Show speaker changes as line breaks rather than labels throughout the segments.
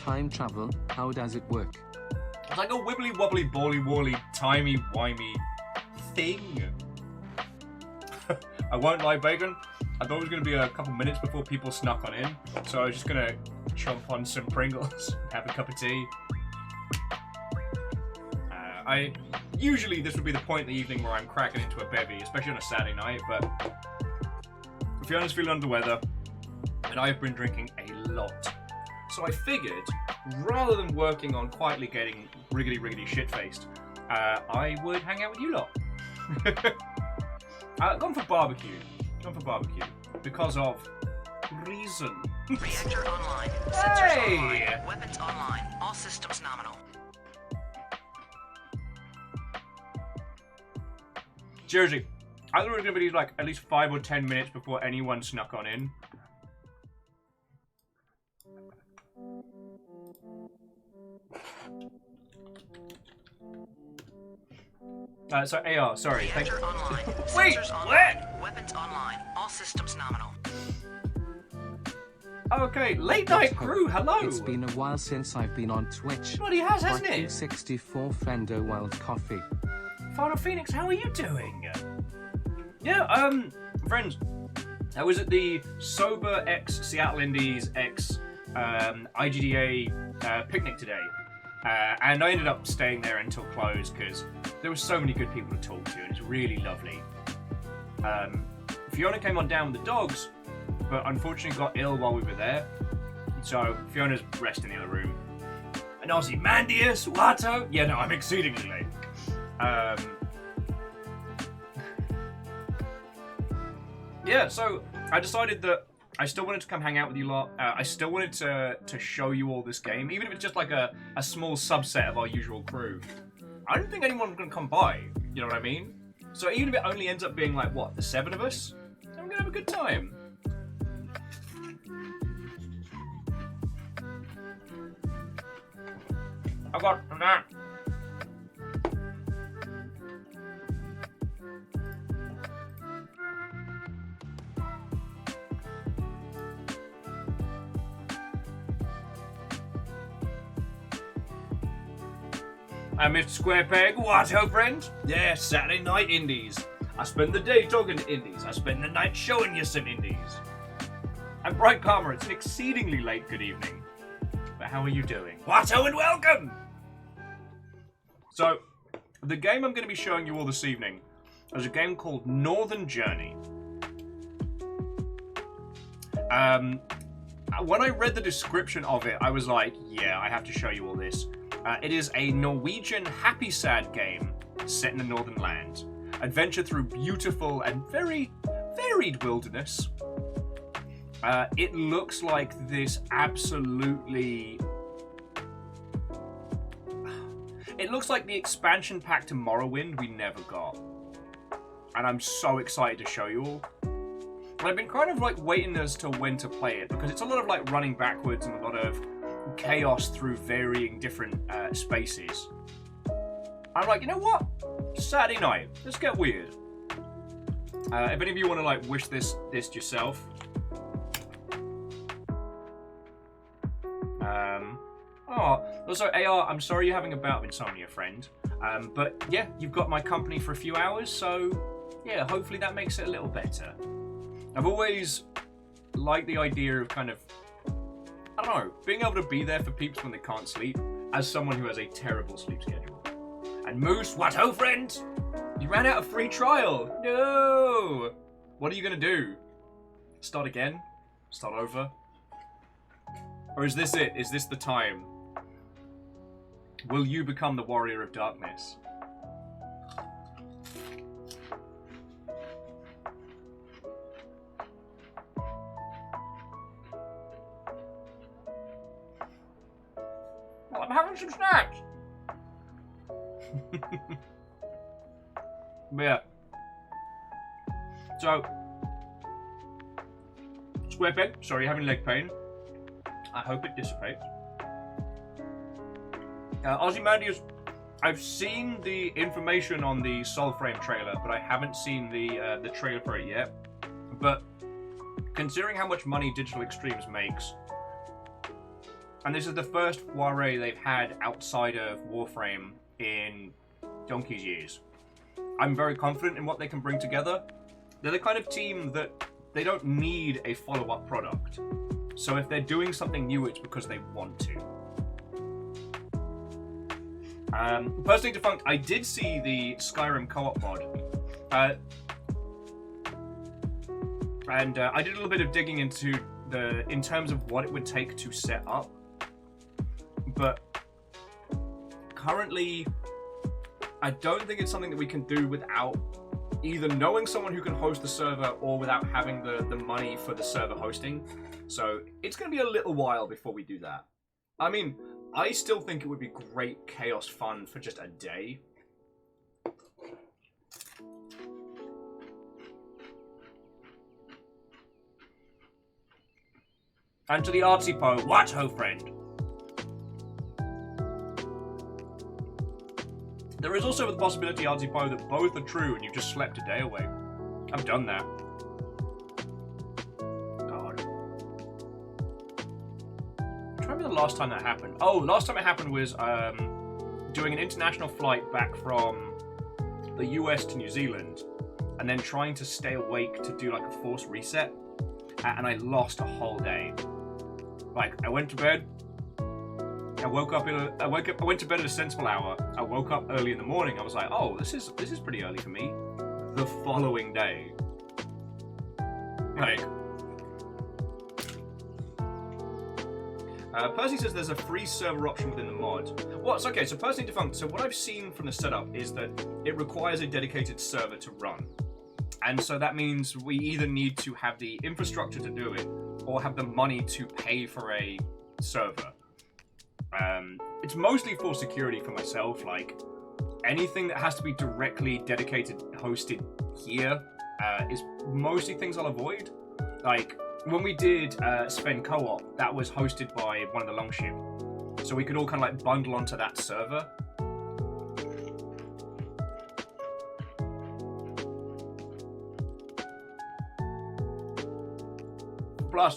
time travel? How does it work?
It's like a wibbly wobbly bally wally timey wimey thing. I won't lie, Bacon. I thought it was going to be a couple minutes before people snuck on in, so I was just going to chomp on some Pringles, have a cup of tea. Usually this would be the point in the evening where I'm cracking into a bevy, especially on a Saturday night, but Fiona's feeling under the weather, and I've been drinking a lot. So I figured, rather than working on quietly getting riggedy shit-faced, I would hang out with you lot. Gone for barbecue. Because of reason.
Reactor online.
Hey!
Sensors online. Weapons online. All systems nominal.
Seriously, I thought it was going to be like at least 5 or 10 minutes before anyone snuck on in. So AR, sorry.
Reactor online.
Wait,
Sensors online.
what?
Weapons online. All systems nominal.
Okay, late night crew, hello.
It's been a while since I've been on Twitch.
Bloody has, hasn't it?
Viking 64 Fendo Wild Coffee.
Father Phoenix, how are you doing? Yeah, friends, I was at the Sober X Seattle Indies X IGDA picnic today, and I ended up staying there until close because there were so many good people to talk to, and it's really lovely. Fiona came on down with the dogs, but unfortunately got ill while we were there, so Fiona's resting in the other room. And Ozymandias, Watto, yeah, no, I'm exceedingly late. Yeah, so I decided that I still wanted to come hang out with you lot. I still wanted to show you all this game, even if it's just like a small subset of our usual crew. I don't think anyone's going to come by, you know what I mean? So even if it only ends up being like, what, the 7 of us? I'm going to have a good time. I got that. Mr. Square Peg, what ho, friend? Yeah, Saturday night indies. I spend the day talking to indies. I spend the night showing you some indies. I'm Bright Karma. It's an exceedingly late good evening. But how are you doing? What ho and welcome! So, the game I'm going to be showing you all this evening is a game called Northern Journey. When I read the description of it, I was like, yeah, I have to show you all this. It is a Norwegian happy sad game set in the Northern Land. Adventure through beautiful and very varied wilderness. It looks like this absolutely... It looks like the expansion pack to Morrowind we never got. And I'm so excited to show you all. And I've been kind of like waiting as to when to play it, because it's a lot of like running backwards and a lot of chaos through varying different spaces. I'm like, you know what? Saturday night, let's get weird. If any of you want to like wish this yourself. Also, AR, I'm sorry you're having a bout of insomnia, friend. But yeah, you've got my company for a few hours, so yeah, hopefully that makes it a little better. I've always liked the idea of kind of, I don't know, being able to be there for peeps when they can't sleep, as someone who has a terrible sleep schedule. And Moose, what ho, friend? You ran out of free trial. No! What are you going to do? Start again? Start over? Or is this it? Is this the time? Will you become the warrior of darkness? Well, I'm having some snacks. But yeah. So, Square Peg, sorry you're having leg pain. I hope it dissipates. Ozymandias, I've seen the information on the Soulframe trailer, but I haven't seen the trailer for it yet. But considering how much money Digital Extremes makes, And this is the first foray they've had outside of Warframe in donkey's years. I'm very confident in what they can bring together. They're the kind of team that they don't need a follow-up product. So if they're doing something new, it's because they want to. Personally defunct, I did see the Skyrim co-op mod. And I did a little bit of digging into in terms of what it would take to set up. But currently, I don't think it's something that we can do without either knowing someone who can host the server or without having the money for the server hosting. So it's going to be a little while before we do that. I mean, I still think it would be great chaos fun for just a day. And to the artsy po, what ho friend? There is also the possibility, artsy po, that both are true and you've just slept a day away. I've done that. God. I'm trying to remember the last time that happened. Oh, last time it happened was doing an international flight back from the US to New Zealand and then trying to stay awake to do like a forced reset. And I lost a whole day. Like, I went to bed, I went to bed at a sensible hour. I woke up early in the morning. I was like, oh, this is pretty early for me. The following day. Like, Percy says there's a free server option within the mod. What's okay, so Percy defunct. So what I've seen from the setup is that it requires a dedicated server to run. And so that means we either need to have the infrastructure to do it or have the money to pay for a server. It's mostly for security for myself. Like, anything that has to be directly dedicated, hosted here is mostly things I'll avoid. Like, when we did Sven Co-op, that was hosted by one of the Longship. So we could all kind of like bundle onto that server. Plus,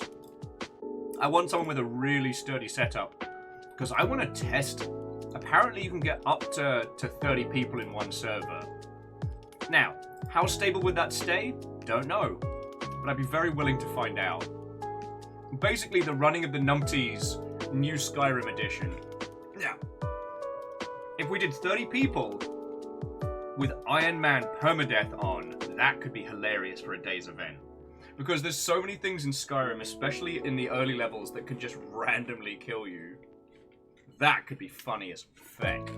I want someone with a really sturdy setup, because I want to test. Apparently you can get up to 30 people in one server. Now, how stable would that stay? Don't know, but I'd be very willing to find out. Basically, the running of the Numpties new Skyrim edition. Now, if we did 30 people with Iron Man permadeath on, that could be hilarious for a day's event. Because there's so many things in Skyrim, especially in the early levels, that can just randomly kill you. That could be funny as feck.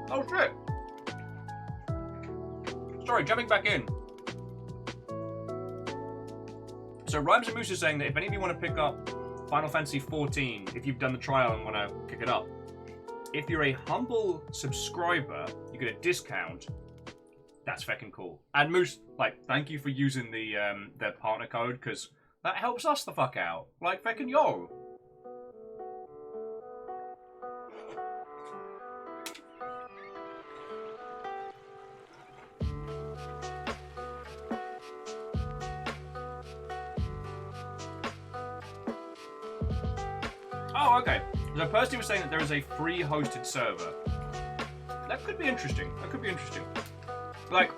Oh shit! Sorry, jumping back in. So Rhymes and Moose is saying that if any of you want to pick up Final Fantasy XIV, if you've done the trial and want to pick it up, if you're a humble subscriber, you get a discount. That's feckin' cool. And Moose, like, thank you for using their partner code, because that helps us the fuck out. Like, feckin' yo. Oh, okay. So Percy was saying that there is a free hosted server. That could be interesting. That could be interesting. Like,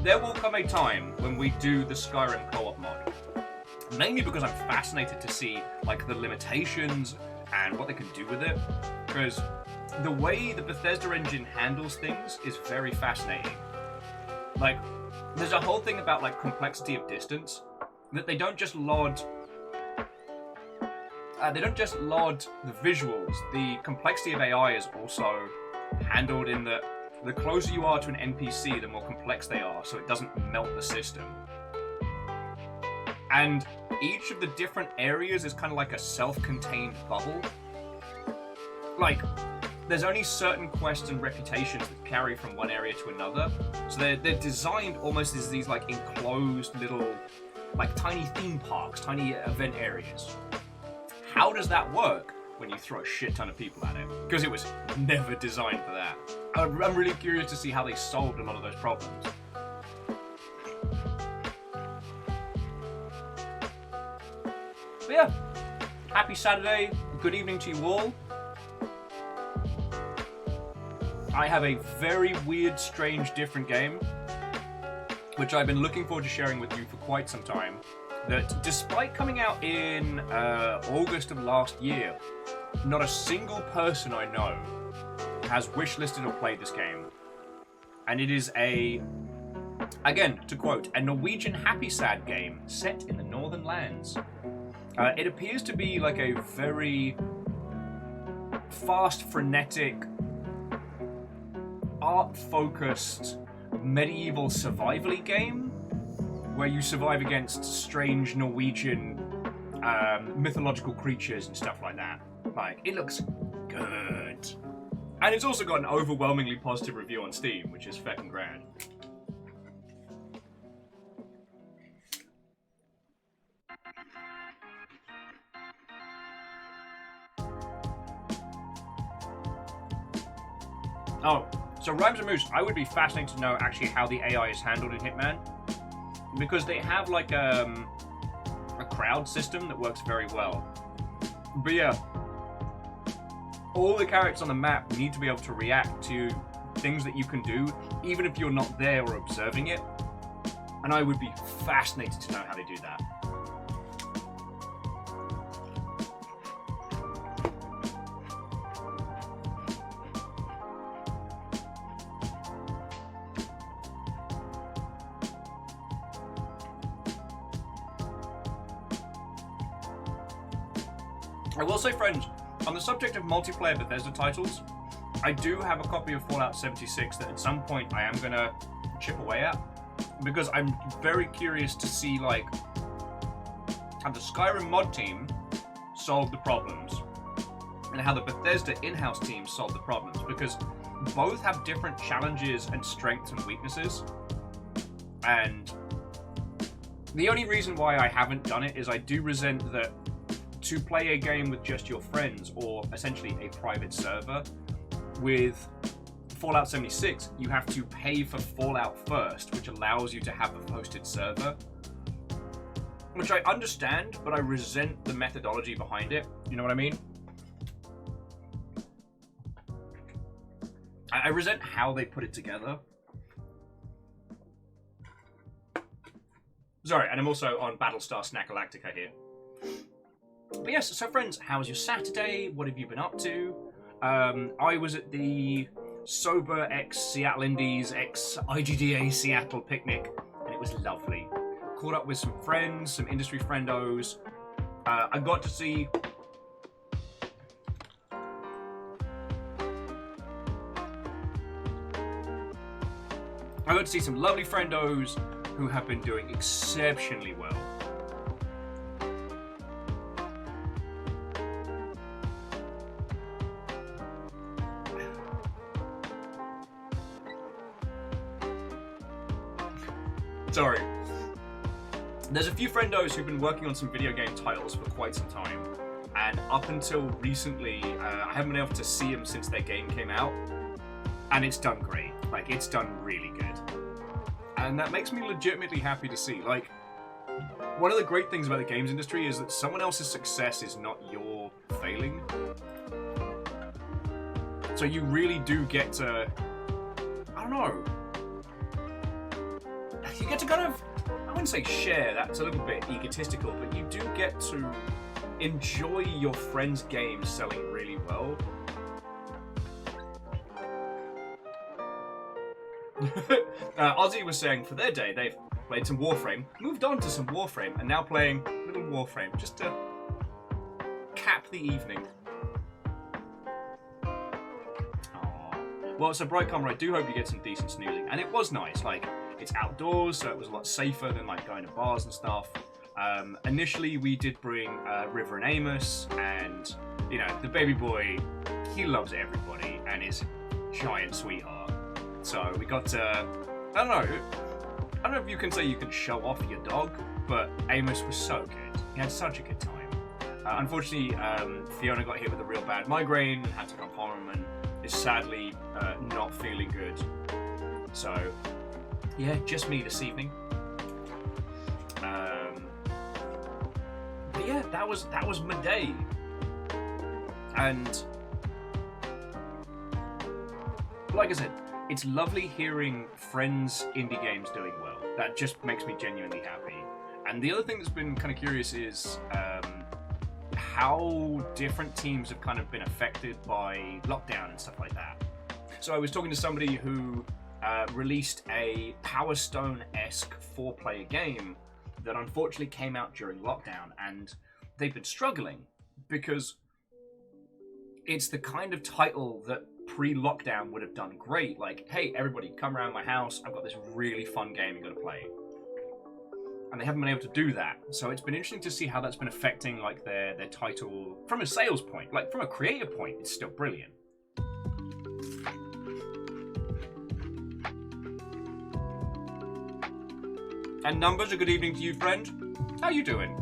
there will come a time when we do the Skyrim co-op mod. Mainly because I'm fascinated to see, like, the limitations and what they can do with it. Because the way the Bethesda engine handles things is very fascinating. Like, there's a whole thing about, like, complexity of distance. That they don't just load... the visuals. The complexity of AI is also handled in that the closer you are to an NPC, the more complex they are, so it doesn't melt the system. And each of the different areas is kind of like a self-contained bubble. Like, there's only certain quests and reputations that carry from one area to another, so they're designed almost as these like enclosed little, like tiny theme parks, tiny event areas. How does that work when you throw a shit ton of people at it? Because it was never designed for that. I'm really curious to see how they solved a lot of those problems. yeah, happy Saturday, good evening to you all. I have a very weird, strange, different game, which I've been looking forward to sharing with you for quite some time, that despite coming out in August of last year, not a single person I know has wishlisted or played this game. And it is a, again, to quote, a Norwegian happy sad game set in the northern lands. It appears to be like a very fast, frenetic, art-focused medieval survival-y game where you survive against strange Norwegian mythological creatures and stuff like that. Like, it looks good. And it's also got an overwhelmingly positive review on Steam, which is feckin' grand. Oh, so Rhymes and Moose, I would be fascinated to know actually how the AI is handled in Hitman. Because they have like a crowd system that works very well. But yeah, all the characters on the map need to be able to react to things that you can do, even if you're not there or observing it. And I would be fascinated to know how they do that. I will say, friends, on the subject of multiplayer Bethesda titles, I do have a copy of Fallout 76 that at some point I am going to chip away at, because I'm very curious to see, like, how the Skyrim mod team solved the problems, and how the Bethesda in-house team solved the problems, because both have different challenges and strengths and weaknesses, and the only reason why I haven't done it is I do resent that to play a game with just your friends, or essentially a private server, with Fallout 76, you have to pay for Fallout First, which allows you to have a hosted server. Which I understand, but I resent the methodology behind it. You know what I mean? I resent how they put it together. Sorry, and I'm also on Battlestar Snackalactica here. But yes, so friends, how was your Saturday? What have you been up to? I was at the Sober X Seattle Indies X IGDA Seattle picnic, and it was lovely. Caught up with some friends, some industry friendos. I got to see some lovely friendos who have been doing exceptionally well. Sorry. There's a few friendos who've been working on some video game titles for quite some time, and up until recently, I haven't been able to see them since their game came out, and it's done great. Like, it's done really good. And that makes me legitimately happy to see. Like, one of the great things about the games industry is that someone else's success is not your failing. So you really do get to, I don't know, you get to kind of, I wouldn't say share, that's a little bit egotistical, but you do get to enjoy your friend's game selling really well. Ozzy was saying for their day, they've played some Warframe, moved on to some Warframe, and now playing little Warframe, just to cap the evening. Aww. Well, so Brightcomer, I do hope you get some decent snoozing, and it was nice, like, it's outdoors, so it was a lot safer than like going to bars and stuff. Initially, we did bring River and Amos, and you know, the baby boy, he loves everybody and is a giant sweetheart. So we got to, I don't know if you can say you can show off your dog, but Amos was so good. He had such a good time. Unfortunately, Fiona got hit with a real bad migraine and had to come home and is sadly not feeling good. So yeah, just me this evening. But yeah, that was my day. And like I said, it's lovely hearing friends' indie games doing well. That just makes me genuinely happy. And the other thing that's been kind of curious is how different teams have kind of been affected by lockdown and stuff like that. So I was talking to somebody who released a Power Stone-esque 4-player game that unfortunately came out during lockdown, and they've been struggling because it's the kind of title that pre-lockdown would have done great. Like, hey, everybody, come around my house. I've got this really fun game you've got to play. And they haven't been able to do that. So it's been interesting to see how that's been affecting like their title from a sales point. Like, from a creator point, it's still brilliant. And Numbers, a good evening to you, friend. How you doing?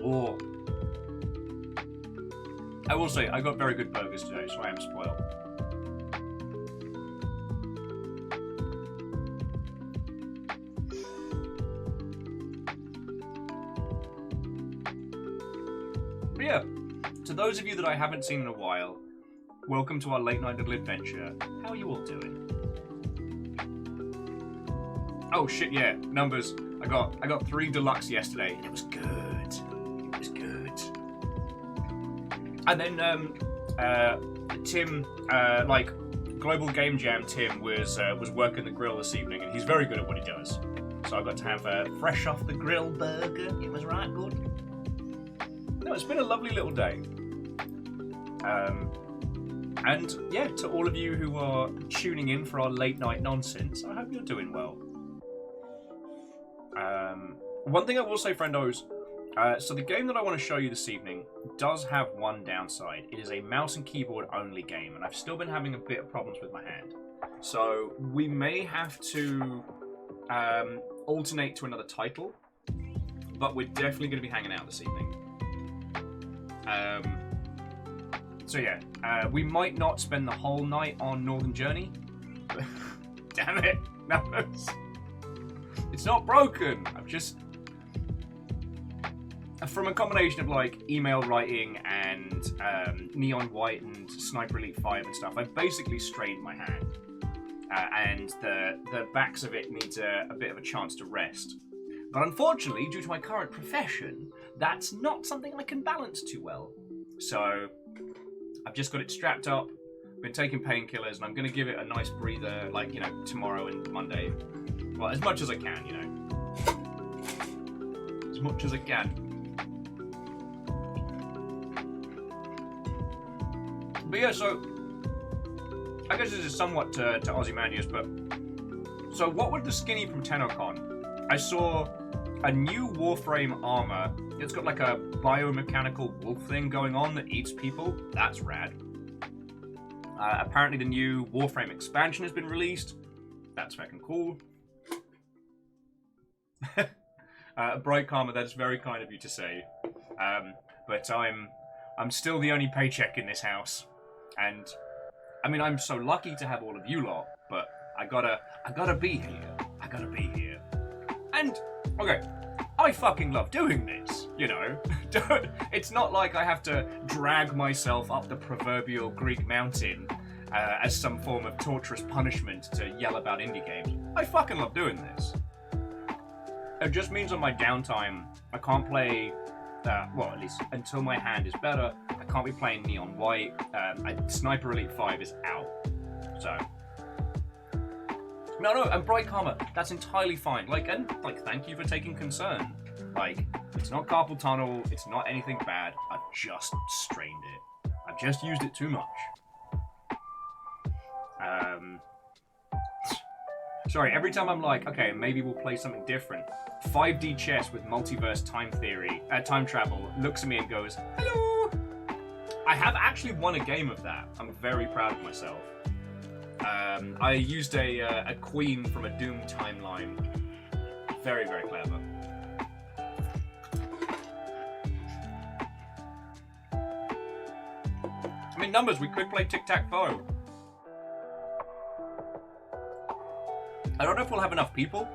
Oh. I will say, I got very good burgers today, so I am spoiled. But yeah, to those of you that I haven't seen in a while, welcome to our late night little adventure. How are you all doing? Oh shit, yeah, Numbers. I got 3 deluxe yesterday, and it was good. It was good. And then Tim, like Global Game Jam Tim was working the grill this evening, and he's very good at what he does. So I got to have a fresh off the grill burger. It was right good. No, it's been a lovely little day. And yeah, to all of you who are tuning in for our late night nonsense, I hope you're doing well. One thing I will say, friendos, so the game that I want to show you this evening does have one downside. It is a mouse and keyboard only game, and I've still been having a bit of problems with my hand. So we may have to alternate to another title, but we're definitely going to be hanging out this evening. So yeah, we might not spend the whole night on Northern Journey. Damn it, no, it's not broken. I've just, from a combination of like email writing and Neon White and Sniper Elite 5 and stuff, I've basically strained my hand, and the backs of it needs a bit of a chance to rest. But unfortunately, due to my current profession, that's not something I can balance too well. So I've just got it strapped up, been taking painkillers, and I'm going to give it a nice breather, like, you know, tomorrow and Monday. Well, as much as I can, you know. As much as I can. But yeah, so I guess this is somewhat to Ozymandias, but so what with the skinny from TennoCon? I saw a new Warframe armor. It's got like a biomechanical wolf thing going on that eats people. That's rad. Apparently the new Warframe expansion has been released. That's fucking cool. Bright Karma, that's very kind of you to say. But I'm still the only paycheck in this house. And I mean, I'm so lucky to have all of you lot, but I gotta be here. I gotta be here. And okay, I fucking love doing this, you know. It's not like I have to drag myself up the proverbial Greek mountain as some form of torturous punishment to yell about indie games. I fucking love doing this. It just means on my downtime, I can't play, well, at least until my hand is better, I can't be playing Neon White. Sniper Elite 5 is out, so. No, and Bright Karma, that's entirely fine. Thank you for taking concern. Like, it's not carpal tunnel, it's not anything bad. I've just strained it. I've just used it too much. Sorry, every time I'm like, okay, maybe we'll play something different, 5D chess with multiverse time travel looks at me and goes, hello! I have actually won a game of that. I'm very proud of myself. I used a queen from a Doom timeline. Very, very clever. I mean, Numbers, we could play tic-tac-toe. I don't know if we'll have enough people,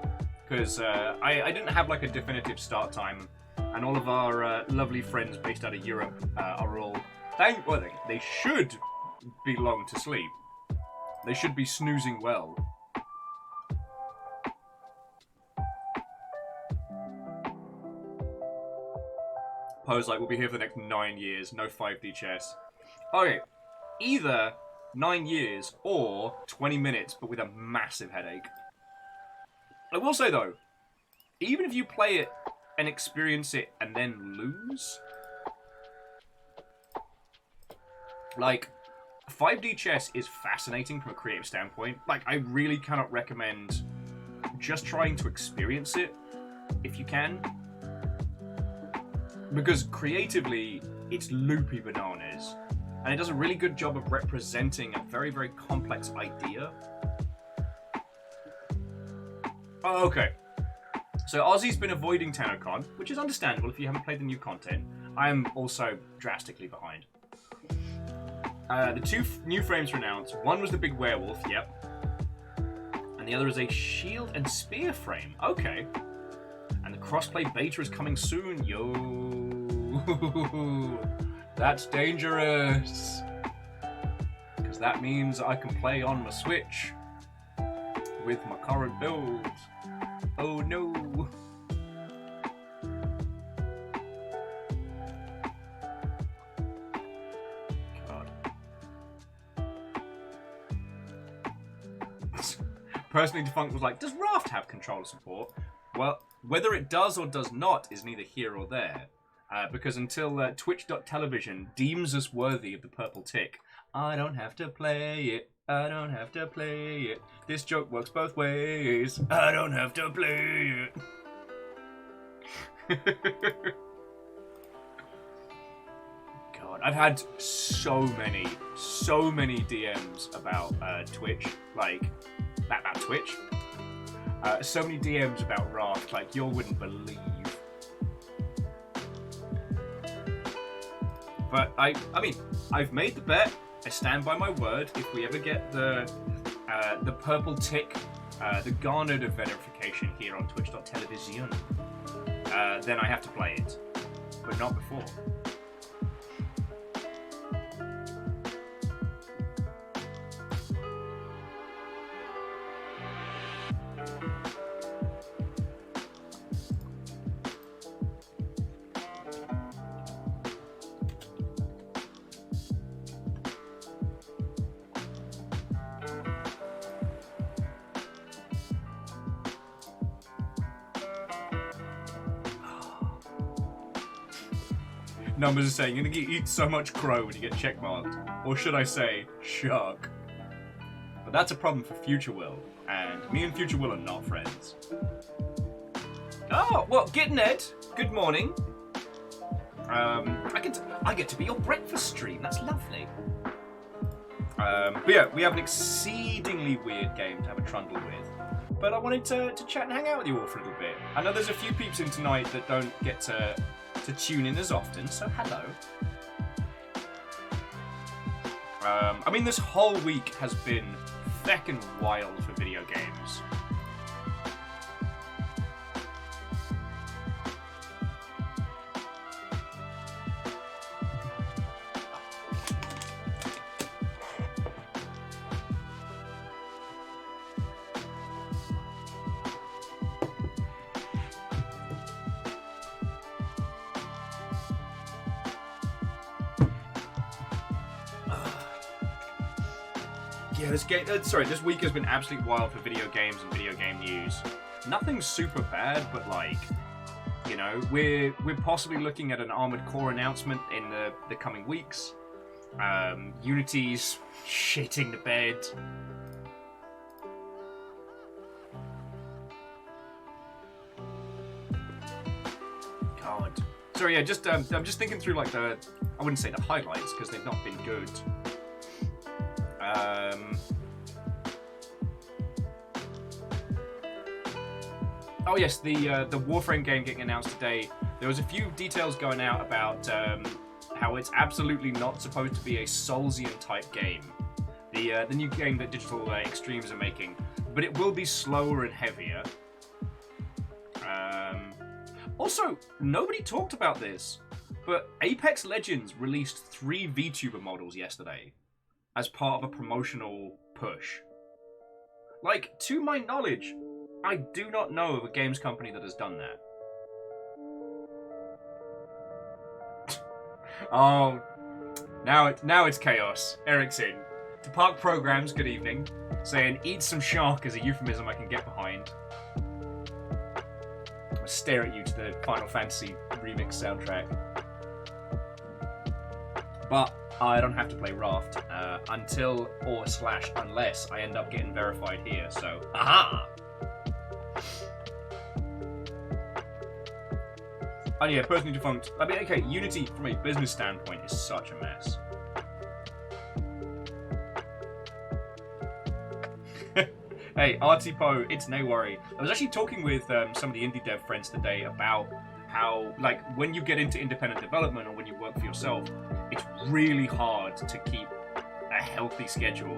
because I didn't have like a definitive start time, and all of our lovely friends based out of Europe are all they should be long to sleep. They should be snoozing well. Poe's like, we'll be here for the next 9 years, no 5D chess. Okay, either 9 years or 20 minutes, but with a massive headache. I will say though, even if you play it and experience it and then lose, like, 5D chess is fascinating from a creative standpoint. Like, I really cannot recommend just trying to experience it, if you can. Because creatively, it's loopy bananas. And it does a really good job of representing a very, very complex idea. Oh, okay. So Ozzy's been avoiding TennoCon, which is understandable if you haven't played the new content. I am also drastically behind. The two new frames were announced. One was the big werewolf, yep. And the other is a shield and spear frame. Okay. And the crossplay beta is coming soon. Yo. That's dangerous. Because that means I can play on my Switch with my current build. Oh no. God. Personally, Defunct was like, does Raft have controller support? Well, whether it does or does not is neither here or there. Because until Twitch.television deems us worthy of the purple tick, I don't have to play it. I don't have to play it. This joke works both ways. I don't have to play it. God, I've had so many DMs about Twitch. Like, about Twitch. So many DMs about Raft, like, you wouldn't believe. But I mean, I've made the bet. I stand by my word. If we ever get the purple tick, the garnered verification here on Twitch.television, then I have to play it, but not before. Numbers are saying, you're gonna eat so much crow when you get checkmarked. Or should I say, shark. But that's a problem for Future Will, and me and Future Will are not friends. Oh, well, Git Ned, good morning. I get to be your breakfast stream, that's lovely. But yeah, we have an exceedingly weird game to have a trundle with. But I wanted to chat and hang out with you all for a little bit. I know there's a few peeps in tonight that don't get to tune in as often, so hello. I mean, this whole week has been feckin' wild for video games. This week has been absolutely wild for video games and video game news. Nothing super bad, but like, you know, we're possibly looking at an Armored Core announcement in the coming weeks. Unity's shitting the bed. God. Sorry, yeah, just I'm just thinking through like I wouldn't say the highlights because they've not been good. Oh yes, the Warframe game getting announced today. There was a few details going out about how it's absolutely not supposed to be a Soulsian type game. The new game that Digital Extremes are making, but it will be slower and heavier. Also, nobody talked about this, but Apex Legends released 3 VTuber models yesterday as part of a promotional push. Like, to my knowledge, I do not know of a games company that has done that. Oh, now it's chaos. Eric's in. To Park Programs, good evening, saying eat some shark is a euphemism I can get behind. I stare at you to the Final Fantasy remix soundtrack. But I don't have to play Raft until unless I end up getting verified here, so aha! Oh yeah, personally defunct. I mean, okay, Unity from a business standpoint is such a mess. Hey, Artipo, it's no worry. I was actually talking with some of the indie dev friends today about how, like, when you get into independent development or when you work for yourself, it's really hard to keep a healthy schedule.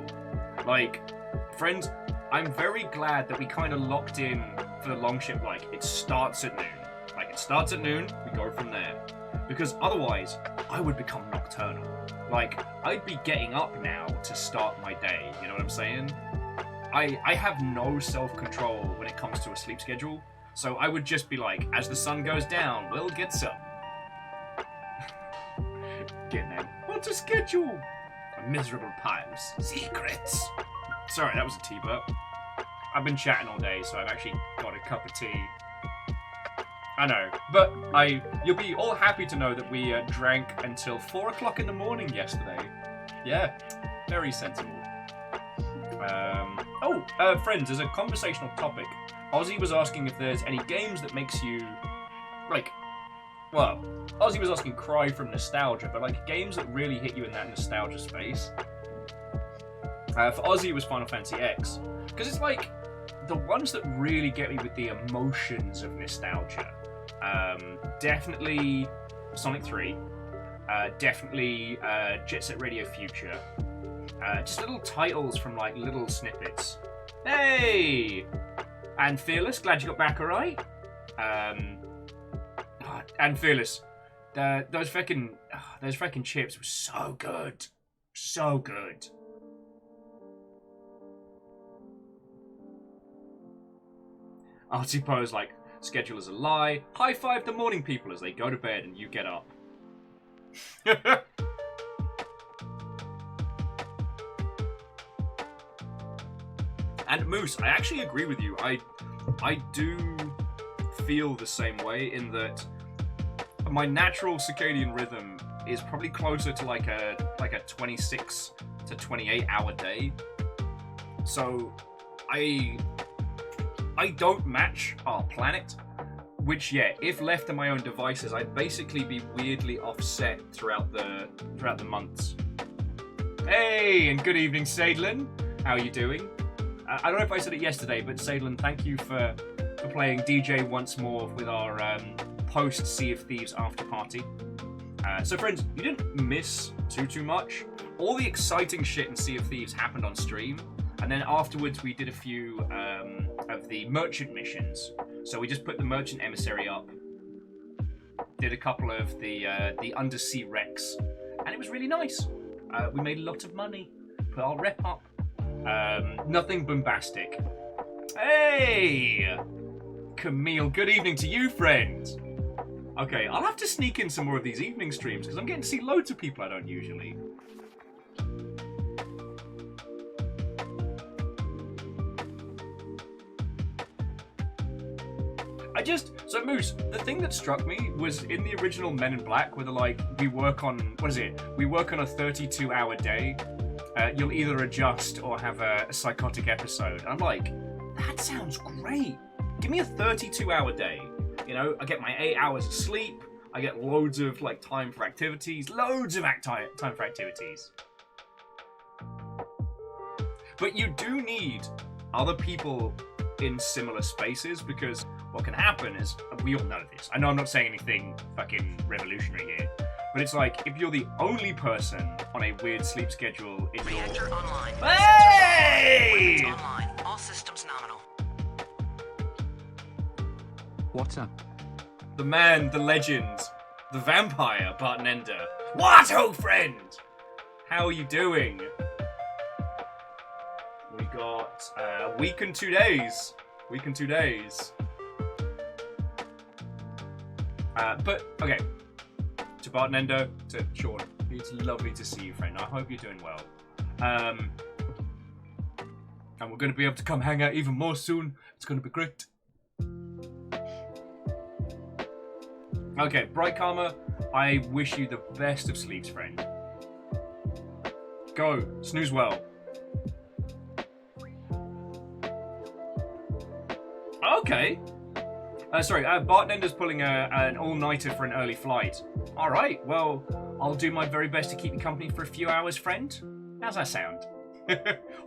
Like, friends, I'm very glad that we kind of locked in for the long shift. Like, it starts at noon. Like, it starts at noon, we go from there. Because otherwise, I would become nocturnal. Like, I'd be getting up now to start my day, you know what I'm saying? I have no self-control when it comes to a sleep schedule, so I would just be like, as the sun goes down, we'll get some. Getting in. What's a schedule? A miserable pile of secrets. Sorry, that was a tea burp. I've been chatting all day, so I've actually got a cup of tea. I know, but you'll be all happy to know that we drank until 4 o'clock in the morning yesterday. Yeah, very sensible. Friends, as a conversational topic, Ozzy was asking if there's any games that makes you, like, well, Ozzy was asking cry from nostalgia, but like games that really hit you in that nostalgia space. For Ozzy, it was Final Fantasy X, because it's like the ones that really get me with the emotions of nostalgia. Definitely Sonic 3, definitely Jet Set Radio Future. Just little titles from like little snippets. Hey! And Fearless, glad you got back alright. And Fearless, those freaking chips were so good. So good. Artipo's like, schedule is a lie. High five the morning people as they go to bed and you get up. And Moose, I actually agree with you. I do feel the same way in that my natural circadian rhythm is probably closer to like a 26 to 28 hour day. So I don't match our planet, which yeah, if left to my own devices, I'd basically be weirdly offset throughout the months. Hey, and good evening, Sadlin. How are you doing? I don't know if I said it yesterday, but Sadlin, thank you for playing DJ once more with our post Sea of Thieves after party. So friends, you didn't miss too much. All the exciting shit in Sea of Thieves happened on stream, and then afterwards we did a few of the merchant missions. So we just put the merchant emissary up, did a couple of the undersea wrecks, and it was really nice. We made a lot of money, put our rep up. Nothing bombastic. Hey! Camille, good evening to you, friend. Okay, I'll have to sneak in some more of these evening streams, because I'm getting to see loads of people I don't usually. So Moose, the thing that struck me was in the original Men in Black, where they're like, we work on a 32-hour day. You'll either adjust or have a psychotic episode. And I'm like, that sounds great. Give me a 32-hour day. You know, I get my 8 hours of sleep. I get loads of like time for activities. Loads of time for activities. But you do need other people in similar spaces, because what can happen is, we all know this. I know I'm not saying anything fucking revolutionary here. But it's like, if you're the only person on a weird sleep schedule in your...
Reactor online.
Hey!
Weapons online. All systems nominal.
What up?
The man, the legend, the vampire, Bartender. What, old friend? How are you doing? We got a week and 2 days. Week and 2 days. But, okay. To Bartender, to Sean. It's lovely to see you, friend. I hope you're doing well. And we're going to be able to come hang out even more soon. It's going to be great. Okay, Bright Karma, I wish you the best of sleeps, friend. Go, snooze well. Okay. Sorry, Bartender's pulling an all-nighter for an early flight. Alright, well, I'll do my very best to keep you company for a few hours, friend. How's that sound?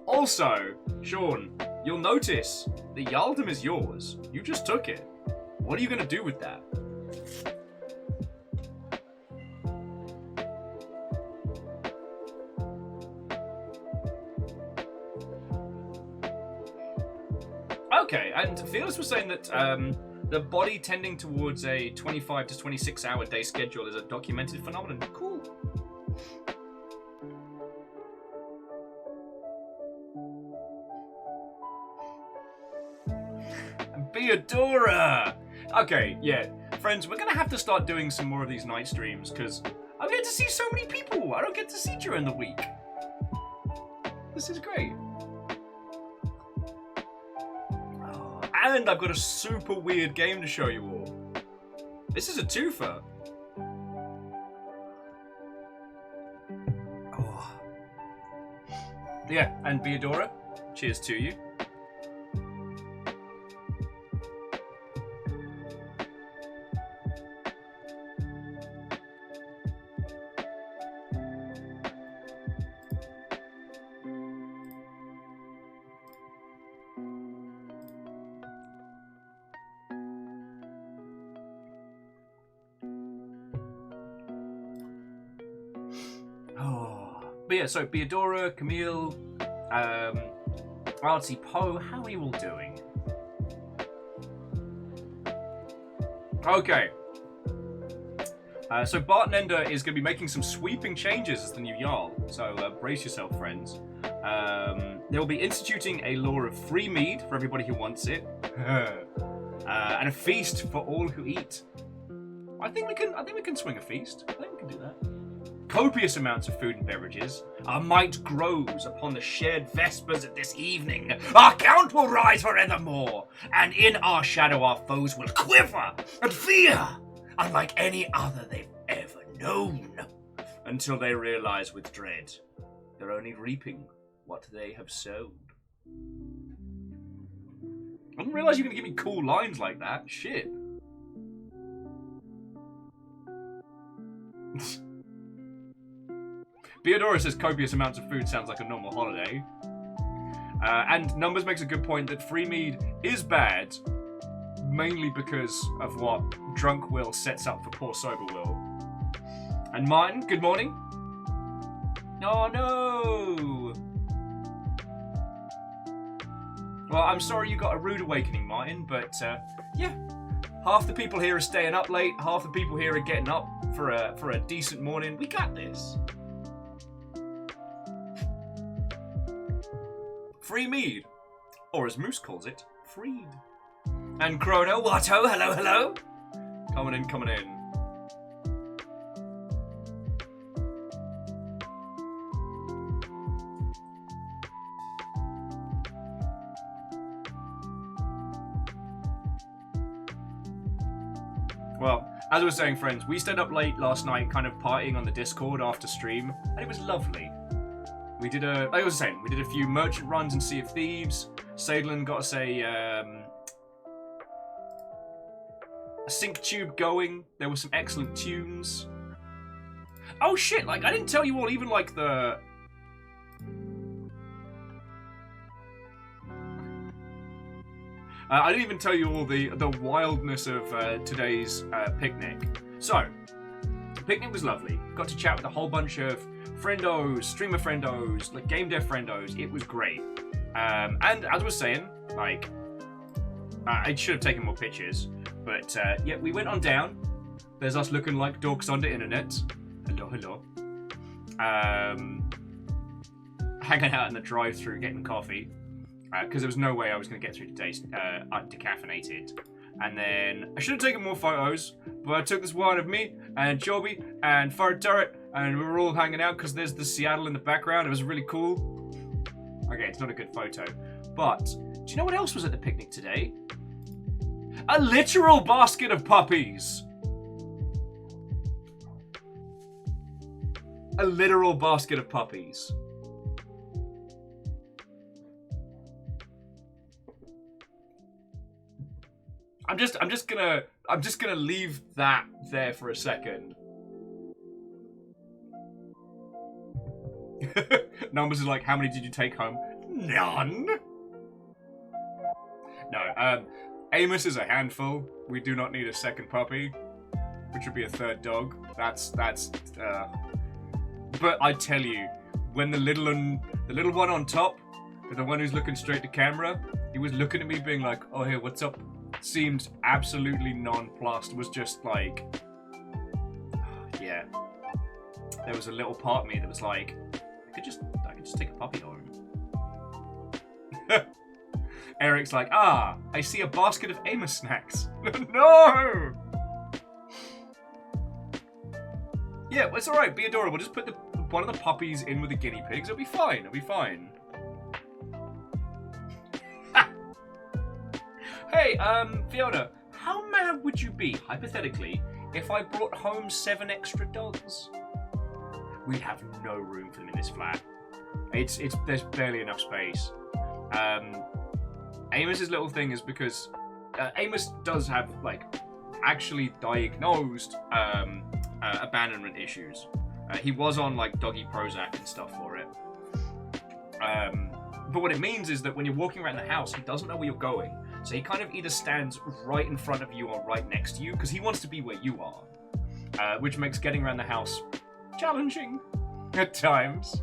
Also, Sean, you'll notice the Yaldum is yours. You just took it. What are you going to do with that? Okay, and Fearless was saying that the body tending towards a 25 to 26 hour day schedule is a documented phenomenon. Cool. Beadora! Okay, yeah. Friends, we're going to have to start doing some more of these night streams, because I get to see so many people I don't get to see during the week. This is great. Oh, and I've got a super weird game to show you all. This is a twofer. Oh. Yeah, and Beadora, cheers to you. But yeah, so Beadora, Camille, Artsy Poe, how are you all doing? Okay. So Bartender is going to be making some sweeping changes as the new Jarl, so brace yourself, friends. They'll be instituting a law of free mead for everybody who wants it, and a feast for all who eat. I think we can swing a feast. I think we can do that. Copious amounts of food and beverages. Our might grows upon the shared vespers of this evening. Our count will rise forevermore, and in our shadow our foes will quiver and fear, unlike any other they've ever known, until they realize with dread they're only reaping what they have sown. I didn't realize you were going to give me cool lines like that. Shit. Beadora says copious amounts of food sounds like a normal holiday. And Numbers makes a good point that free mead is bad, mainly because of what drunk Will sets up for poor sober Will. And Martin, good morning. Oh no! Well, I'm sorry you got a rude awakening, Martin, but yeah. Half the people here are staying up late, half the people here are getting up for a decent morning. We got this. Free mead, or as Moose calls it, freed. And Chrono, Watto, hello, hello. Coming in, coming in. Well, as I was saying, friends, we stayed up late last night kind of partying on the Discord after stream, and it was lovely. We did like I was saying, we did a few merchant runs in Sea of Thieves. Sadlin got us a sync tube going. There were some excellent tunes. Oh shit, like I didn't tell you all even like the... I didn't even tell you all the wildness of today's picnic. So, the picnic was lovely. Got to chat with a whole bunch of friendos, streamer friendos, like game dev friendos. It was great. And as I was saying, like, I should have taken more pictures, But yeah, we went on down. There's us looking like dogs on the internet. Hello. Hanging out in the drive-thru getting coffee. Because there was no way I was going to get through today undecaffeinated. And then I should have taken more photos, but I took this one of me and Joby and Fire Turret, and we were all hanging out because there's the Seattle in the background. It was really cool. Okay, it's not a good photo. But do you know what else was at the picnic today? A literal basket of puppies. A literal basket of puppies. I'm just gonna leave that there for a second. Numbers is like, how many did you take home? None. No, Amos is a handful. We do not need a second puppy, which would be a third dog. That's. But I tell you, when the little one on top, the one who's looking straight to camera, he was looking at me, being like, "Oh, hey, what's up?" Seemed absolutely nonplussed. Was just like, yeah. There was a little part of me that was like, I could just take a puppy home. Eric's like, I see a basket of Amos snacks. No! Yeah, well, it's alright, be adorable. Just put one of the puppies in with the guinea pigs. It'll be fine, Hey, Fiona, how mad would you be, hypothetically, if I brought home 7 extra dogs? We'd have no room for them in this flat. There's barely enough space. Amos's little thing is because Amos does have, like, actually diagnosed abandonment issues. He was on, like, doggy Prozac and stuff for it. But what it means is that when you're walking around the house, he doesn't know where you're going. So he kind of either stands right in front of you or right next to you, because he wants to be where you are. Which makes getting around the house challenging at times.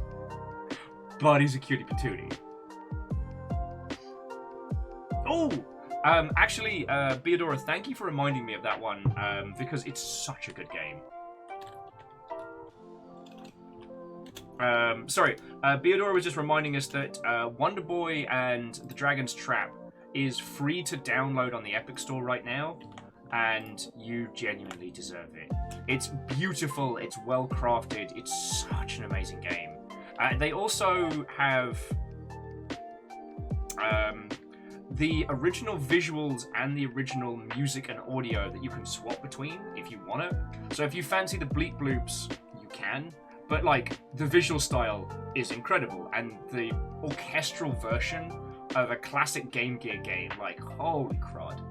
But he's a cutie patootie. Oh! Actually, Beadora, thank you for reminding me of that one, because it's such a good game. Sorry, Beadora was just reminding us that Wonder Boy and the Dragon's Trap is free to download on the Epic Store right now, and you genuinely deserve it. It's beautiful, it's well crafted, it's such an amazing game. They also have the original visuals and the original music and audio that you can swap between if you want it. So if you fancy the bleep bloops, you can. But, like, the visual style is incredible, and the orchestral version of a classic Game Gear game, like, holy crud.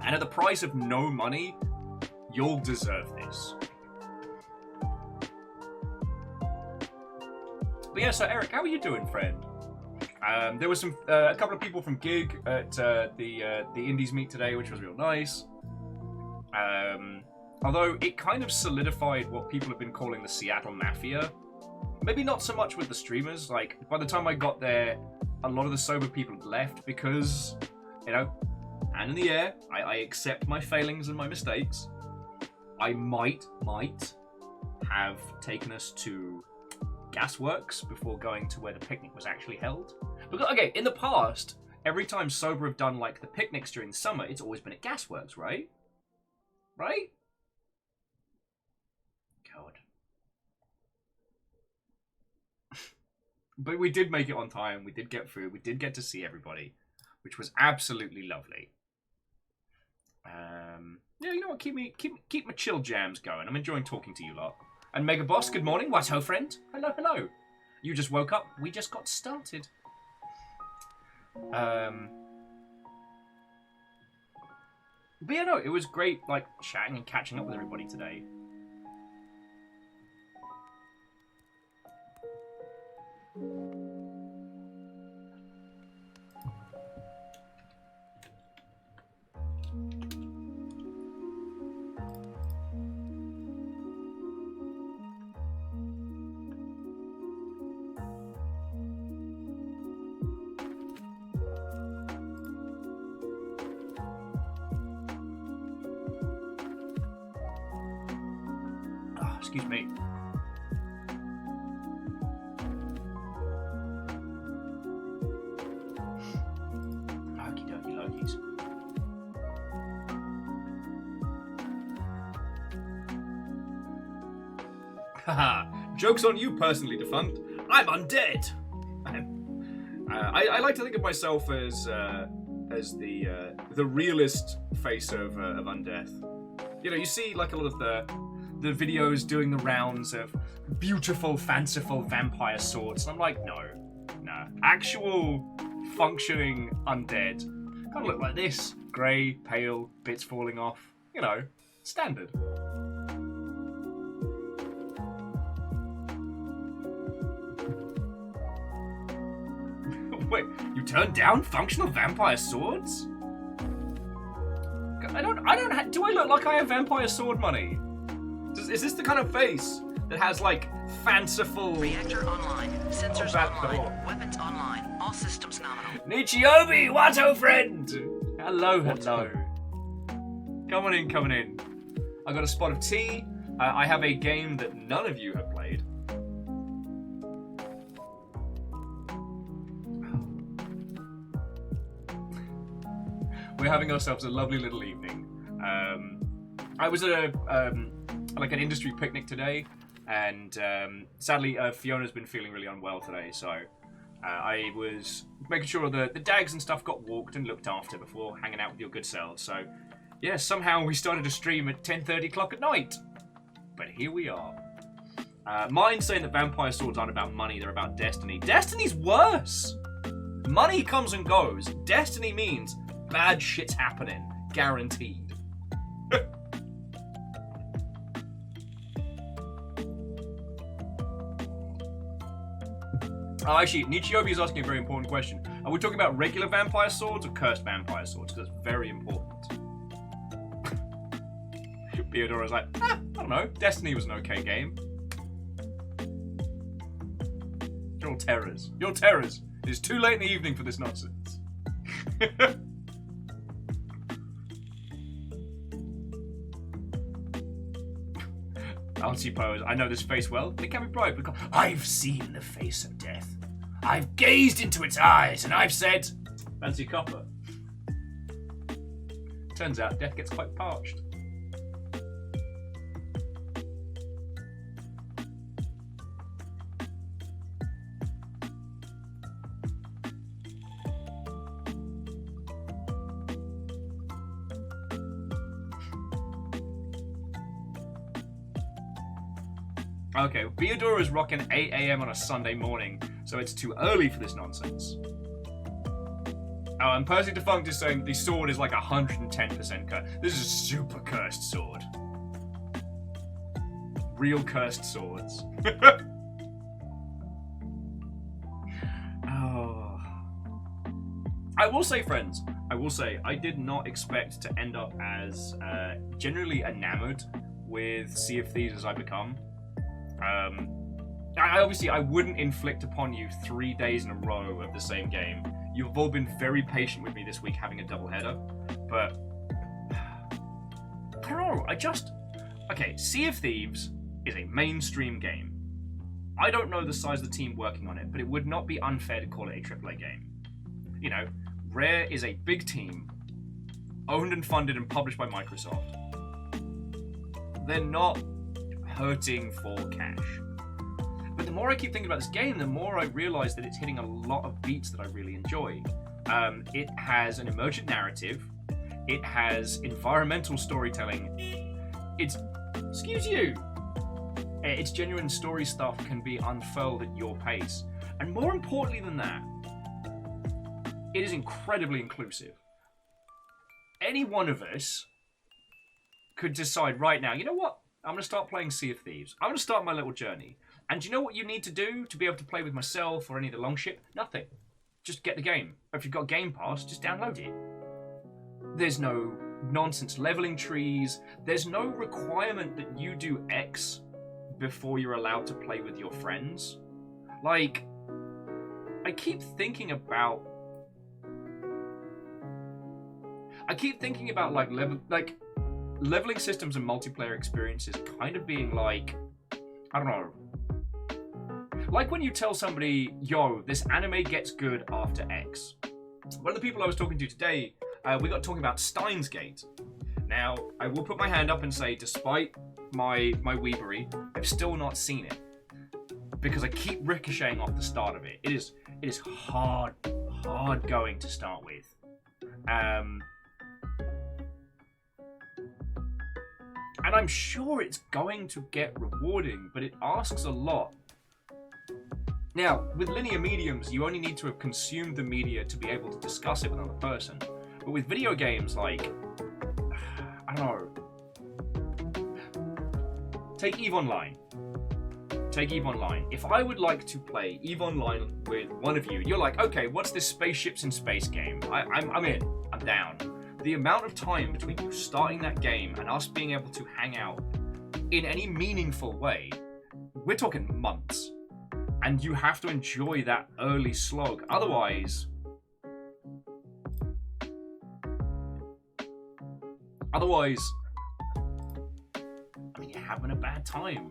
And at the price of no money, you'll deserve this. But yeah, so Eric, how are you doing, friend? There was a couple of people from Gig at the Indies meet today, which was real nice. Although it kind of solidified what people have been calling the Seattle Mafia. Maybe not so much with the streamers. Like, by the time I got there, a lot of the sober people had left because, you know, hand in the air, I accept my failings and my mistakes. I might have taken us to Gasworks before going to where the picnic was actually held. Because, okay, in the past, every time sober have done, like, the picnics during the summer, it's always been at Gasworks, right? Right? God. But we did make it on time. We did get food. We did get to see everybody, which was absolutely lovely. Yeah, you know what? Keep my chill jams going. I'm enjoying talking to you lot. And Mega Boss, good morning. What ho, friend? Hello. You just woke up. We just got started. But yeah, no, it was great, like, chatting and catching up with everybody today. Excuse me. Okie dokie lokies. Haha, joke's on you personally, defunct. I'm undead. I like to think of myself as the realist face of undeath. You know, you see like a lot of the videos doing the rounds of beautiful, fanciful vampire swords, and I'm like, no, actual functioning undead kind of look like this: grey, pale, bits falling off. You know, standard. Wait, you turned down functional vampire swords? Do I look like I have vampire sword money? Is this the kind of face that has, like, fanciful...
Reactor online. Sensors online. Weapons online. All systems nominal.
Nichiobi, Watto friend! Hello. Come on in. I got a spot of tea. I have a game that none of you have played. We're having ourselves a lovely little evening. I was at like an industry picnic today, and sadly Fiona's been feeling really unwell today, so I was making sure the dags and stuff got walked and looked after before hanging out with your good selves. So yeah, somehow we started a stream at 10:30 o'clock at night, but here we are. Mine's saying that vampire swords aren't about money, they're about destiny. Destiny's worse! Money comes and goes. Destiny means bad shit's happening. Guaranteed. Oh, actually, Nichiobi is asking a very important question. Are we talking about regular vampire swords or cursed vampire swords? Because that's very important. Theodora's like, I don't know. Destiny was an okay game. You're all terrors. You're terrors. It's too late in the evening for this nonsense. Auntie Pose, I know this face well, but it can be bright because I've seen the face of death. I've gazed into its eyes and I've said, fancy copper. Turns out death gets quite parched. Okay, Theodora's rocking 8 AM on a Sunday morning, so it's too early for this nonsense. Oh, and Percy Defunct is saying the sword is like 110% cursed. This is a super cursed sword. Real cursed swords. Oh. I will say, friends, I did not expect to end up as generally enamored with Sea of Thieves as I become. I wouldn't inflict upon you 3 days in a row of the same game. You've all been very patient with me this week having a doubleheader, but I don't know, okay, Sea of Thieves is a mainstream game. I don't know the size of the team working on it, but it would not be unfair to call it a AAA game. You know, Rare is a big team, owned and funded and published by Microsoft. They're not hurting for cash. But the more I keep thinking about this game, the more I realise that it's hitting a lot of beats that I really enjoy. It has an emergent narrative. It has environmental storytelling. Its genuine story stuff can be unfurled at your pace. And more importantly than that, it is incredibly inclusive. Any one of us could decide right now, you know what? I'm going to start playing Sea of Thieves. I'm going to start my little journey. And do you know what you need to do to be able to play with myself or any of the long ship? Nothing. Just get the game. If you've got Game Pass, just download it. There's no nonsense leveling trees. There's no requirement that you do X before you're allowed to play with your friends. Like, I keep thinking about like leveling systems and multiplayer experiences kind of being like I don't know. Like when you tell somebody, yo, this anime gets good after X. One of the people I was talking to today, we got talking about Steins Gate. Now, I will put my hand up and say, despite my weebery, I've still not seen it. Because I keep ricocheting off the start of it. It is hard going to start with. And I'm sure it's going to get rewarding, but it asks a lot. Now, with linear mediums, you only need to have consumed the media to be able to discuss it with another person. But with video games, like, I don't know. Take EVE Online. Take EVE Online. If I would like to play EVE Online with one of you, you're like, okay, what's this spaceships in space game? I'm in. I'm down. The amount of time between you starting that game and us being able to hang out in any meaningful way, we're talking months. And you have to enjoy that early slog. Otherwise, I mean, you're having a bad time.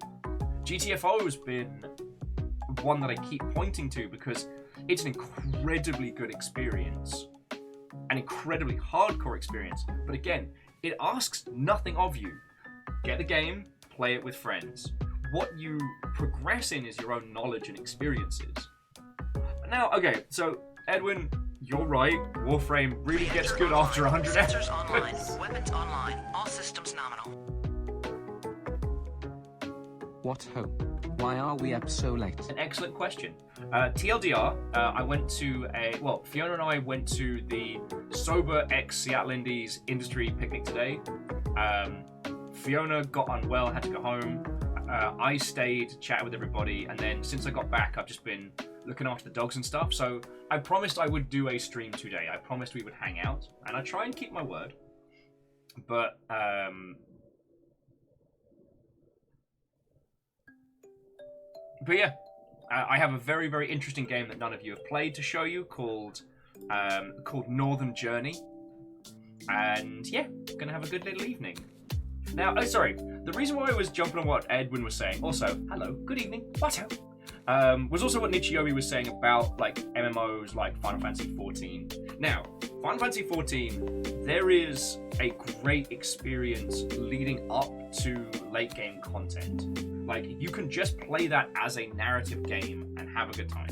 GTFO has been one that I keep pointing to because it's an incredibly good experience. An incredibly hardcore experience. But again, it asks nothing of you. Get the game, play it with friends. What you progress in is your own knowledge and experiences. Now, okay, so Edwin, you're right. Warframe really gets good after 100 hours.
Sensors online. Weapons online. All systems nominal.
What ho? Why are we up so late?
An excellent question. TLDR, I went to Fiona and I went to the Sober X Seattle Indies industry picnic today. Fiona got unwell, had to go home. I stayed, chatted with everybody, and then since I got back, I've just been looking after the dogs and stuff. So I promised I would do a stream today. I promised we would hang out, and I try and keep my word. But yeah, I have a very, very interesting game that none of you have played to show you called Northern Journey, and yeah, gonna have a good little evening. Now, the reason why I was jumping on what Edwin was saying, also, hello, good evening, what up? Was also what Nichiyomi was saying about, like, MMOs like Final Fantasy XIV. Now, Final Fantasy XIV, there is a great experience leading up to late game content. Like, you can just play that as a narrative game and have a good time.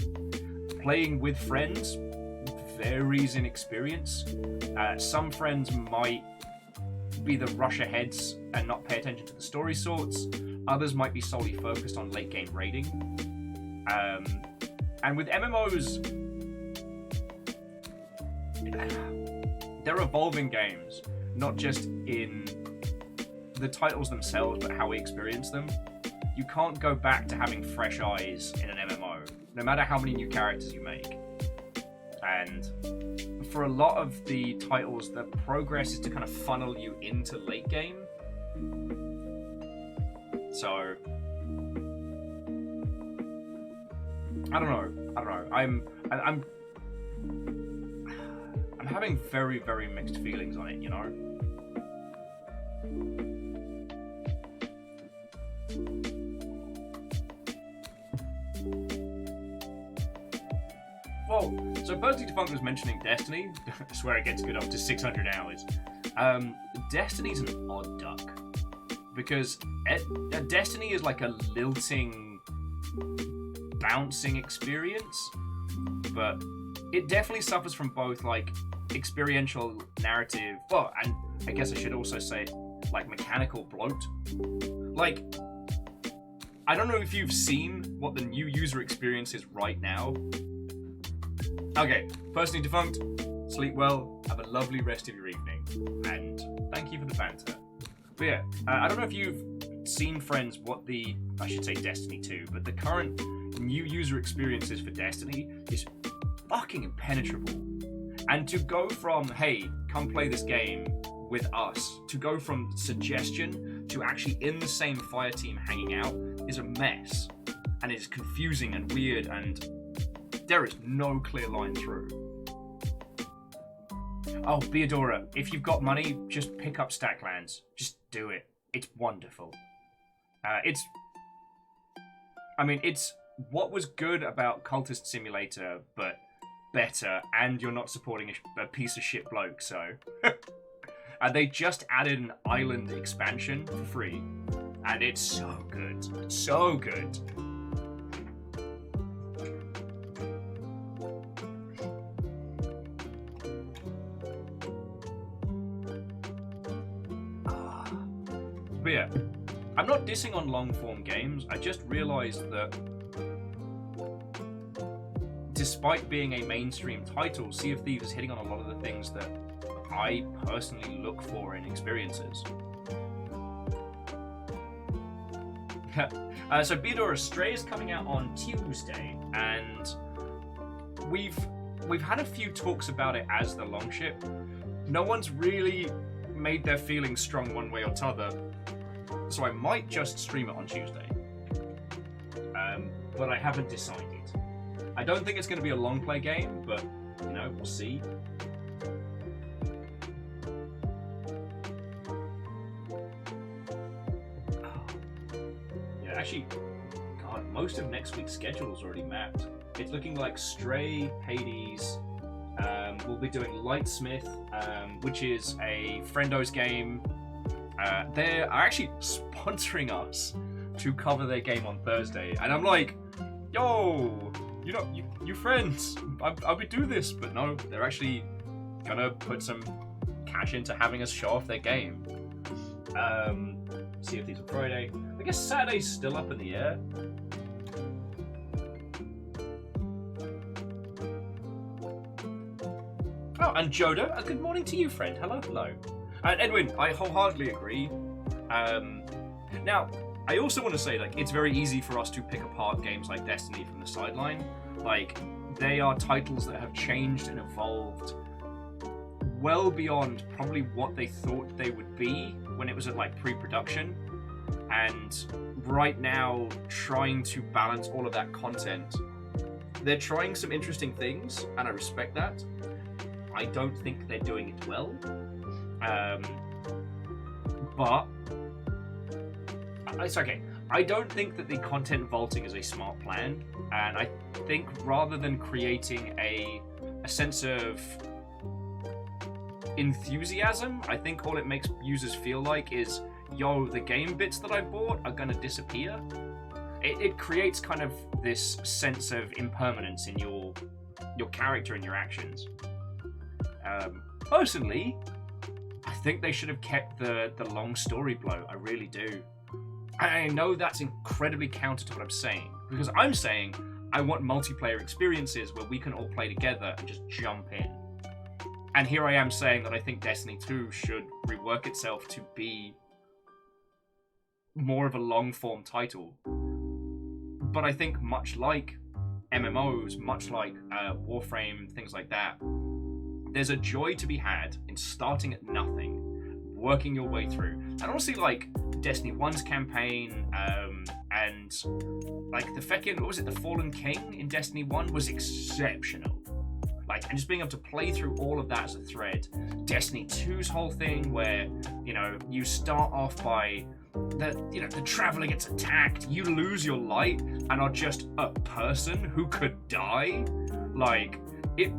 Playing with friends varies in experience. Some friends might be the rush aheads and not pay attention to the story sorts. Others might be solely focused on late game raiding. And with MMOs, they're evolving games, not just in the titles themselves, but how we experience them. You can't go back to having fresh eyes in an MMO, no matter how many new characters you make. And for a lot of the titles, the progress is to kind of funnel you into late game. So I don't know. I'm having very, very mixed feelings on it, you know? Well, so Bertie Defunct was mentioning Destiny. I swear it gets good up to 600 hours. Destiny's an odd duck. Because Destiny is like a lilting, bouncing experience. But it definitely suffers from both, like, experiential narrative. Well, and I guess I should also say, like, mechanical bloat. Like, I don't know if you've seen what the new user experience is right now. Okay, personally defunct, sleep well, have a lovely rest of your evening, and thank you for the banter. But yeah, I don't know if you've seen, friends, what the, I should say Destiny 2, but the current new user experiences for Destiny is fucking impenetrable. And to go from, hey, come play this game with us, to go from suggestion to actually in the same fire team hanging out is a mess. And it's confusing and weird, and there is no clear line through. Oh, Beadora, if you've got money, just pick up Stacklands. Just do it. It's wonderful. I mean, it's what was good about Cultist Simulator, but better, and you're not supporting a piece of shit bloke, so. And they just added an island expansion for free, and it's so good. So good. But yeah, I'm not dissing on long-form games, I just realized that despite being a mainstream title, Sea of Thieves is hitting on a lot of the things that I personally look for in experiences. So Beador Astray is coming out on Tuesday, and we've had a few talks about it as the Longship. No one's really made their feelings strong one way or t'other, so I might just stream it on Tuesday. But I haven't decided. I don't think it's going to be a long play game, but, you know, we'll see. Yeah, actually, God, most of next week's schedule is already mapped. It's looking like Stray, Hades, we'll be doing Lightsmith, which is a Friendo's game. They are actually sponsoring us to cover their game on Thursday, and I'm like, yo, you know, you friends, I'll be do this, but no, they're actually gonna put some cash into having us show off their game. See if these are Friday. I guess Saturday's still up in the air. Oh, and Joda, good morning to you, friend. Hello, hello. And Edwin, I wholeheartedly agree. Now, I also want to say, like, it's very easy for us to pick apart games like Destiny from the sideline. Like, they are titles that have changed and evolved well beyond probably what they thought they would be when it was at, like, pre-production. And right now, trying to balance all of that content. They're trying some interesting things, and I respect that. I don't think they're doing it well. But it's okay. I don't think that the content vaulting is a smart plan, and I think rather than creating a sense of enthusiasm, I think all it makes users feel like is, yo, the game bits that I bought are gonna disappear. It creates kind of this sense of impermanence in your character and your actions. Personally, I think they should have kept the long story blow. I really do. I know that's incredibly counter to what I'm saying, because I'm saying I want multiplayer experiences where we can all play together and just jump in. And here I am saying that I think Destiny 2 should rework itself to be more of a long-form title. But I think much like MMOs, much like Warframe, things like that, there's a joy to be had in starting at nothing, working your way through. And honestly, like, Destiny 1's campaign, and like the feckin', what was it, the Fallen King in Destiny 1 was exceptional. Like, and just being able to play through all of that as a thread. Destiny 2's whole thing where, you know, you start off by the traveler gets attacked, you lose your light and are just a person who could die. Like, it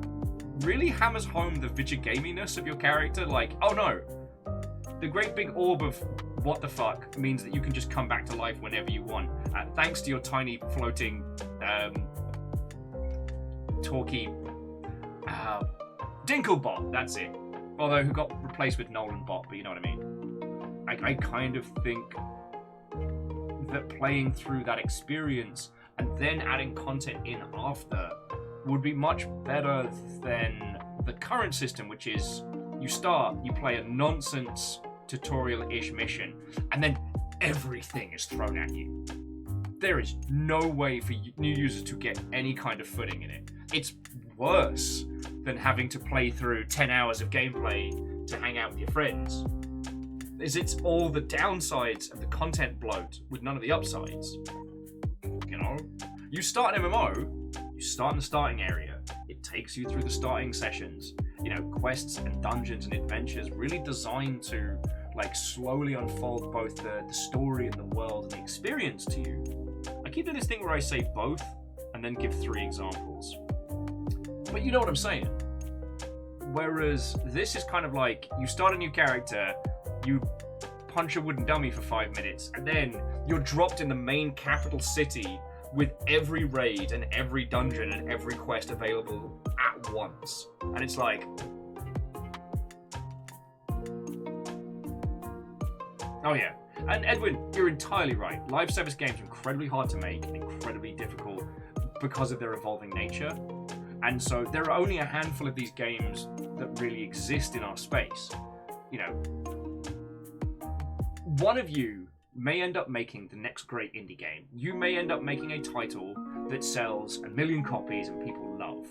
really hammers home the Vigigaminess of your character. Like, oh no, the great big orb of what the fuck means that you can just come back to life whenever you want, thanks to your tiny floating talkie Dinklebot, that's it. Although who got replaced with Nolan Bot, but you know what I mean. I kind of think that playing through that experience and then adding content in after would be much better than the current system, which is you start, you play a nonsense tutorial-ish mission, and then everything is thrown at you. There is no way for new users to get any kind of footing in it. It's worse than having to play through 10 hours of gameplay to hang out with your friends. It's all the downsides of the content bloat with none of the upsides. You know? You start an MMO, you start in the starting area. It takes you through the starting sessions. You know, quests and dungeons and adventures really designed to, like, slowly unfold both the story and the world and the experience to you. Like, keep doing this thing where I say both and then give 3 examples. But you know what I'm saying. Whereas this is kind of like, you start a new character, you punch a wooden dummy for 5 minutes, and then you're dropped in the main capital city with every raid and every dungeon and every quest available at once. And it's like... Oh yeah. And Edwin, you're entirely right. Live service games are incredibly hard to make and incredibly difficult because of their evolving nature. And so there are only a handful of these games that really exist in our space. You know, one of you may end up making the next great indie game. You may end up making a title that sells 1 million copies and people love.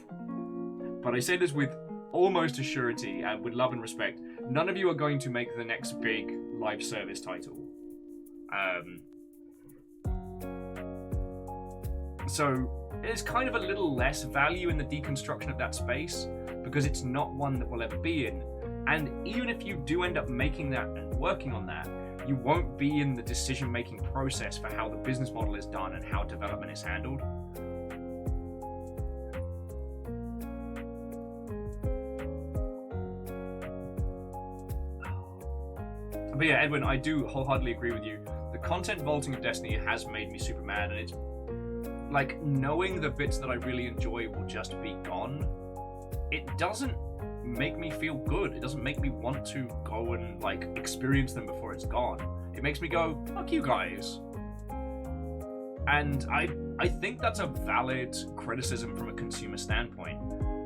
But I say this with almost a surety and with love and respect. None of you are going to make the next big live service title. So there's kind of a little less value in the deconstruction of that space because it's not one that we'll ever be in. And even if you do end up making that and working on that, you won't be in the decision-making process for how the business model is done and how development is handled. But yeah, Edwin, I do wholeheartedly agree with you. The content vaulting of Destiny has made me super mad, and it's like knowing the bits that I really enjoy will just be gone. It doesn't make me feel good. It doesn't make me want to go and like experience them before it's gone. It makes me go, fuck you guys. And I think that's a valid criticism from a consumer standpoint.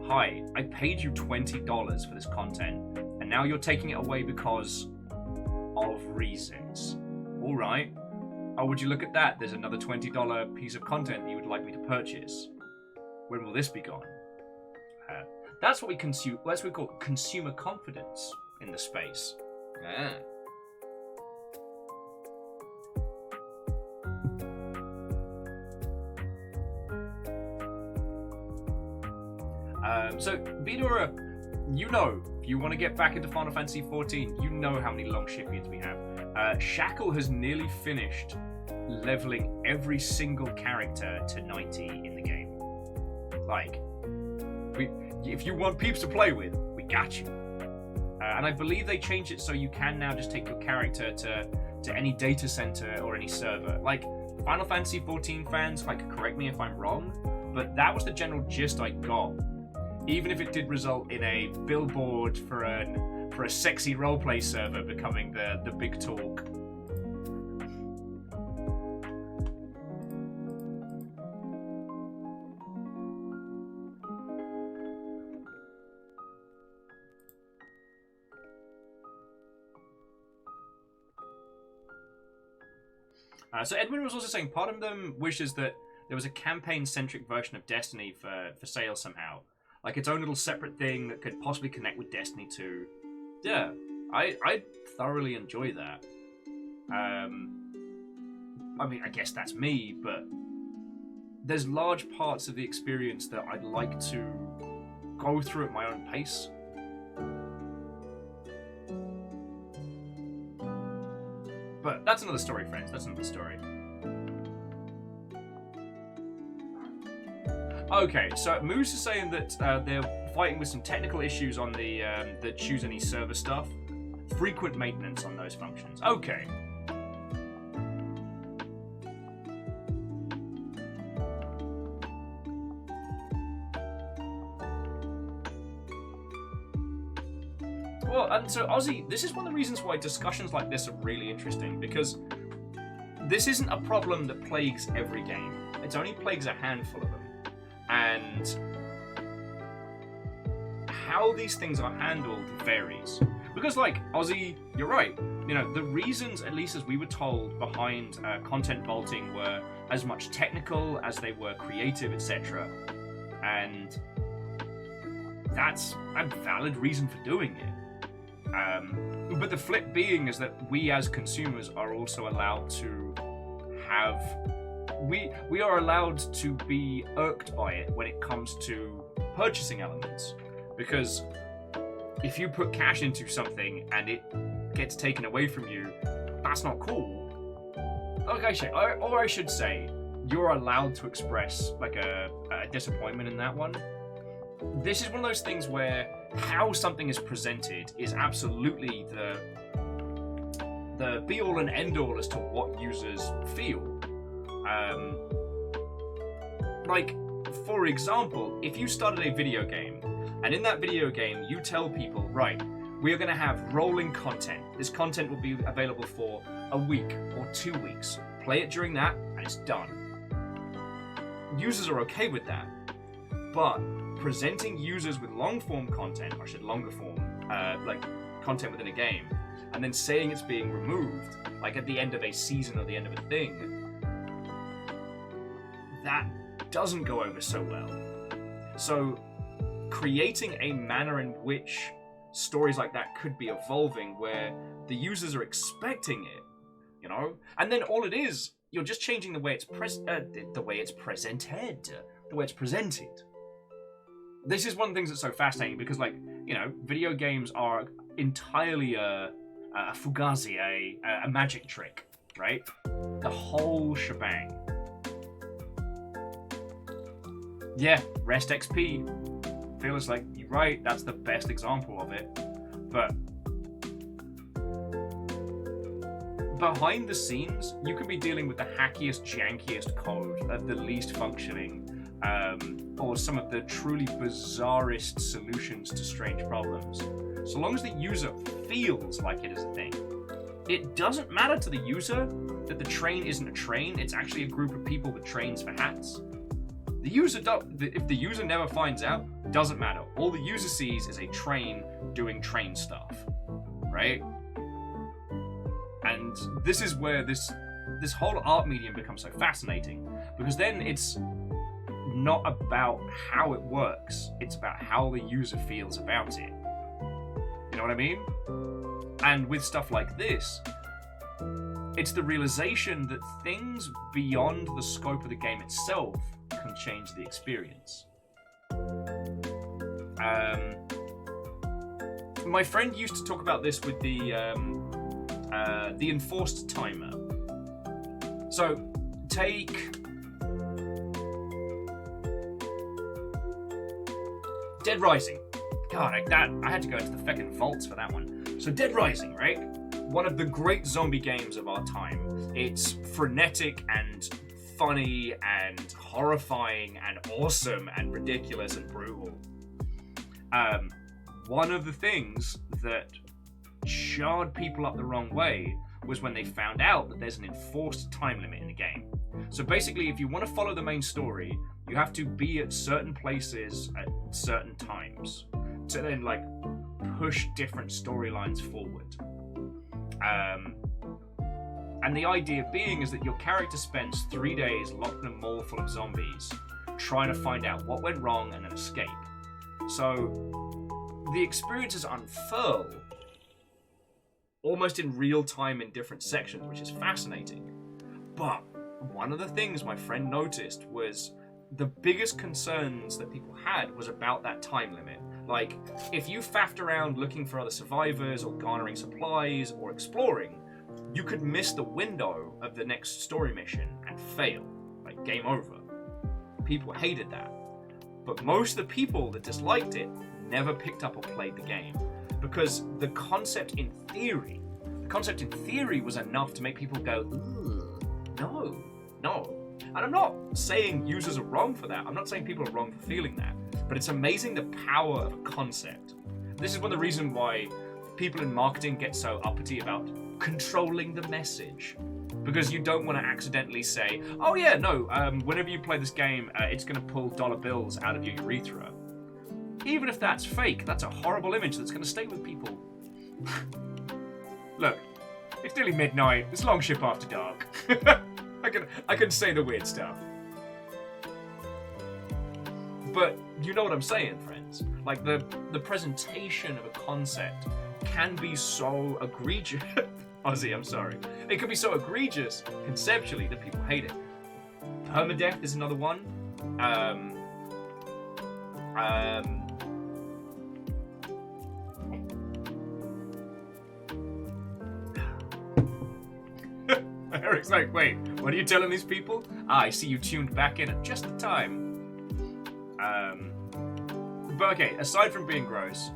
Hi, I paid you $20 for this content, and now you're taking it away because of reasons. Alright. Oh, would you look at that? There's another $20 piece of content that you would like me to purchase. When will this be gone? That's what we consume. That's what we call consumer confidence in the space. So Vidora, you know, if you want to get back into Final Fantasy XIV, you know how many long shipyards we have. Shackle has nearly finished leveling every single character to 90 in the game. Like, if you want peeps to play with, we got you. And I believe they changed it so you can now just take your character to any data center or any server. Like, Final Fantasy XIV fans, like, correct me if I'm wrong, but that was the general gist I got. Even if it did result in a billboard for a sexy roleplay server becoming the big talk. So Edwin was also saying part of them wishes that there was a campaign-centric version of Destiny for sale somehow. Like its own little separate thing that could possibly connect with Destiny 2. Yeah, I thoroughly enjoy that. I mean, I guess that's me, but there's large parts of the experience that I'd like to go through at my own pace. But that's another story, friends. That's another story. Okay, so Moose is saying that they're fighting with some technical issues on the choose any server stuff. Frequent maintenance on those functions. Okay. Well, and so Ozzy, this is one of the reasons why discussions like this are really interesting, because this isn't a problem that plagues every game. It only plagues a handful of them. And how these things are handled varies. Because, like, Ozzy, you're right. You know, the reasons, at least as we were told, behind content vaulting were as much technical as they were creative, etc. And that's a valid reason for doing it. But the flip being is that we as consumers are also allowed to have... We are allowed to be irked by it when it comes to purchasing elements. Because if you put cash into something and it gets taken away from you, that's not cool. Like I say, or I should say, you're allowed to express like a disappointment in that one. This is one of those things where how something is presented is absolutely the be-all and end-all as to what users feel. Like, for example, if you started a video game, and in that video game you tell people, right, we are going to have rolling content. This content will be available for a week or 2 weeks. Play it during that, and it's done. Users are okay with that, but presenting users with long-form content, or I should longer form, like content within a game, and then saying it's being removed, like at the end of a season or the end of a thing, that doesn't go over so well. So creating a manner in which stories like that could be evolving, where the users are expecting it, you know, and then all it is, you're just changing the way it's presented. This is one of the things that's so fascinating because, like, you know, video games are entirely a fugazi, a magic trick, right? The whole shebang. Yeah, Rest XP. Feels like you're right. That's the best example of it. But behind the scenes, you could be dealing with the hackiest, jankiest code of the least functioning, or some of the truly bizarrest solutions to strange problems. So long as the user feels like it is a thing. It doesn't matter to the user that the train isn't a train, it's actually a group of people that trains for hats. If the user never finds out, doesn't matter. All the user sees is a train doing train stuff, right? And this is where this whole art medium becomes so fascinating, because then it's not about how it works, it's about how the user feels about it. You know what I mean? And with stuff like this, it's the realization that things beyond the scope of the game itself can change the experience. My friend used to talk about this with the enforced timer. So take Dead Rising. God, I had to go into the feckin' vaults for that one. So Dead Rising, right? One of the great zombie games of our time. It's frenetic and funny and horrifying and awesome and ridiculous and brutal. One of the things that jarred people up the wrong way was when they found out that there's an enforced time limit in the game. So basically, if you want to follow the main story, you have to be at certain places at certain times to then, like, push different storylines forward. And the idea being is that your character spends 3 days locked in a mall full of zombies, trying to find out what went wrong and then escape. So the experiences unfurl almost in real time in different sections, which is fascinating. But one of the things my friend noticed was the biggest concerns that people had was about that time limit. Like, if you faffed around looking for other survivors or garnering supplies or exploring, you could miss the window of the next story mission and fail. Like, game over. People hated that. But most of the people that disliked it never picked up or played the game, because the concept in theory was enough to make people go, ooh, no. And I'm not saying users are wrong for that. I'm not saying people are wrong for feeling that. But it's amazing the power of a concept. This is one of the reasons why people in marketing get so uppity about controlling the message. Because you don't want to accidentally say, oh yeah, no, whenever you play this game, it's going to pull dollar bills out of your urethra. Even if that's fake, that's a horrible image that's going to stay with people. Look, it's nearly midnight. It's long ship after dark. I can say the weird stuff. But you know what I'm saying, friends. Like, the presentation of a concept can be so egregious. Ozzy, I'm sorry. It can be so egregious conceptually that people hate it. Permadeath is another one. Eric's like, wait, what are you telling these people? Ah, I see you tuned back in at just the time. But okay, aside from being gross,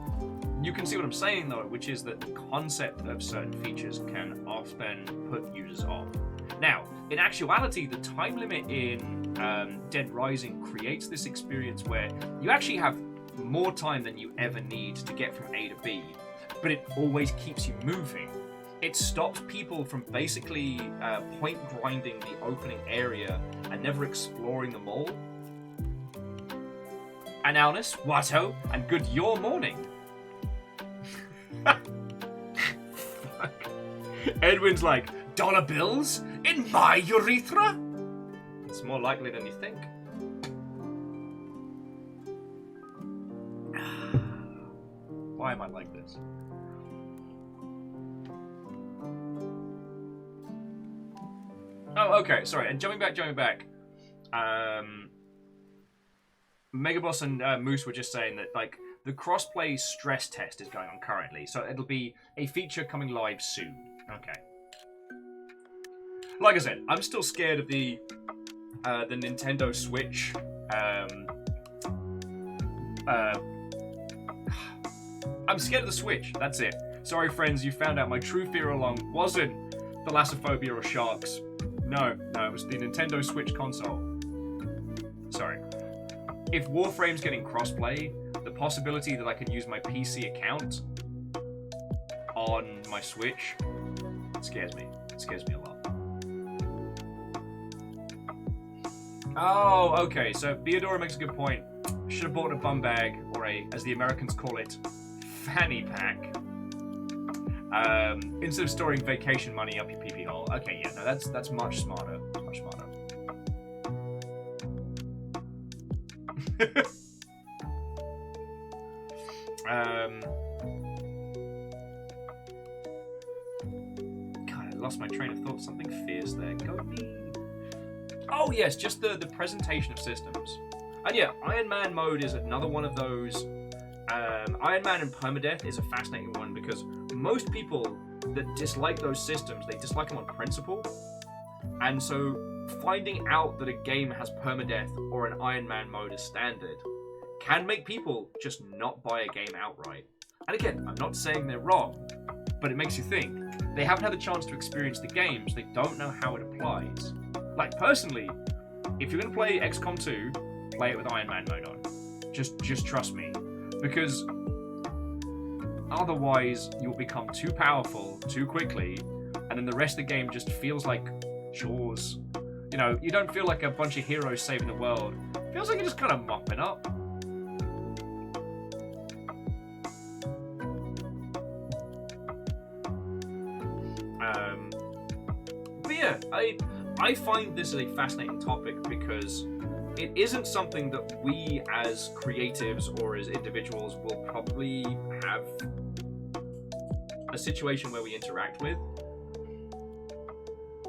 you can see what I'm saying though, which is that the concept of certain features can often put users off. Now, in actuality, the time limit in Dead Rising creates this experience where you actually have more time than you ever need to get from A to B, but it always keeps you moving. It stops people from basically point grinding the opening area and never exploring them all. Analnus, Watto, and good your morning. Edwin's like, dollar bills in my urethra? It's more likely than you think. Why am I like this? Oh, okay, sorry. And jumping back. Megaboss and Moose were just saying that, like, the crossplay stress test is going on currently, so it'll be a feature coming live soon. Okay. Like I said, I'm still scared of the Nintendo Switch. I'm scared of the Switch. That's it. Sorry, friends, you found out my true fear along wasn't thalassophobia or sharks. No, it was the Nintendo Switch console. Sorry. If Warframe's getting crossplay, the possibility that I can use my PC account on my Switch scares me. It scares me a lot. Oh, okay, so Theodora makes a good point. Should have bought a bum bag, or a, as the Americans call it, fanny pack. Instead of storing vacation money up your pee-pee hole. Okay, yeah, no, that's much smarter. Much smarter. God, I lost my train of thought. Something fierce there. Go me. Oh yes, just the presentation of systems. And yeah, Iron Man mode is another one of those. Iron Man and permadeath is a fascinating one because most people that dislike those systems, they dislike them on principle. And so finding out that a game has permadeath or an Iron Man mode as standard can make people just not buy a game outright. And again, I'm not saying they're wrong, but it makes you think. They haven't had the chance to experience the games, they don't know how it applies. Like, personally, if you're going to play XCOM 2, play it with Iron Man mode on. Just trust me. Because otherwise, you'll become too powerful too quickly, and then the rest of the game just feels like chores. You know, you don't feel like a bunch of heroes saving the world. It feels like you're just kind of mopping up. But yeah, I find this a fascinating topic because it isn't something that we as creatives or as individuals will probably have a situation where we interact with.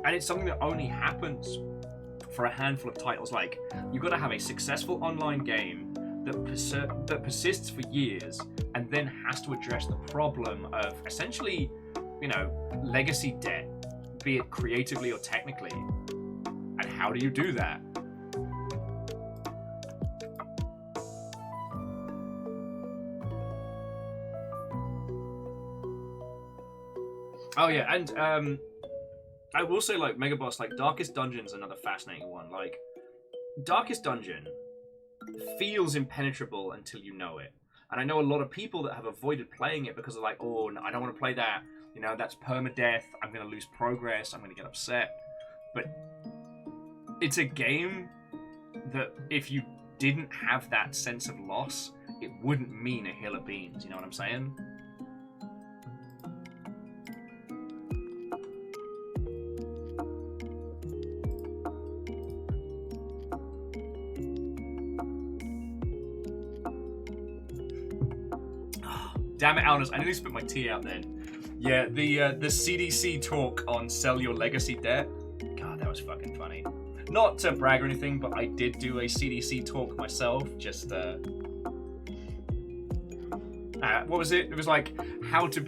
And it's something that only happens for a handful of titles. Like, you've got to have a successful online game that persists for years and then has to address the problem of essentially, you know, legacy debt, be it creatively or technically. And how do you do that? Oh yeah, and I will say, like, Megaboss, like, Darkest Dungeon's another fascinating one. Like, Darkest Dungeon feels impenetrable until you know it. And I know a lot of people that have avoided playing it because they're like, oh, no, I don't want to play that. You know, that's permadeath. I'm going to lose progress. I'm going to get upset. But it's a game that if you didn't have that sense of loss, it wouldn't mean a hill of beans. You know what I'm saying? Damn it, Alnus, I nearly spit my tea out then. Yeah, the CDC talk on sell your legacy debt. God, that was fucking funny. Not to brag or anything, but I did do a CDC talk myself. Just, what was it? It was like how to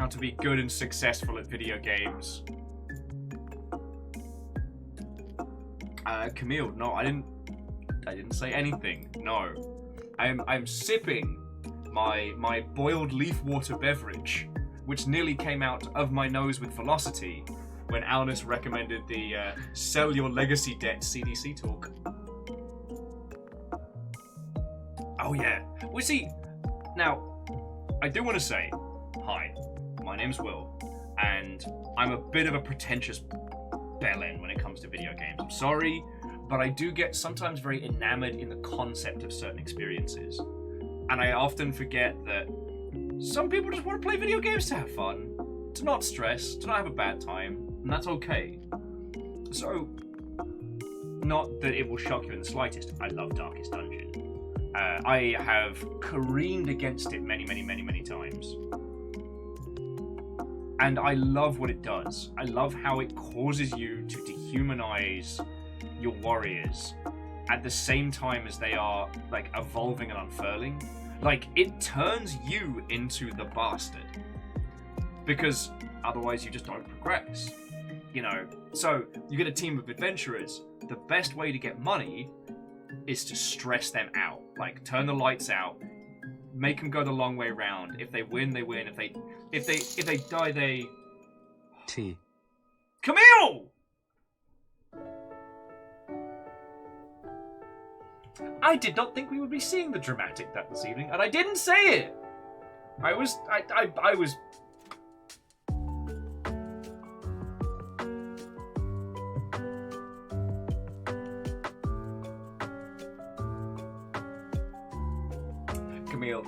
How to be good and successful at video games. Camille, no, I didn't say anything. No. I'm sipping my boiled leaf water beverage, which nearly came out of my nose with velocity when Alnus recommended the Sell Your Legacy Debt CDC talk. Oh yeah. Well, see, now, I do want to say, hi, my name's Will, and I'm a bit of a pretentious bellend when it comes to video games. I'm sorry, but I do get sometimes very enamored in the concept of certain experiences. And I often forget that some people just want to play video games to have fun, to not stress, to not have a bad time, and that's okay. So, not that it will shock you in the slightest, I love Darkest Dungeon. I have careened against it many, many, many, many times. And I love what it does. I love how it causes you to dehumanize your warriors at the same time as they are, like, evolving and unfurling. Like, it turns you into the bastard. Because otherwise you just don't progress. You know, so you get a team of adventurers. The best way to get money is to stress them out. Like, turn the lights out, make them go the long way round. If they win, they win. If they die, they...
T.
Camille! I did not think we would be seeing the dramatic that this evening, and I didn't say it! I was... Camille,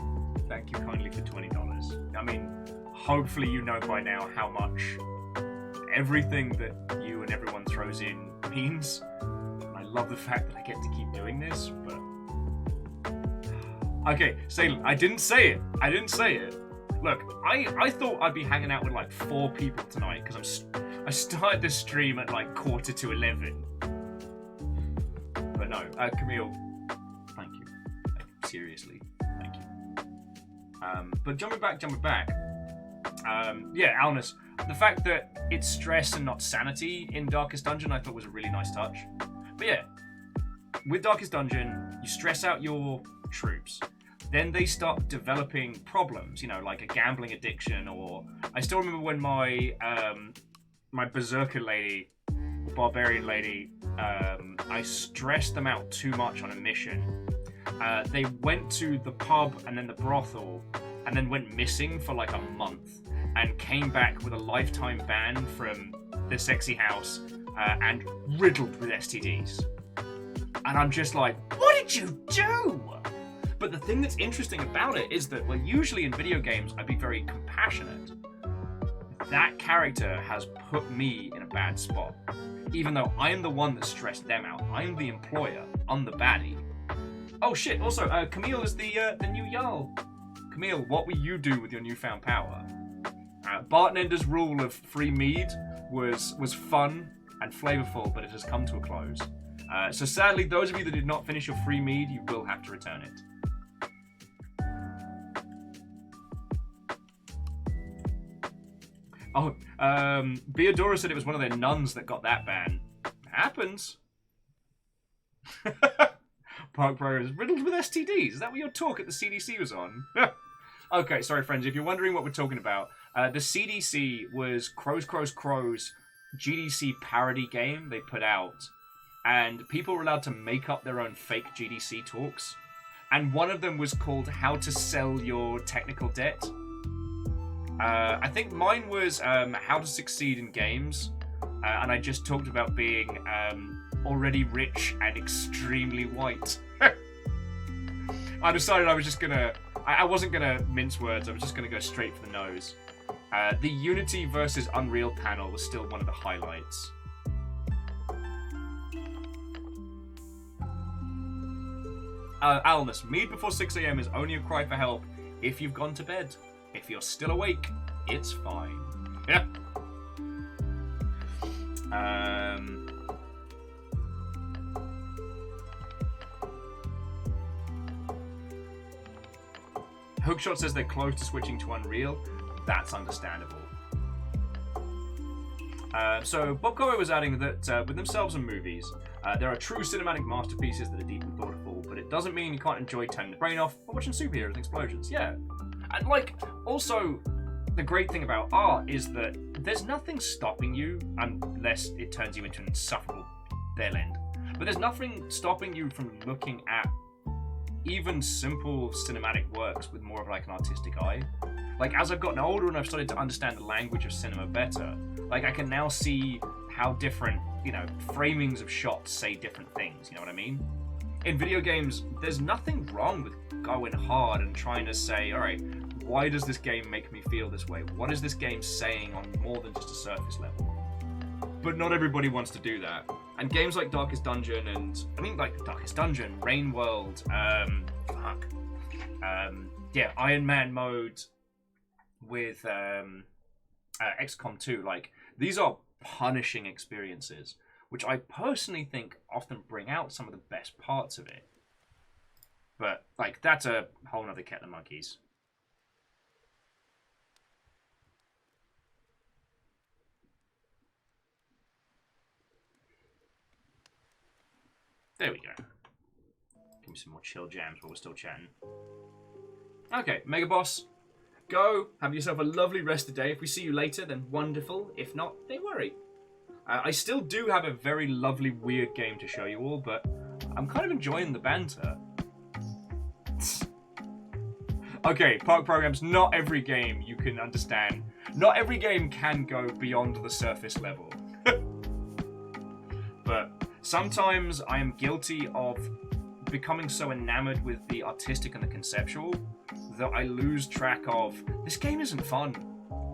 thank you kindly for $20. I mean, hopefully you know by now how much everything that you and everyone throws in means. I love the fact that I get to keep doing this, but... Okay, Salem, I didn't say it. I didn't say it. Look, I thought I'd be hanging out with like 4 people tonight, because I started this stream at like 11:15. But no, Camille, thank you. Seriously. But jumping back, yeah, Alnus, the fact that it's stress and not sanity in Darkest Dungeon I thought was a really nice touch. But yeah, with Darkest Dungeon, you stress out your troops. Then they start developing problems, you know, like a gambling addiction, or... I still remember when my my berserker lady, barbarian lady, I stressed them out too much on a mission. They went to the pub and then the brothel, and then went missing for like a month, and came back with a lifetime ban from the sexy house, and riddled with STDs. And I'm just like, what did you do? But the thing that's interesting about it is that, well, usually in video games, I'd be very compassionate. That character has put me in a bad spot. Even though I am the one that stressed them out. I am the employer. I'm the baddie. Oh shit, also, Camille is the new Jarl. Camille, what will you do with your newfound power? Bartender's rule of free mead was fun and flavorful, but it has come to a close. So sadly, those of you that did not finish your free mead, you will have to return it. Oh, Beodora said it was one of their nuns that got that ban. Happens. Park Pro is riddled with STDs. Is that what your talk at the CDC was on? Okay, sorry friends, if you're wondering what we're talking about, the CDC was Crows GDC parody game they put out, and people were allowed to make up their own fake GDC talks, and one of them was called How to Sell Your Technical Debt. I think mine was How to Succeed in Games, and I just talked about being already rich and extremely white. I decided I was just gonna... I wasn't gonna mince words, I was just gonna go straight for the nose. The Unity versus Unreal panel was still one of the highlights. Alnus, mead before 6 AM is only a cry for help if you've gone to bed. If you're still awake, it's fine. Yeah. Hookshot says they're close to switching to Unreal. that's understandable. So Bob Coe was adding that with themselves and movies, there are true cinematic masterpieces that are deep and thoughtful, but it doesn't mean you can't enjoy turning the brain off or watching superheroes and explosions. Yeah. And like, also, the great thing about art is that there's nothing stopping you, unless it turns you into an insufferable bell end, but there's nothing stopping you from looking at even simple cinematic works with more of like an artistic eye. Like, as I've gotten older and I've started to understand the language of cinema better, like I can now see how different, framings of shots say different things, you know what I mean? In video games, there's nothing wrong with going hard and trying to say, alright, why does this game make me feel this way? What is this game saying on more than just a surface level? But not everybody wants to do that. And games like Darkest Dungeon Darkest Dungeon, Rain World, Iron Man mode with XCOM 2, like, these are punishing experiences, which I personally think often bring out some of the best parts of it. But, like, that's a whole nother kettle of monkeys. There we go. Give me some more chill jams while we're still chatting. Okay, Mega Boss. Go, have yourself a lovely rest of the day. If we see you later, then wonderful. If not, don't worry. I still do have a very lovely, weird game to show you all, but I'm kind of enjoying the banter. Okay, park programs, not every game you can understand. Not every game can go beyond the surface level. But sometimes I am guilty of becoming so enamored with the artistic and the conceptual that I lose track of, this game isn't fun.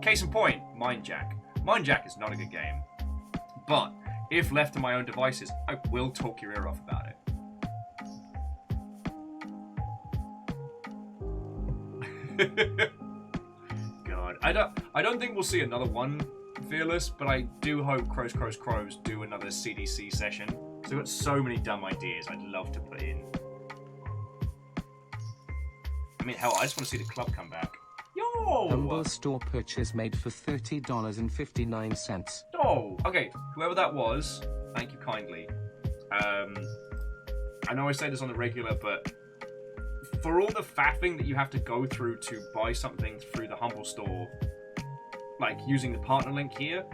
Case in point, Mind Jack. Mind Jack is not a good game. But, if left to my own devices, I will talk your ear off about it. God, I don't think we'll see another one, Fearless, but I do hope Crows do another CDC session. So I've got so many dumb ideas I'd love to put in. I mean, hell, I just want to see the club come back. Yo!
Humble store purchase made for $30.59.
Oh, okay. Whoever that was, thank you kindly. I know I say this on the regular, but for all the faffing that you have to go through to buy something through the Humble store, like using the partner link here,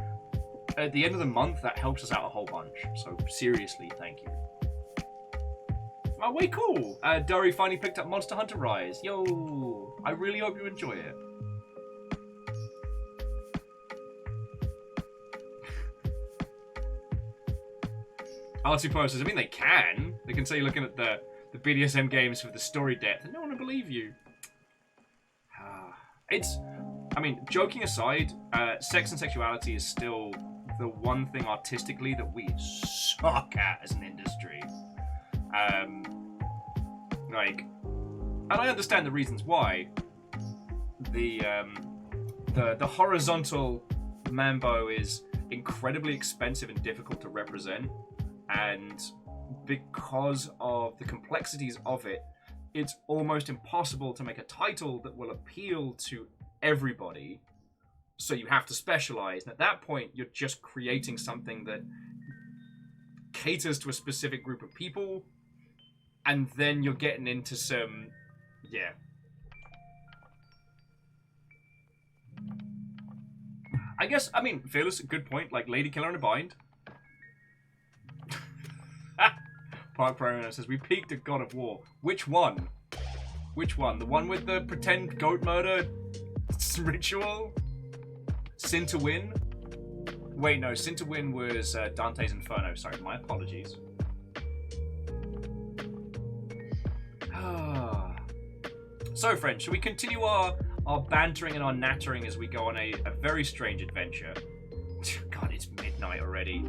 at the end of the month, that helps us out a whole bunch. So seriously, thank you. Oh, way cool. Durry finally picked up Monster Hunter Rise. Yo, I really hope you enjoy it. Artsy posters, I mean, they can. They can say you're looking at the BDSM games with the story depth, and no one will believe you. I mean, joking aside, sex and sexuality is still the one thing artistically that we suck at as an industry. And I understand the reasons why. The horizontal mambo is incredibly expensive and difficult to represent, and because of the complexities of it, it's almost impossible to make a title that will appeal to everybody. So you have to specialize, and at that point, you're just creating something that caters to a specific group of people, and then you're getting into some, yeah. I guess, I mean, Fearless, good point, like Lady Killer in a Bind. Park Program says, we peaked at God of War. Which one? Which one? The one with the pretend goat murder ritual? Sin to Win? Wait, no, Sin to Win was Dante's Inferno. Sorry, my apologies. So, friends, shall we continue our bantering and our nattering as we go on a very strange adventure? God, it's midnight already.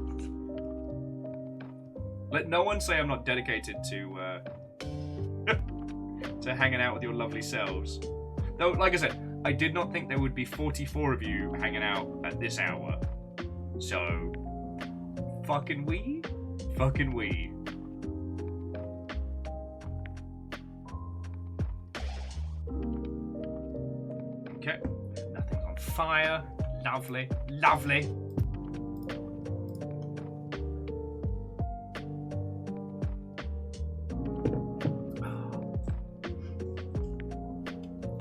Let no one say I'm not dedicated to to hanging out with your lovely selves. Though, like I said, I did not think there would be 44 of you hanging out at this hour. So, fucking we. Okay, nothing's on on fire. Lovely, lovely.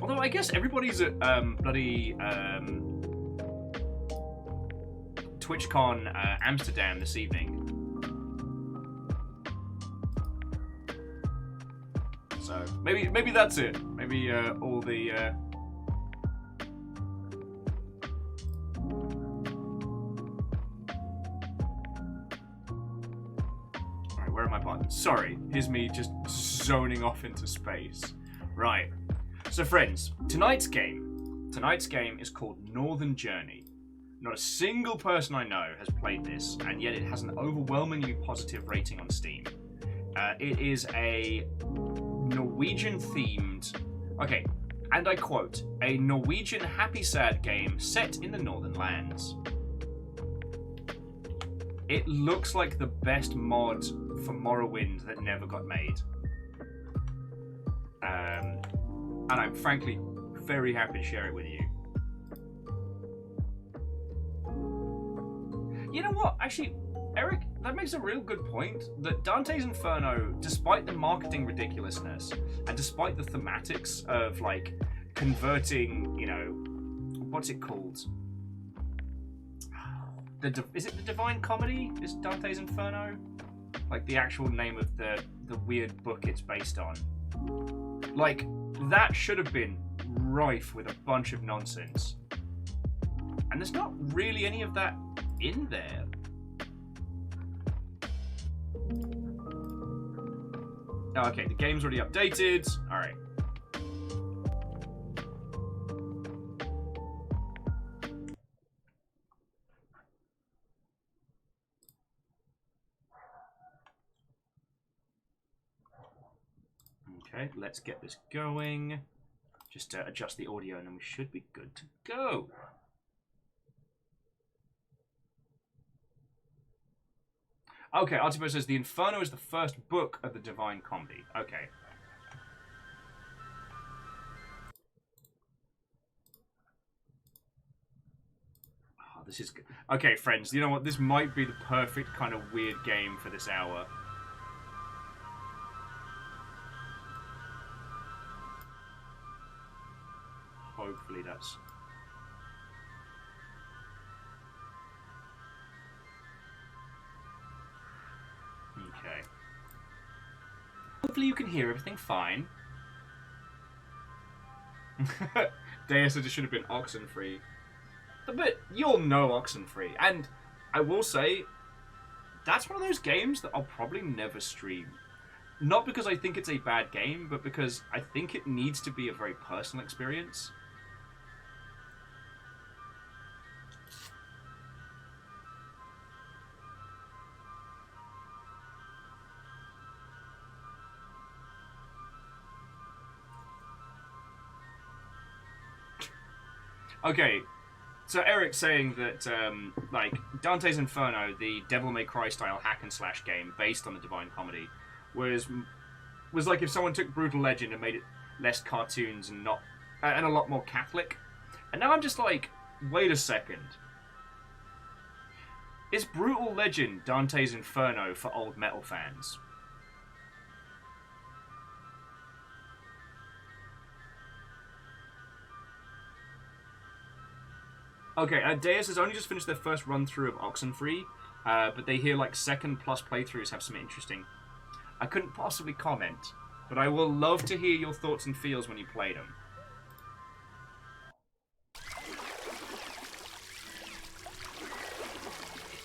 Although I guess everybody's at bloody TwitchCon Amsterdam this evening. So maybe that's it. Maybe all the Alright, where are my buttons? Sorry, here's me just zoning off into space. Right. So friends, tonight's game is called Northern Journey. Not a single person I know has played this, and yet it has an overwhelmingly positive rating on Steam. It is a Norwegian-themed, okay, and I quote, a Norwegian happy sad game set in the Northern Lands. It looks like the best mod for Morrowind that never got made. And I'm frankly very happy to share it with you. You know what? Actually, Eric, that makes a real good point. That Dante's Inferno, despite the marketing ridiculousness and despite the thematics of like converting, you know, what's it called? Is it the Divine Comedy? Is Dante's Inferno? Like the actual name of the weird book it's based on. Like, that should have been rife with a bunch of nonsense. And there's not really any of that in there. Oh, okay, the game's already updated. Alright. Okay, let's get this going. Just adjust the audio and then we should be good to go. Okay, Artibo says the Inferno is the first book of the Divine Comedy. Okay. Oh, this is good. Okay, friends, you know what? This might be the perfect kind of weird game for this hour. Hopefully that's... Okay. Hopefully you can hear everything fine. Deus said it should have been Oxenfree. But you'll know Oxenfree. And I will say, that's one of those games that I'll probably never stream. Not because I think it's a bad game, but because I think it needs to be a very personal experience. Okay, so Eric's saying that, like, Dante's Inferno, the Devil May Cry style hack and slash game based on the Divine Comedy, was like if someone took Brutal Legend and made it less cartoons and not and a lot more Catholic. And now I'm just like, wait a second. Is Brutal Legend Dante's Inferno for old metal fans? Okay, Deus has only just finished their first run-through of Oxenfree, but they hear, like, second-plus playthroughs have some interesting... I couldn't possibly comment, but I will love to hear your thoughts and feels when you play them.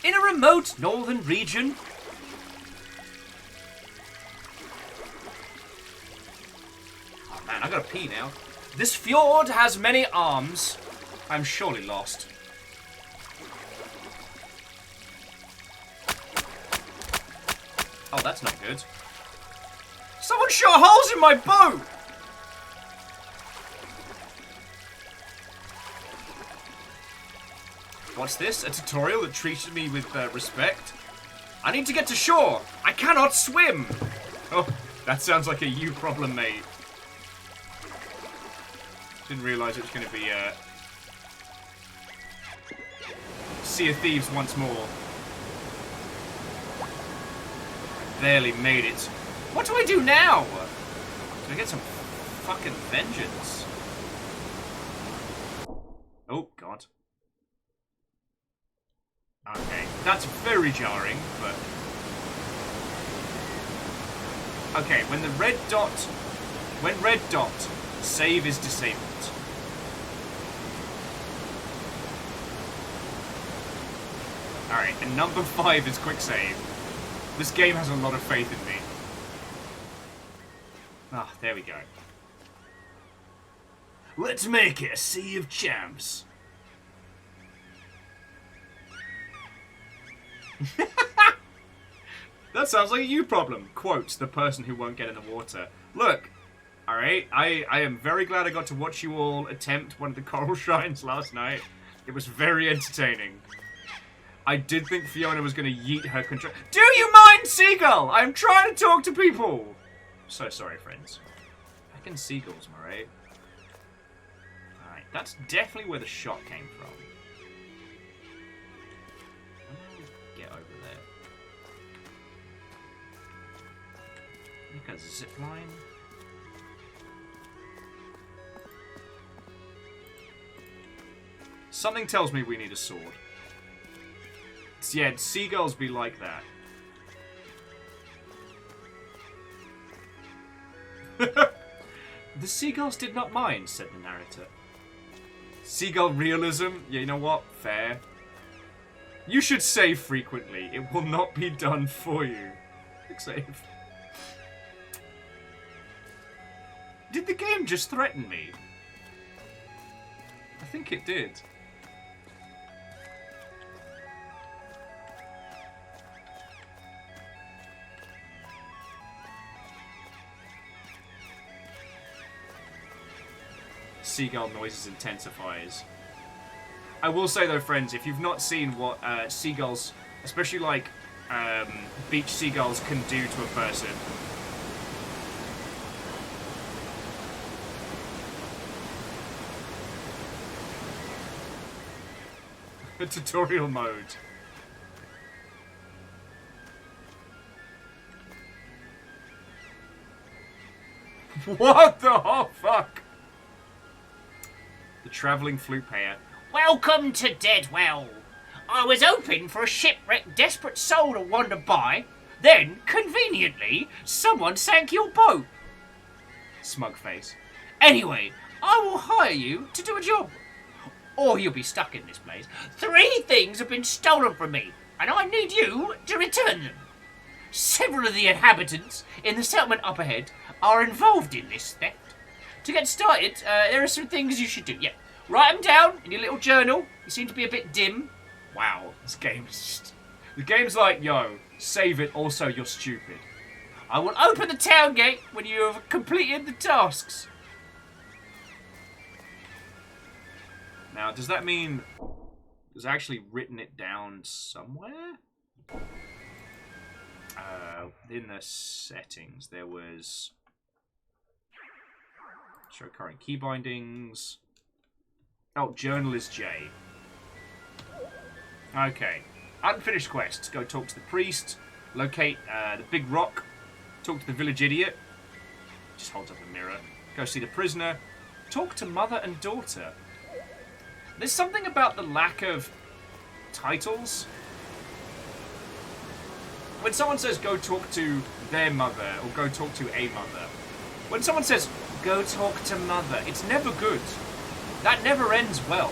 In a remote northern region... Oh, man, I gotta pee now. This fjord has many arms... I'm surely lost. Oh, that's not good. Someone shot holes in my boat! What's this? A tutorial that treated me with respect? I need to get to shore! I cannot swim! Oh, that sounds like a you problem, mate. Didn't realise it was going to be Sea of Thieves once more. I barely made it. What do I do now? Do I get some fucking vengeance? Oh, God. Okay, that's very jarring, but... Okay, when red dot, save is disabled. Alright, and number 5 is quick save. This game has a lot of faith in me. Ah, there we go. Let's make it a sea of champs. That sounds like a you problem, quotes the person who won't get in the water. Look, alright, I am very glad I got to watch you all attempt one of the coral shrines last night. It was very entertaining. I did think Fiona was going to yeet her control. Do you mind, Seagull? I'm trying to talk to people. So sorry, friends. Back in seagulls, am I right? Alright, that's definitely where the shot came from. How do I get over there? Like a zip line? Something tells me we need a sword. Yeah, seagulls be like that. The seagulls did not mind, said the narrator. Seagull realism? Yeah, you know what? Fair. You should save frequently. It will not be done for you. Quick save. Did the game just threaten me? I think it did. Seagull noises intensifies. I will say though, friends, if you've not seen what seagulls, especially like beach seagulls, can do to a person. The tutorial mode. What the fuck? The travelling flute player. Welcome to Deadwell. I was hoping for a shipwrecked, desperate soul to wander by. Then, conveniently, someone sank your boat. Smug face. Anyway, I will hire you to do a job. Or you'll be stuck in this place. 3 things have been stolen from me, and I need you to return them. Several of the inhabitants in the settlement up ahead are involved in this theft. To get started, there are some things you should do. Yeah, write them down in your little journal. You seem to be a bit dim. Wow, this game is just... The game's like, yo, save it, also you're stupid. I will open the town gate when you have completed the tasks. Now, does that mean there's actually written it down somewhere? In the settings, there was... Show current key bindings. Oh, journal is J. Okay. Unfinished quests. Go talk to the priest. Locate the big rock. Talk to the village idiot. Just holds up a mirror. Go see the prisoner. Talk to mother and daughter. There's something about the lack of titles. When someone says go talk to their mother or go talk to a mother, when someone says go talk to mother, it's never good. That never ends well.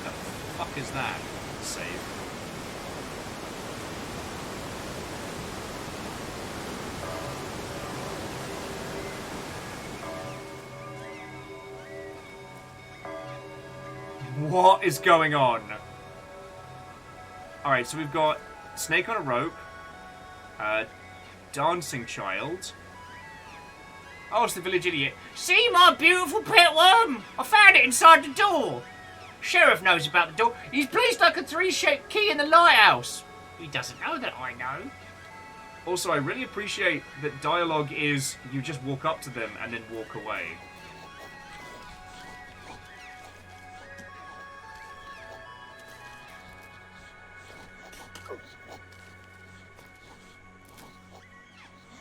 What the fuck is that? Save. What is going on? Alright, so we've got snake on a rope, dancing child. Oh, it's the village idiot. See my beautiful pet worm? I found it inside the door. Sheriff knows about the door. He's placed like a 3-shaped key in the lighthouse. He doesn't know that I know. Also, I really appreciate that dialogue is you just walk up to them and then walk away.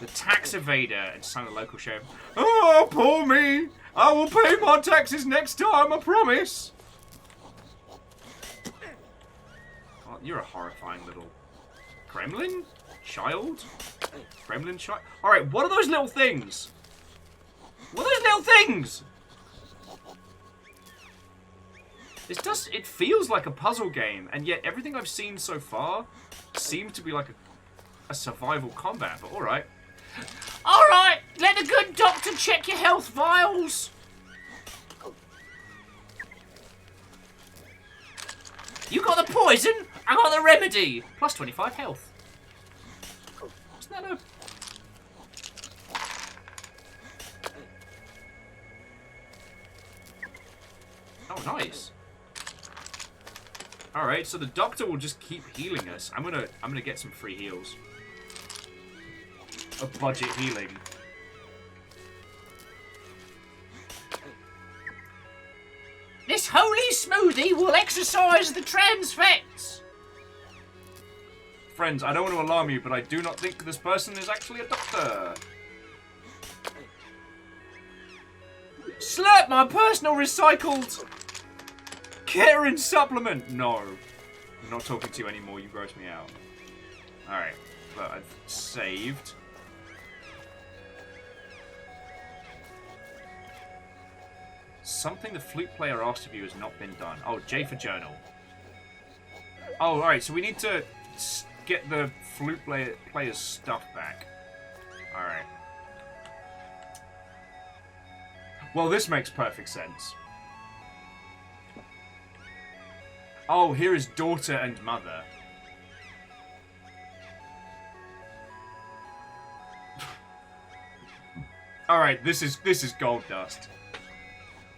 The tax evader, and sung the local sheriff. Oh, poor me! I will pay my taxes next time, I promise! Oh, you're a horrifying little gremlin? Child? Gremlin child? Alright, what are those little things? What are those little things? It feels like a puzzle game, and yet everything I've seen so far seems to be like a survival combat, but alright. Alright, let the good doctor check your health vials. You got the poison, I got the remedy. Plus 25 health. Isn't that a... Oh, nice. Alright, so the doctor will just keep healing us. I'm gonna get some free heals. A budget healing. This holy smoothie will exercise the trans fats. Friends, I don't want to alarm you, but I do not think this person is actually a doctor. Slurp my personal recycled Karen supplement. No, I'm not talking to you anymore. You gross me out. Alright, but I've saved. Something the flute player asked of you has not been done. Oh, J for journal. Oh, alright, so we need to get the flute player's stuff back. Alright. Well, this makes perfect sense. Oh, here is daughter and mother. Alright, this is gold dust.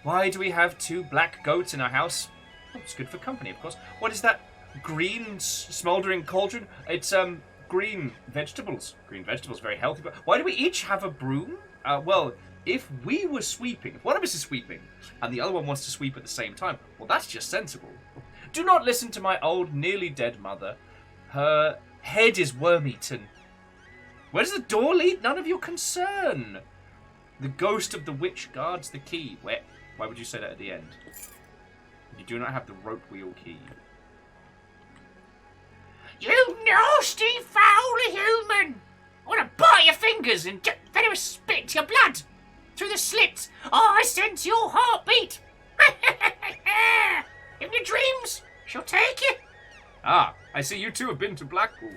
Why do we have 2 black goats in our house? Oh, it's good for company, of course. What is that green smouldering cauldron? It's green vegetables. Green vegetables, very healthy. But why do we each have a broom? Well, if we were sweeping, if one of us is sweeping and the other one wants to sweep at the same time, well, that's just sensible. Do not listen to my old, nearly dead mother. Her head is worm-eaten. Where does the door lead? None of your concern. The ghost of the witch guards the key. Where? Why would you say that at the end? You do not have the rope wheel key. You nasty, foul human! I want to bite your fingers and get venomous spit into your blood! Through the slits, I sense your heartbeat! In your dreams, she'll take you! Ah, I see you two have been to Blackpool.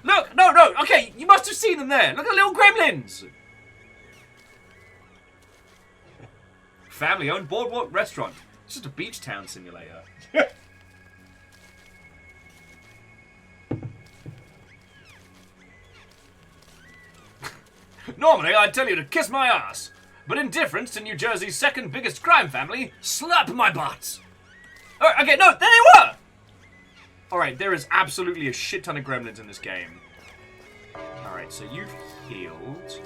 Look! No! Okay, you must have seen them there! Look at the little gremlins! Family-owned boardwalk restaurant. It's just a beach town simulator. Normally, I'd tell you to kiss my ass. But in difference to New Jersey's second biggest crime family, slap my butt. Okay, no, there they were! Alright, there is absolutely a shit ton of gremlins in this game. Alright, so you've healed.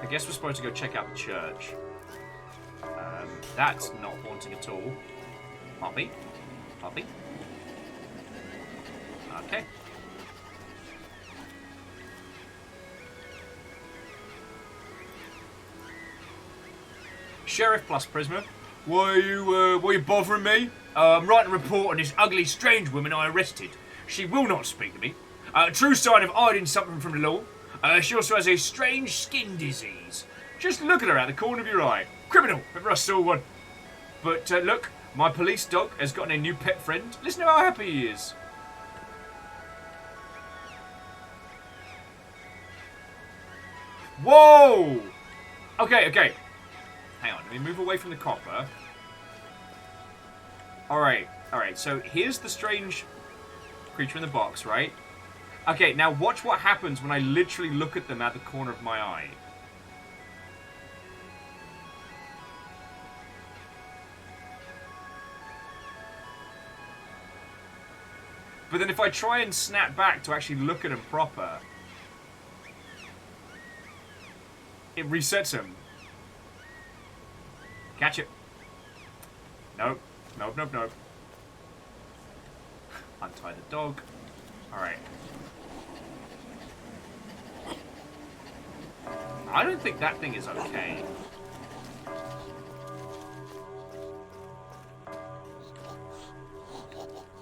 I guess we're supposed to go check out the church. That's not haunting at all. Poppy. Poppy. Okay. Sheriff plus Prisma. Why are you bothering me? I'm writing a report on this ugly, strange woman I arrested. She will not speak to me. True sign of hiding something from the law. She also has a strange skin disease. Just look at her out the corner of your eye. Criminal, if ever I saw one. But look, my police dog has gotten a new pet friend. Listen to how happy he is. Whoa! Okay. Hang on, let me move away from the copper. Alright, so here's the strange creature in the box, right? Okay, now watch what happens when I literally look at them out the corner of my eye. But then if I try and snap back to actually look at him proper, it resets him. Catch it. Nope. Nope, nope, nope. Untie the dog. Alright. I don't think that thing is okay.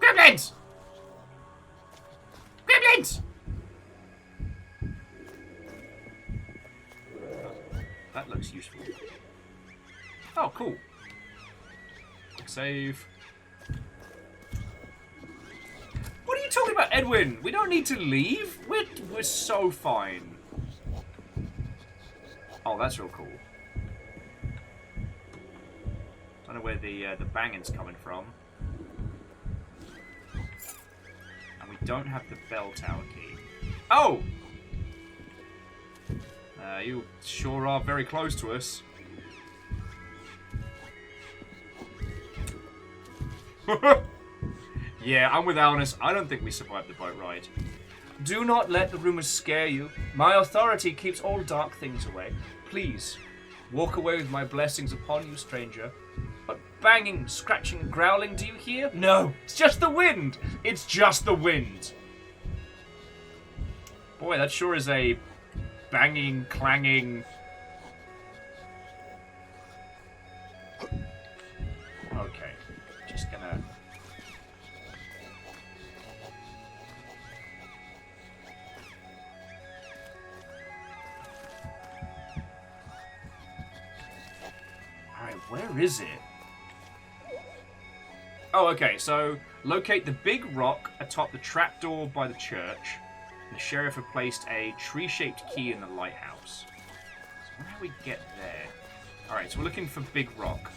Gremlins! Gremlins! That looks useful. Oh, cool. Save. What are you talking about, Edwin? We don't need to leave. We're so fine. Oh, that's real cool. Don't know where the banging's coming from. And we don't have the bell tower key. Oh! You sure are very close to us. Yeah, I'm with Alnus. I don't think we survived the boat ride. Do not let the rumors scare you. My authority keeps all dark things away. Please, walk away with my blessings upon you, stranger. What banging, scratching, growling do you hear? No, it's just the wind. It's just the wind. Boy, that sure is a banging, clanging... Okay, just gonna... Alright, where is it? Oh, okay, so locate the big rock atop the trapdoor by the church. The sheriff had placed a tree-shaped key in the lighthouse. So where do we get there? Alright, so we're looking for big rock.